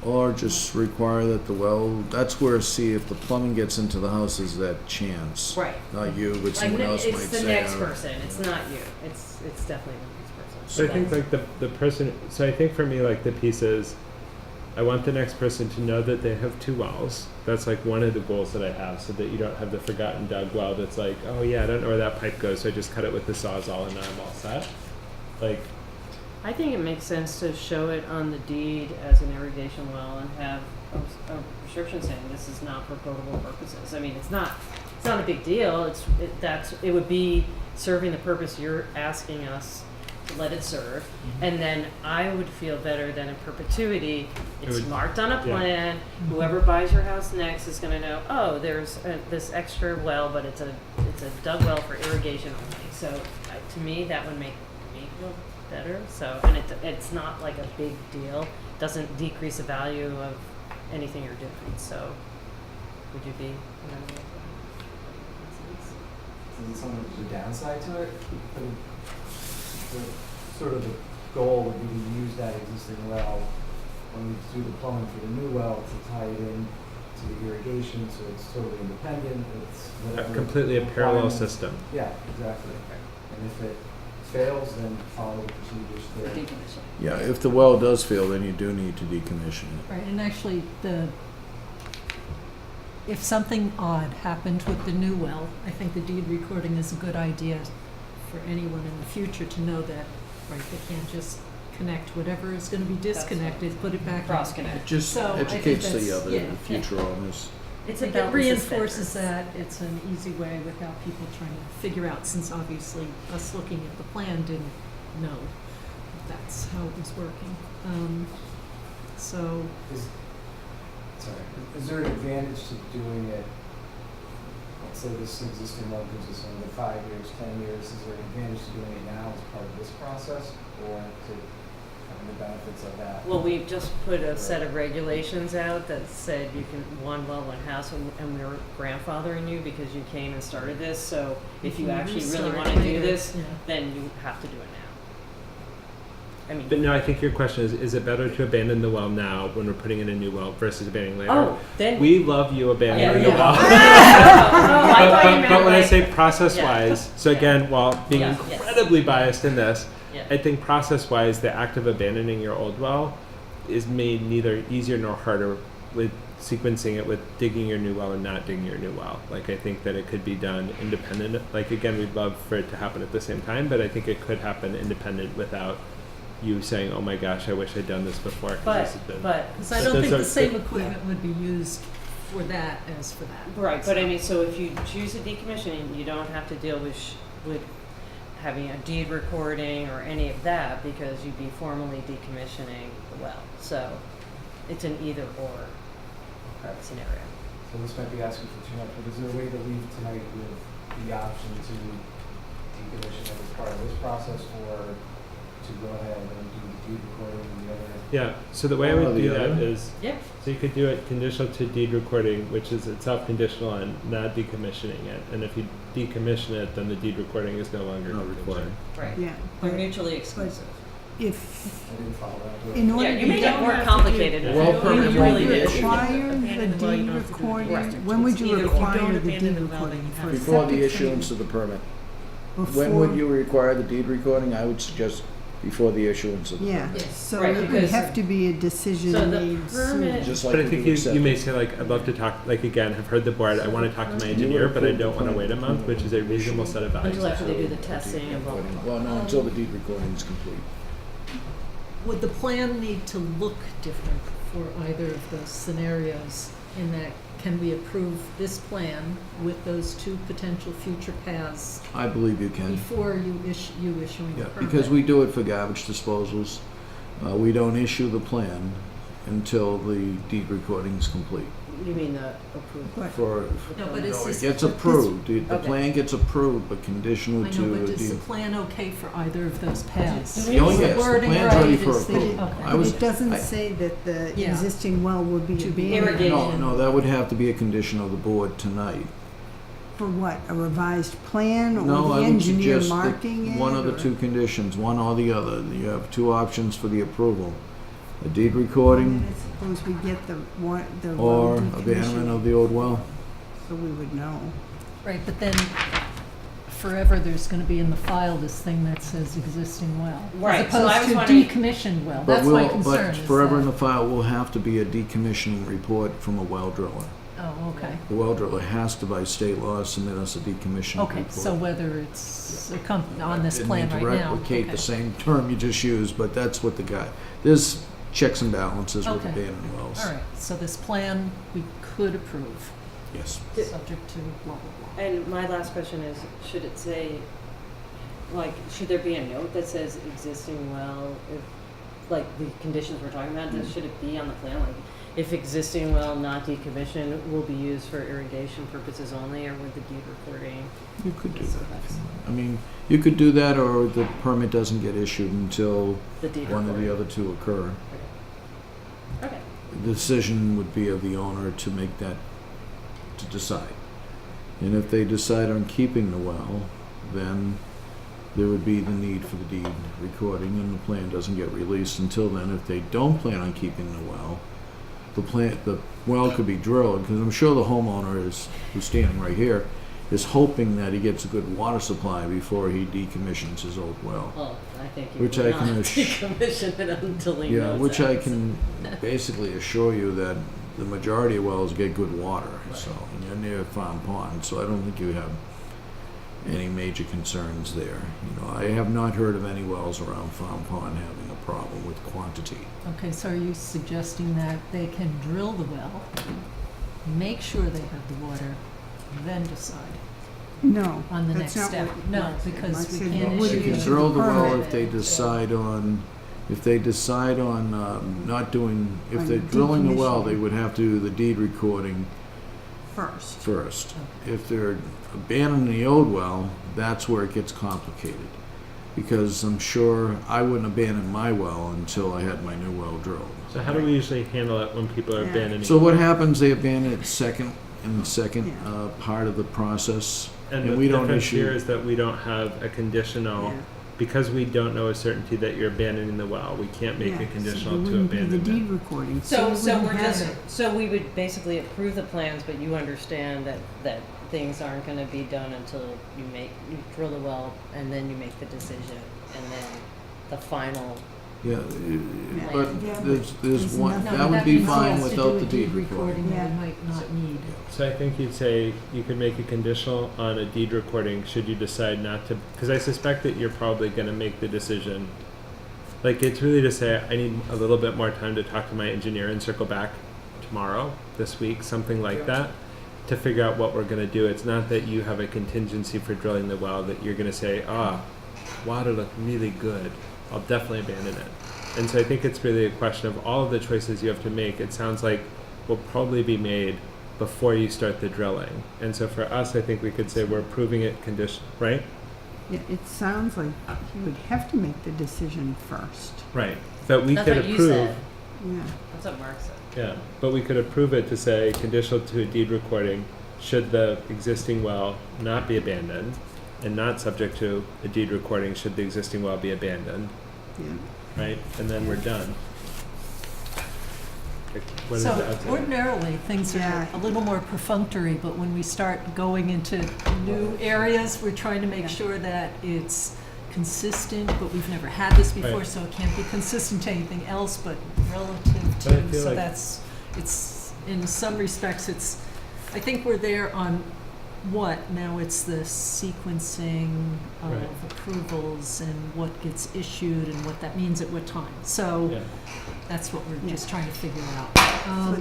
Or just require that the well, that's where, see, if the plumbing gets into the house, is that chance. Right. Not you, but Like, someone else might say. it's the next or- person, it's not you, it's definitely the next person. So I think that's- like the person, so I think for me, like the piece is, I want the next person to know that they have two wells. That's like one of the goals that I have, so that you don't have the forgotten dug well that's like, oh yeah, I don't know where that pipe goes, so I just cut it with the Sawzall and now I'm all set. Like, I think it makes sense to show it on the deed as an irrigation well and have a restriction saying this is not for potable purposes. I mean, it's not a big deal, it would be serving the purpose you're asking us to let it serve. And then I would feel better than in perpetuity, It it's would- marked on a yeah. plan, whoever buys your house next is gonna know, oh, there's this extra well, but it's a dug well for irrigation only. So to me, that would make me feel better. So, and it's not like a big deal, doesn't decrease the value of anything you're doing. So would you be? Is it something there's a downside to it? The sort of the goal would be to use that existing well when we do the plumbing for the new well to tie it in to the irrigation, so it's totally independent. It's whatever. completely a parallel requirements- system. Yeah, exactly. And if it fails, then follow the procedures there. Decommission. Yeah, if the well does fail, then you do need to decommission it. Right, and actually, if something odd happened with the new well, I think the deed recording is a good idea for anyone in the future to know that, right, they can't just connect whatever is gonna be disconnected, put it back in. Cross connect. It just So, I think educates the that's- other, yeah, the future owners. It's I a think it belt and reinforces suspenders. that, it's an easy way without people trying to figure out, since obviously us looking at the plan didn't know that's how it was working. So, Is there an advantage to doing it, let's say this existing well gives us another 5 years, 10 years, is there an advantage to doing it now as part of this process, or to having the benefits of that? Well, we just put a set of regulations out that said you can, one well, one house, and we were grandfathering you because you came and started this, so if you actually really restart wanna do later, this, yeah. then you have to do it now. I mean. But no, I think your question is it better to abandon the well now when we're putting in a new well versus abandoning later? Oh, then. We love you abandoning the Yeah. well. Oh, I thought you meant But when I like- say process-wise, so again, while being Yeah. incredibly biased in this, Yeah. I think process-wise, the act of abandoning your old well is made neither easier nor harder with sequencing it with digging your new well and not digging your new well. Like, I think that it could be done independent. Like, again, we'd love for it to happen at the same time, but I think it could happen independent without you saying, oh my gosh, I wish I'd done this before. 'Cause this has been. But, because I But don't those think are- the same equipment would be used for that as for that. right, but I mean, so if you choose a decommissioning, you don't have to deal with having a deed recording or any of that because you'd be formally decommissioning the well. So it's an either or scenario. So this might be asking for too much, but is there a way to leave tonight with the option to decommission it as part of this process, or to go ahead and do the deed recording and the other? Yeah, so the way I One or would the do that other. is, Yeah. so you could do it conditional to deed recording, which is itself conditional on not decommissioning it. And if you decommission it, then the deed recording is no longer Not contingent. required. Right. Yeah, They're but mutually exclusive. if, I didn't follow that. in order Yeah, to you make get it more complicated. if Well, you permit really won't be do. issued. require the Abandon the well, you deed don't have to do it. recording, Right. when would It's you either or. require Don't the abandon deed the well, then recording? you have For to- Before the septic issuance of the permit. before- When would you require the deed recording? I would suggest before the issuance of the Yeah, permit. so Right, it would because- have to be a decision So the made soon. permit- Just like But I we think do you, with you may septic. say, like, I'd love to talk, like, again, have heard the board, I want to talk to my You engineer, would but I approve don't the want to wait a plan month, which is a reasonable set of values. Until after they do the Deed testing and blah, blah, recording. blah. Well, no, until the deed recording is complete. Would the plan need to look different for either of those scenarios in that can we approve this plan with those two potential future paths I believe you can. before you issuing the Yeah, permit? because we do it for garbage disposals. We don't issue the plan until the deed recording is complete. You mean the approval? But For, No, but is no, it this- gets but this- approved. The Okay. plan gets approved, but conditional I to know, a but is the deed. plan okay for either of those paths? Do we- Oh, Is the yes, the wording plan's ready right? for Is the- approval. okay. I but was, it doesn't I- say that the Yeah. existing well will be To be abandoned. irrigated. no, that would have to be a condition of the board tonight. For what, a revised plan, No, or the I would engineer suggest marking that it? one of the or- two conditions, one or the other. You have two options for the approval. A deed recording I suppose we get the well or decommissioned, abandonment of the old well. so we would know. Right, but then forever there's gonna be in the file this thing that says existing well. Right, so I As was opposed to wondering- decommissioned well. But That's my we'll, concern. but is forever in that- the file will have to be a decommissioning report from a well driller. Oh, okay. The well driller has to, by state law, submit us a decommissioning report. Okay, so whether it's on this plan right It may now. replicate okay. the same term you just used, but that's what the guy, there's checks and balances with Okay. abandoned wells. All right, so this plan we could approve, Yes. subject to blah, blah, blah. And my last question is, should it say, like, should there be a note that says existing well, if, like, the conditions we're talking about, should it be on the plan, like, if existing well not decommissioned will be used for irrigation purposes only, or with the deed recording? You could do So that. that's I mean, you could do that, or the permit doesn't get issued until the deed one recording. of the other two occur. Okay. The decision would be of the owner to make that, to decide. And if they decide on keeping the well, then there would be the need for the deed recording, and the plan doesn't get released until then. If they don't plan on keeping the well, the well could be drilled, because I'm sure the homeowner who's standing right here, is hoping that he gets a good water supply before he decommissions his old well. Well, I think you Which would I not can decommission it until he Yeah, knows which that. I can basically assure you that the majority of wells get good water, so, and you're near Farm Pond, so I don't think you have any major concerns there. You know, I have not heard of any wells around Farm Pond having a problem with quantity. Okay, so are you suggesting that they can drill the well, make sure they have the water, then decide No. on the that's next not step? what No, Mark said. because Mark we said can't what would They you can use drill the well permit? if they decide on, not doing, if On they're drilling the well, decommissioning. they would have to do the deed recording First. first. If they're abandoning the old well, that's where it gets complicated. Because I'm sure I wouldn't abandon my well until I had my new well drilled. So how do we usually handle it when people are Yeah. abandoning? So what happens, they abandon it second Yeah. part of the process, and and the we don't difference issue. here is that we don't have a conditional, Yeah. because we don't know a certainty that you're abandoning the well. We can't make Yeah, a so conditional there to wouldn't be abandon the it. deed recording. So, you so wouldn't we're have just, it. so we would basically approve the plans, but you understand that things aren't gonna be done until you drill the well, and then you make the decision, and then the final. Yeah, but Yeah, but there's there's one, nothing- that would be means he fine has to without do the a deed recording. that Yeah. he might not need. So I think you'd say you could make a conditional on a deed recording should you decide not to, because I suspect that you're probably going to make the decision. Like, it's really to say, I need a little bit more time to talk to my engineer and circle back tomorrow, this week, something like that, to figure out what we're going to do. It's not that you have a contingency for drilling the well that you're going to say, water looked really good, I'll definitely abandon it. And so I think it's really a question of all of the choices you have to make. It sounds like will probably be made before you start the drilling. And so for us, I think we could say we're approving it right? Yeah, it sounds like he would have to make the decision first. Right. But we That's could what you approve. said. Yeah. That's what Mark said. Yeah, but we could approve it to say conditional to a deed recording should the existing well not be abandoned, and not subject to a deed recording should the existing well be abandoned, Yeah. right? And then we're done. What is So the outside? ordinarily, things are Yeah. a little more perfunctory, but when we start going into new areas, we're trying to make Yeah. sure that it's consistent, but we've never had this before, Right. so it can't be consistent to anything else, but relative But I to, feel so like- that's, it's, in some respects, it's, I think we're there on what, now it's the sequencing of Right. approvals and what gets issued and what that means at what time. So Yeah. that's what we're Yeah. just trying to figure out.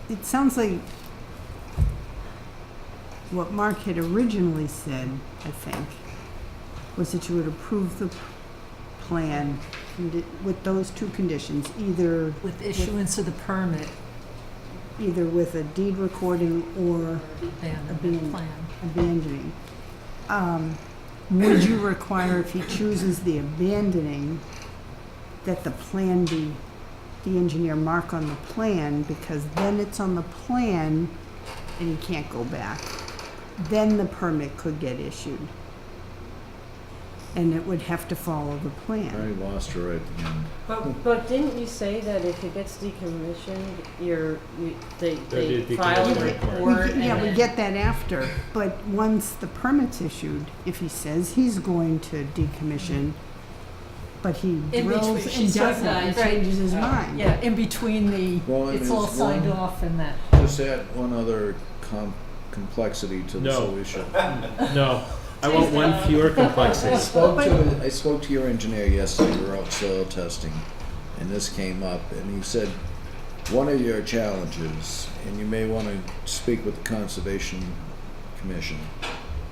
It sounds like what Mark had originally said, I think, was that you would approve the plan with those two conditions, either With issuance of the permit with a deed recording or and the Abandon. plan. abandoning. Would you require, if he chooses the abandoning, that the plan be, the engineer mark on the plan, because then it's on the plan and he can't go back. Then the permit could get issued. And it would have to follow the plan. I lost her at the end. But didn't you say that if it gets decommissioned, they There'd be a file a decommissioning report. report and Yeah, we then- get that after, but once the permit's issued, if he says he's going to decommission, but he In drills between, and she's doesn't, right, and right. changes his mind. Yeah, in between the, One it's all is signed one- off and that. Just add one other complexity to this No. whole issue. No, I want one fewer complexity. I spoke to your engineer yesterday, we were out soil testing, and this came up, and he said, one of your challenges, and you may want to speak with the Conservation Commission,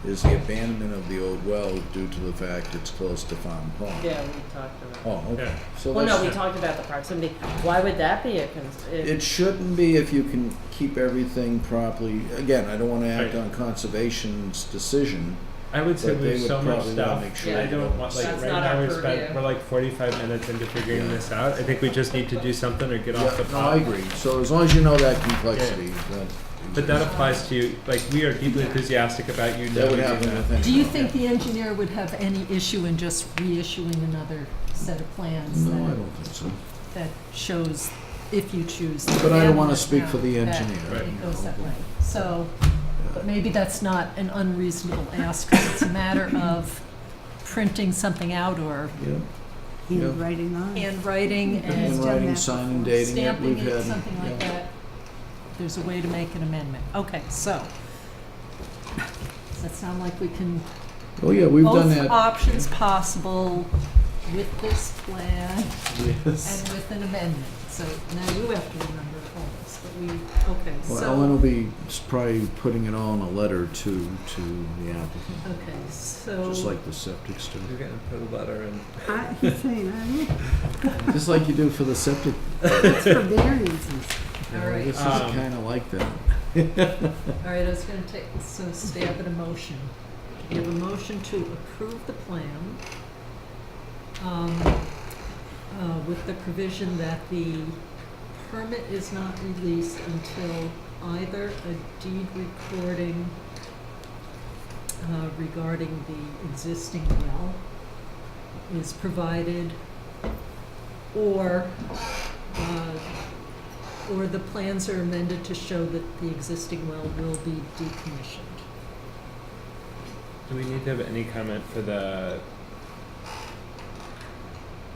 is the abandonment of the old well due to the fact it's close to Farm Pond. Yeah, we talked about. Oh, okay. Yeah. So Well, no, that's, we talked about the proximity. Why would that be a it shouldn't be if you can keep everything properly. Again, I don't want to act Right. on Conservation's decision. I would say But they there's would so much probably wanna stuff. make sure Yeah. I don't want, like, That's right not now our we're purview. like 45 minutes into figuring this out. I think we just need to do something or get off the Yeah, pot. no, I agree. So as long as you know that complexity, But that applies to you, like, we are deeply enthusiastic about you that would knowing happen that. with any. Do you think the engineer would have any issue in just reissuing another set of plans No, I that, don't think so. that shows, if you choose? the But I don't want to abandonment, speak for the that engineer. Right. It goes that way. So, But maybe that's not an unreasonable ask, 'cause it's a matter of printing something out or Yeah. Handwriting on it. handwriting He's done and Handwriting, that signing, before. dating it, stamping we've it, had. something like yeah. that. There's a way to make an amendment. Okay, so, does that sound like we can, Oh, yeah, we've done both that. options possible with this plan Yes. and with an amendment? So now you have to remember all this, but we, okay, Well, so. Ellen will be probably putting it all in a letter to the applicant, Okay, so. just like the septic stuff. You're gonna put a letter in. He's saying, I Just like you do for the septic. it's for variances. You know, All right. This is Um, kinda like that. All right, I was gonna take, so stab at a motion. We have a motion to approve the plan, with the provision that the permit is not released until either a deed recording, regarding the existing well is provided, or the plans are amended to show that the existing well will be decommissioned. Do we need to have any comment for the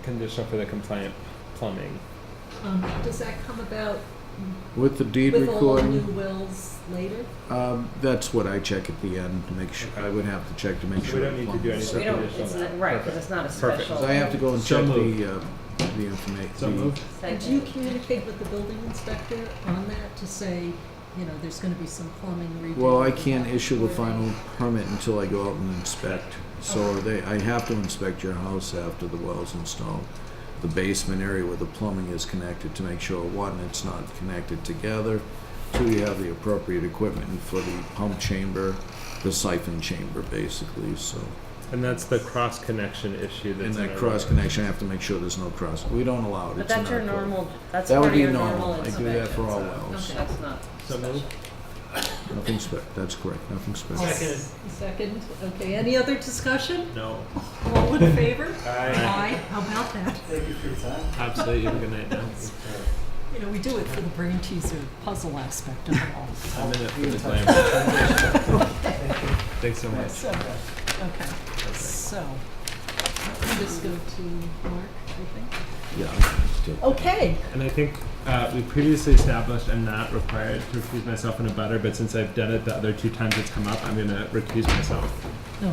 conditional for the compliant plumbing? Does that come about With the deed with all new recording, wells later? that's what I check at the end to make sure, I would have to check to make So sure. we don't need to do any We don't, conditional. it's not, right, because it's not a Perfect. special. So I have to go and So check moved. the information. So moved. And do you communicate with the building inspector on that to say, you know, there's gonna be some plumbing redone? Well, I can't issue the final permit until I go out and inspect. So I have to inspect your house after the well's installed. The basement area where the plumbing is connected to make sure, one, it's not connected together. Two, you have the appropriate equipment for the pump chamber, the siphon chamber, basically, so. And that's the cross connection issue that's And in that our cross road. connection, I have to make sure there's no cross. We don't allow it. But It's in that's your our code. normal, that's That part would of be your normal. normal I inspection. do that for all so wells. That's not So special. moved. Nothing that's correct, nothing special. Second, okay, any other discussion? No. All in favor? Aye. How about that? Thank you for your time. Absolutely. Have a good night now. You know, we do it for the brain teaser puzzle aspect of it all. I'm in it for the glamour. Thanks so much. So, okay, so, let me just go to Mark, I think. Yeah. I can still- Okay, And I think we previously established I'm not required to recuse myself in a butter, but since I've done it the other two times it's come up, I'm going to recuse myself.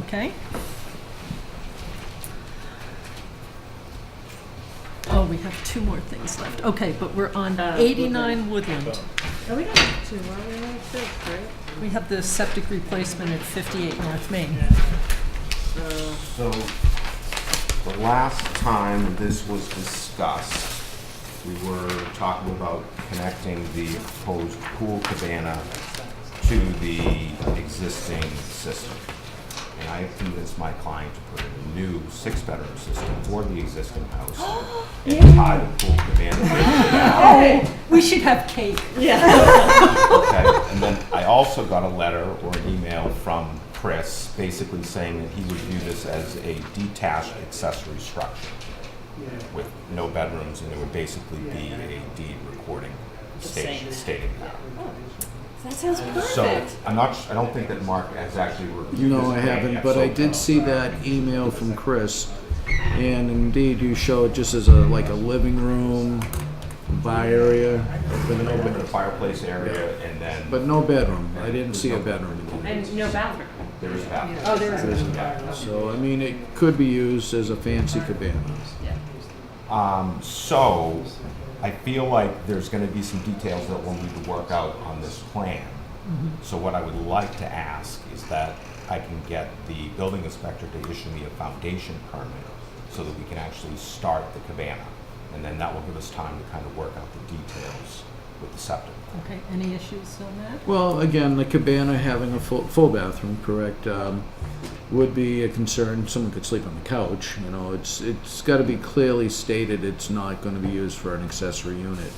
okay. Oh, we have two more things left. Okay, but we're on 89 Woodland. Oh, we don't have two, we only have six, right? We have the septic replacement at 58 North Main. So, the last time this was discussed, we were talking about connecting the proposed pool cabana to the existing system. And I have convinced my client to put in a new 6-bedroom system for the existing house and tie the pool cabana to that. Oh, we should have cake. Okay, and then I also got a letter or an email from Chris basically saying that he would view this as a detached accessory structure with no bedrooms, and it would basically be a deed recording stating that. That sounds So perfect. I don't think that Mark has actually reviewed this. No, I plan haven't, yet, but so- I did see that email from Chris. And indeed, you show it just as like a living room, bar area, With an open fireplace area, and then but no bedroom. I didn't see a bedroom. And no bathroom. there is a bathroom. Oh, there is a There isn't. bathroom. So, I mean, it could be used as a fancy cabana. So I feel like there's going to be some details that we'll need to work out on this plan. So what I would like to ask is that I can get the building inspector to issue me a foundation permit so that we can actually start the cabana. And then that will give us time to kind of work out the details with the septic. Okay, any issues on that? Well, again, the cabana having a full bathroom, correct, would be a concern. Someone could sleep on the couch, you know, it's got to be clearly stated it's not going to be used for an accessory unit.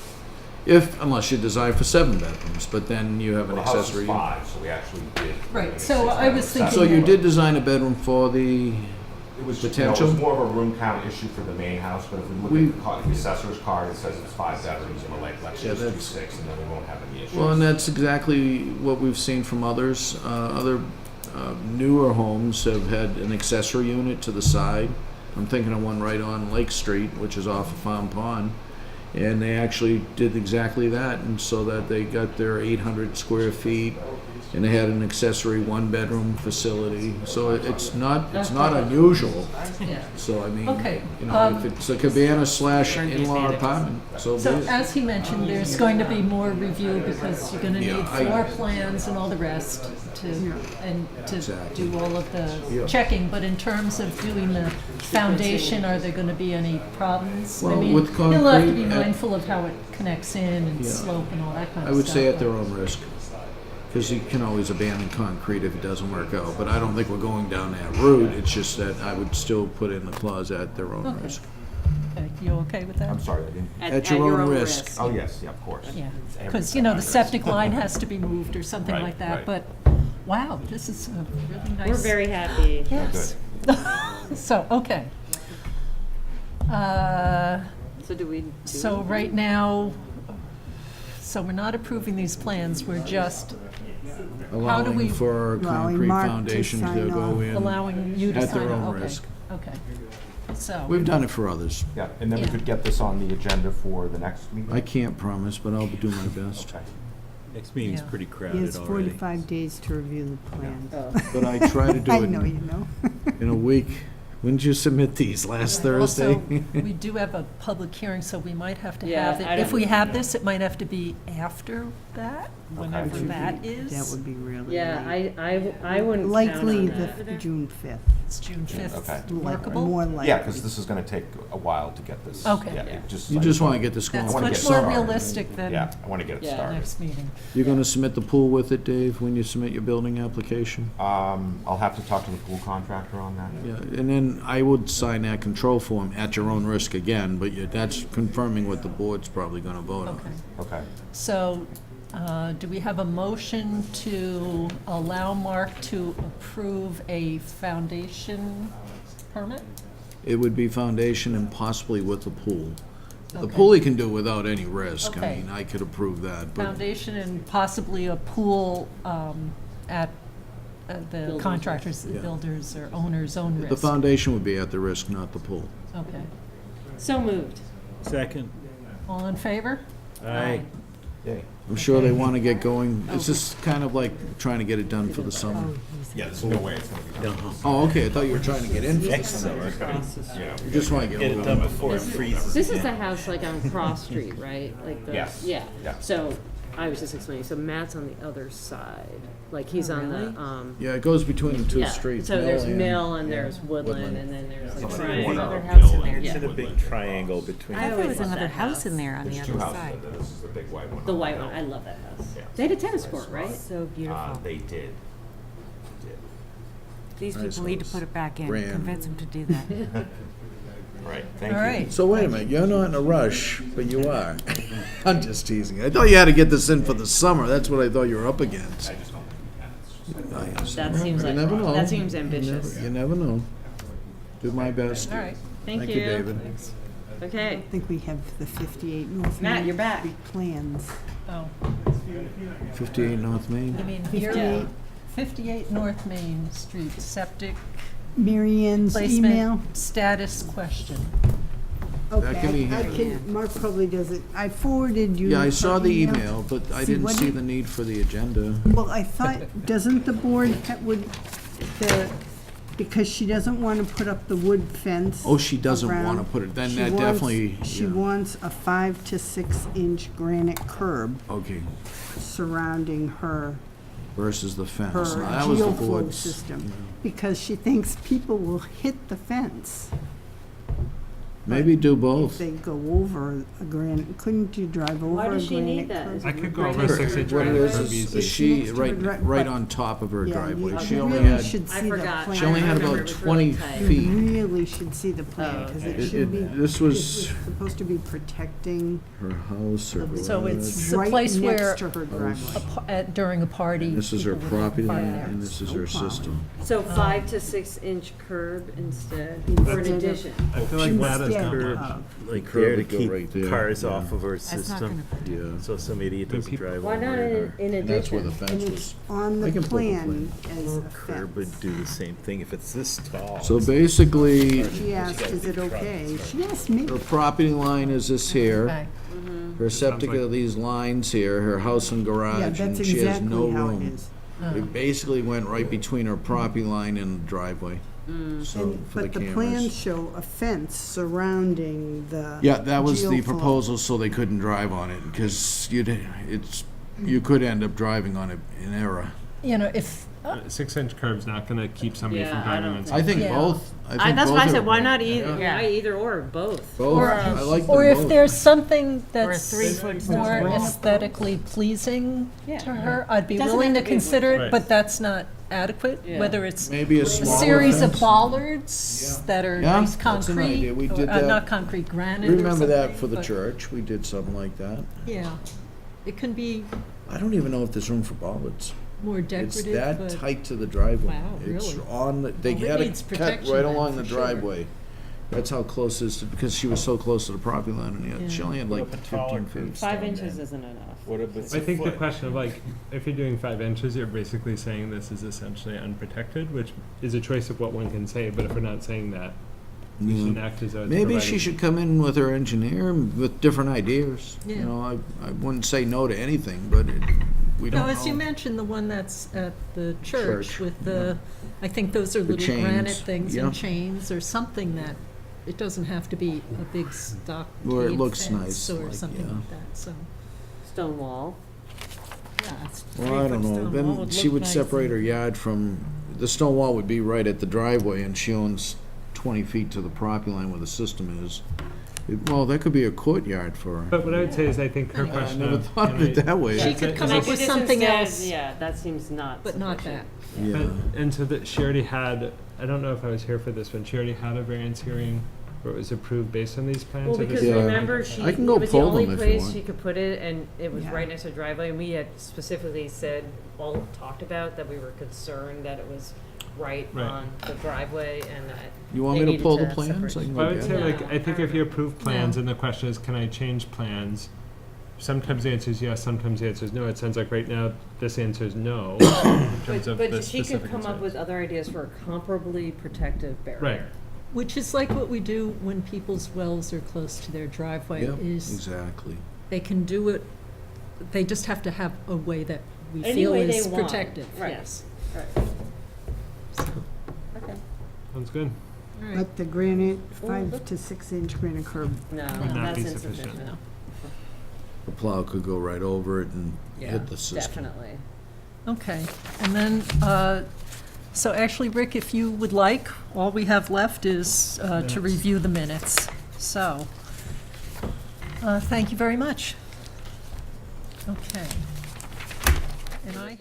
Unless you design for 7 bedrooms, but then you have an Well, the house accessory is unit. 5, so we actually did. Right, make so six I was bedrooms. thinking So you did design a bedroom for the It was, potential? it was more of a room count issue for the main house, but if we look at the assessor's card, it says it's 5 bedrooms, and we're like, let's Yeah, just do that's- 6, and then we won't have any issues. Well, and that's exactly what we've seen from others. Other newer homes have had an accessory unit to the side. I'm thinking of one right on Lake Street, which is off of Farm Pond. And they actually did exactly that, and so that they got their 800 square feet, and they had an accessory one-bedroom facility. So it's not unusual. Yeah. So I mean, Okay, you know, if it's a cabana slash in-law apartment, so be So it. as he mentioned, there's going to be more review because you're gonna Yeah, need floor plans and all the rest to Exactly. do all of the Yeah. checking. But in terms of doing the foundation, are there gonna be any problems? Well, I mean, with you'll have to be concrete, mindful of how it connects in and Yeah. slope and all that kind I of would stuff. say at their own risk, because you can always abandon concrete if it doesn't work out. But I don't think we're going down that route. It's just that I would still put in the clause at their own Okay. risk. Okay, you okay with that? I'm sorry, I didn't. At your own risk. Oh, yes, yeah, of course. Yeah, Every because, you know, the time. septic line has to be moved or something Right, like that, right. but, wow, this is a really nice. We're very happy. Yes. So, okay. So do we do? So right now, so we're not approving these plans, we're just Allowing we- for Allowing concrete Mark to foundation to sign go off. in allowing you to at sign their own it, okay, risk. okay. So, We've done it for others. Yeah, and then we Yeah. could get this on the agenda for the next meeting? I can't promise, but I'll do my best. Okay. Next meeting's Yeah. pretty He crowded has already. 45 days to review the plans. Oh. But I try to do I it know you know. in a week. When did you submit these? Last Thursday? also, we do have a public hearing, so we might have to Yeah, have I it, if don't- we have this, it might have to be after that, whenever Okay. that is. That would be really Yeah, late. I wouldn't count Likely on the that. June 5th. It's June 5th, Okay. workable? More likely. Yeah, because this is gonna take a while to get this. Okay. Yeah, Yeah. it just. You just want to get this going. That's wanna much get more started. realistic than Yeah, I wanna get it Yeah. started. next meeting. You're going to submit the pool with it, Dave, when you submit your building application? I'll have to talk to the pool contractor on that. Yeah, and then I would sign that control form at your own risk again, but that's confirming what the board's probably going to vote on. Okay. Okay. So, do we have a motion to allow Mark to approve a foundation permit? It would be foundation and possibly with the pool. The Okay. pool he can do without any risk. I Okay. mean, I could approve that, but Foundation and possibly a pool at the Builders. contractors, Yeah. builders or owners' own the risk. foundation would be at the risk, not the pool. Okay. So moved. Second. All in favor? Aye. Yay. I'm sure they want to get going. It's just kind of like trying to get it done for the summer. Yeah, there's no way it's gonna be done. Oh, okay, I thought you were trying to get in for the summer. Yeah. You just want to get a little bit. before it freezes. This is the house like on Cross Street, right? Like the, Yes. yeah. Yeah. So I was just explaining, so Matt's on the other side. Like he's on really? the, Yeah, it goes between the two yeah. streets. So there's and- Mill and there's yeah, Woodland and then there's It's like on the triangle. corner Another of house in Mill there. and Yeah. It's in a Woodland. big triangle between. I thought there was love another that house house. in there on the There's two other houses, side. in there. This is the big white one. The on white Mill. one, I love that house. Yeah. They had a tennis court, right? So beautiful. They did. These Nice people need to house. put it back in. Grand. Convince them to do that. Right, thank you. All right. So wait a minute, you're not in a rush, but you are. I'm just teasing. I thought you had to get this in for the summer. That's what I thought you were up against. I just don't think I That understand. seems You like, never know. that seems You never- ambitious. You never know. Do my best. All right. Thank you, you. David. Okay. I think we have the 58 North Matt, Main you're back. Street plans. Oh, 58 North you Main? mean 58. here, 58 North Main Street, septic Mary Ann's email. placement status question. That can be Okay, I handled. can, Mark probably does it. I forwarded you. Yeah, I her saw the email, but I See, didn't what see do- the need for the agenda. Well, I thought, doesn't the board, would, because she doesn't want to put up the wood fence. Oh, she doesn't want to around. put it, then She that wants- definitely, She yeah. wants a 5 to 6 inch granite curb Okay, surrounding her versus the fence. her Now, that was the geoflow board's. system, because she thinks people will hit the fence. Maybe do If both. they go over a granite, couldn't you drive over Why a does she need granite that? curb? Is I could go Right over next a to her 6-inch What it granite is, curb is easily. she, next to her right, dri- right but- on top of her Yeah, driveway. you She only really had, should I see the forgot. plan. she only had I remember about it was really 20 tight. You feet. really should see the plan, Oh, because okay. it should be, This it's was supposed to be protecting her house or So garage. it's the right place where next to her driveway. during a party. This is her people would property park line there. and this is her system. So 5 to 6 inch curb instead, or in Instead of- addition? I feel like that is Instead not of- much. Like Curb there to would go keep right there, cars yeah. off of our That's not system, gonna Yeah. so some idiot Do doesn't people- drive Why over not it. in And that's where the addition? fence And was. it's on I the can pull the plan as a Curb would fence. do the same thing if it's this tall. So basically, She asked, is it okay? She asked me. her property line is this here. Okay. Her septic like- are these lines here, her house and Yeah, garage, and that's she has no exactly how it room. is. It basically went right between her property line and the driveway. So, And, for the but the plans cameras. show a fence surrounding the. Yeah, that was the geoflow. proposal, so they couldn't drive on it, because you could end up driving on it in error. You know, if, A 6-inch curb's not gonna keep somebody Yeah, from I driving don't on think I think Yeah. both. That's why I both said, are- why not either, Yeah. yeah, either or, both. Both, Or- I like them or if both. there's something Or a that's 3-foot more wall. aesthetically pleasing Yeah. to her, I'd be Doesn't willing to have to be consider Right. it, but that's not adequate, Yeah. whether it's Maybe a a smaller series of fence. bollards that are Yeah, nice that's an concrete, idea. We or, did that. not concrete, granite or Remember that something, for the but- church, we did something like that. Yeah, it can be I don't even know if there's room for bollards. more It's decorative, that but tight to the driveway. Wow, It's really? on, they Well, it had needs it cut protection right then, along the for sure. driveway. That's how close it is, because she was so close to the property line, and Yeah. she only had What like if a taller 15 feet. 5 inches isn't enough. What if it's I a think the foot? question of like, if you're doing 5 inches, you're basically saying this is essentially unprotected, which is a choice of what one can say, but if we're not saying that, we Yeah. shouldn't act as though it's Maybe she providing- should come in with her engineer with different ideas. You Yeah. know, I wouldn't say no to anything, but we don't No, know. as you mentioned, the one that's at the Church, church with the, I think those are The little granite chains, things yeah. and chains or something that, it doesn't have to be a big stockade Where it looks fence nice, or like, something yeah. like that, so. Stone wall. Yeah, it's Well, I don't 3-foot know. stone wall Then would she look would nice separate and- her yard from, the stone wall would be right at the driveway, and she owns 20 feet to the property line where the system is. Well, that could be a courtyard for her. But what I would say is, I think her I question never of, thought of can it I- that way. She Is could it- come is up it- with Just something instead, else. Yeah, that seems not But not sufficient. Yeah. But, and so that she already had, I don't know if I was here for this one, she already had a variance hearing where it was approved based on these plans? Well, or because this- Yeah. remember, she, I can it go was the pull only them if you place want. she could put it, and it was Yeah. right next to the driveway, and we had specifically said, all talked about, that we were concerned that it was right Right. on the driveway, and that You want they me to pull the needed to plans? I separate. can Well, I go would get say, it. like, Yeah. I think if you approve plans and the question is, can I change plans? Sometimes the answer is yes, sometimes the answer is no. It sounds like right now, this answer is no, in terms of the But she could specific come up concerns. with other ideas for a comparably protective barrier. Right. Which is like what we do when people's wells are close to their driveway, Yep, is exactly. they can do it, they just have to have a way that we Any feel way they is want. protective, Right. yes. Right. Okay. Sounds good. All right. But the granite, Well, 5 look- to 6 inch granite curb. No, Would not that's be sufficient. insufficient. No. The plow could go right over it and Yeah, hit the system. definitely. Okay, and then, so actually, Rick, if you would like, all we have left is to Minutes. review the minutes. So, thank you very much. Okay. And I had.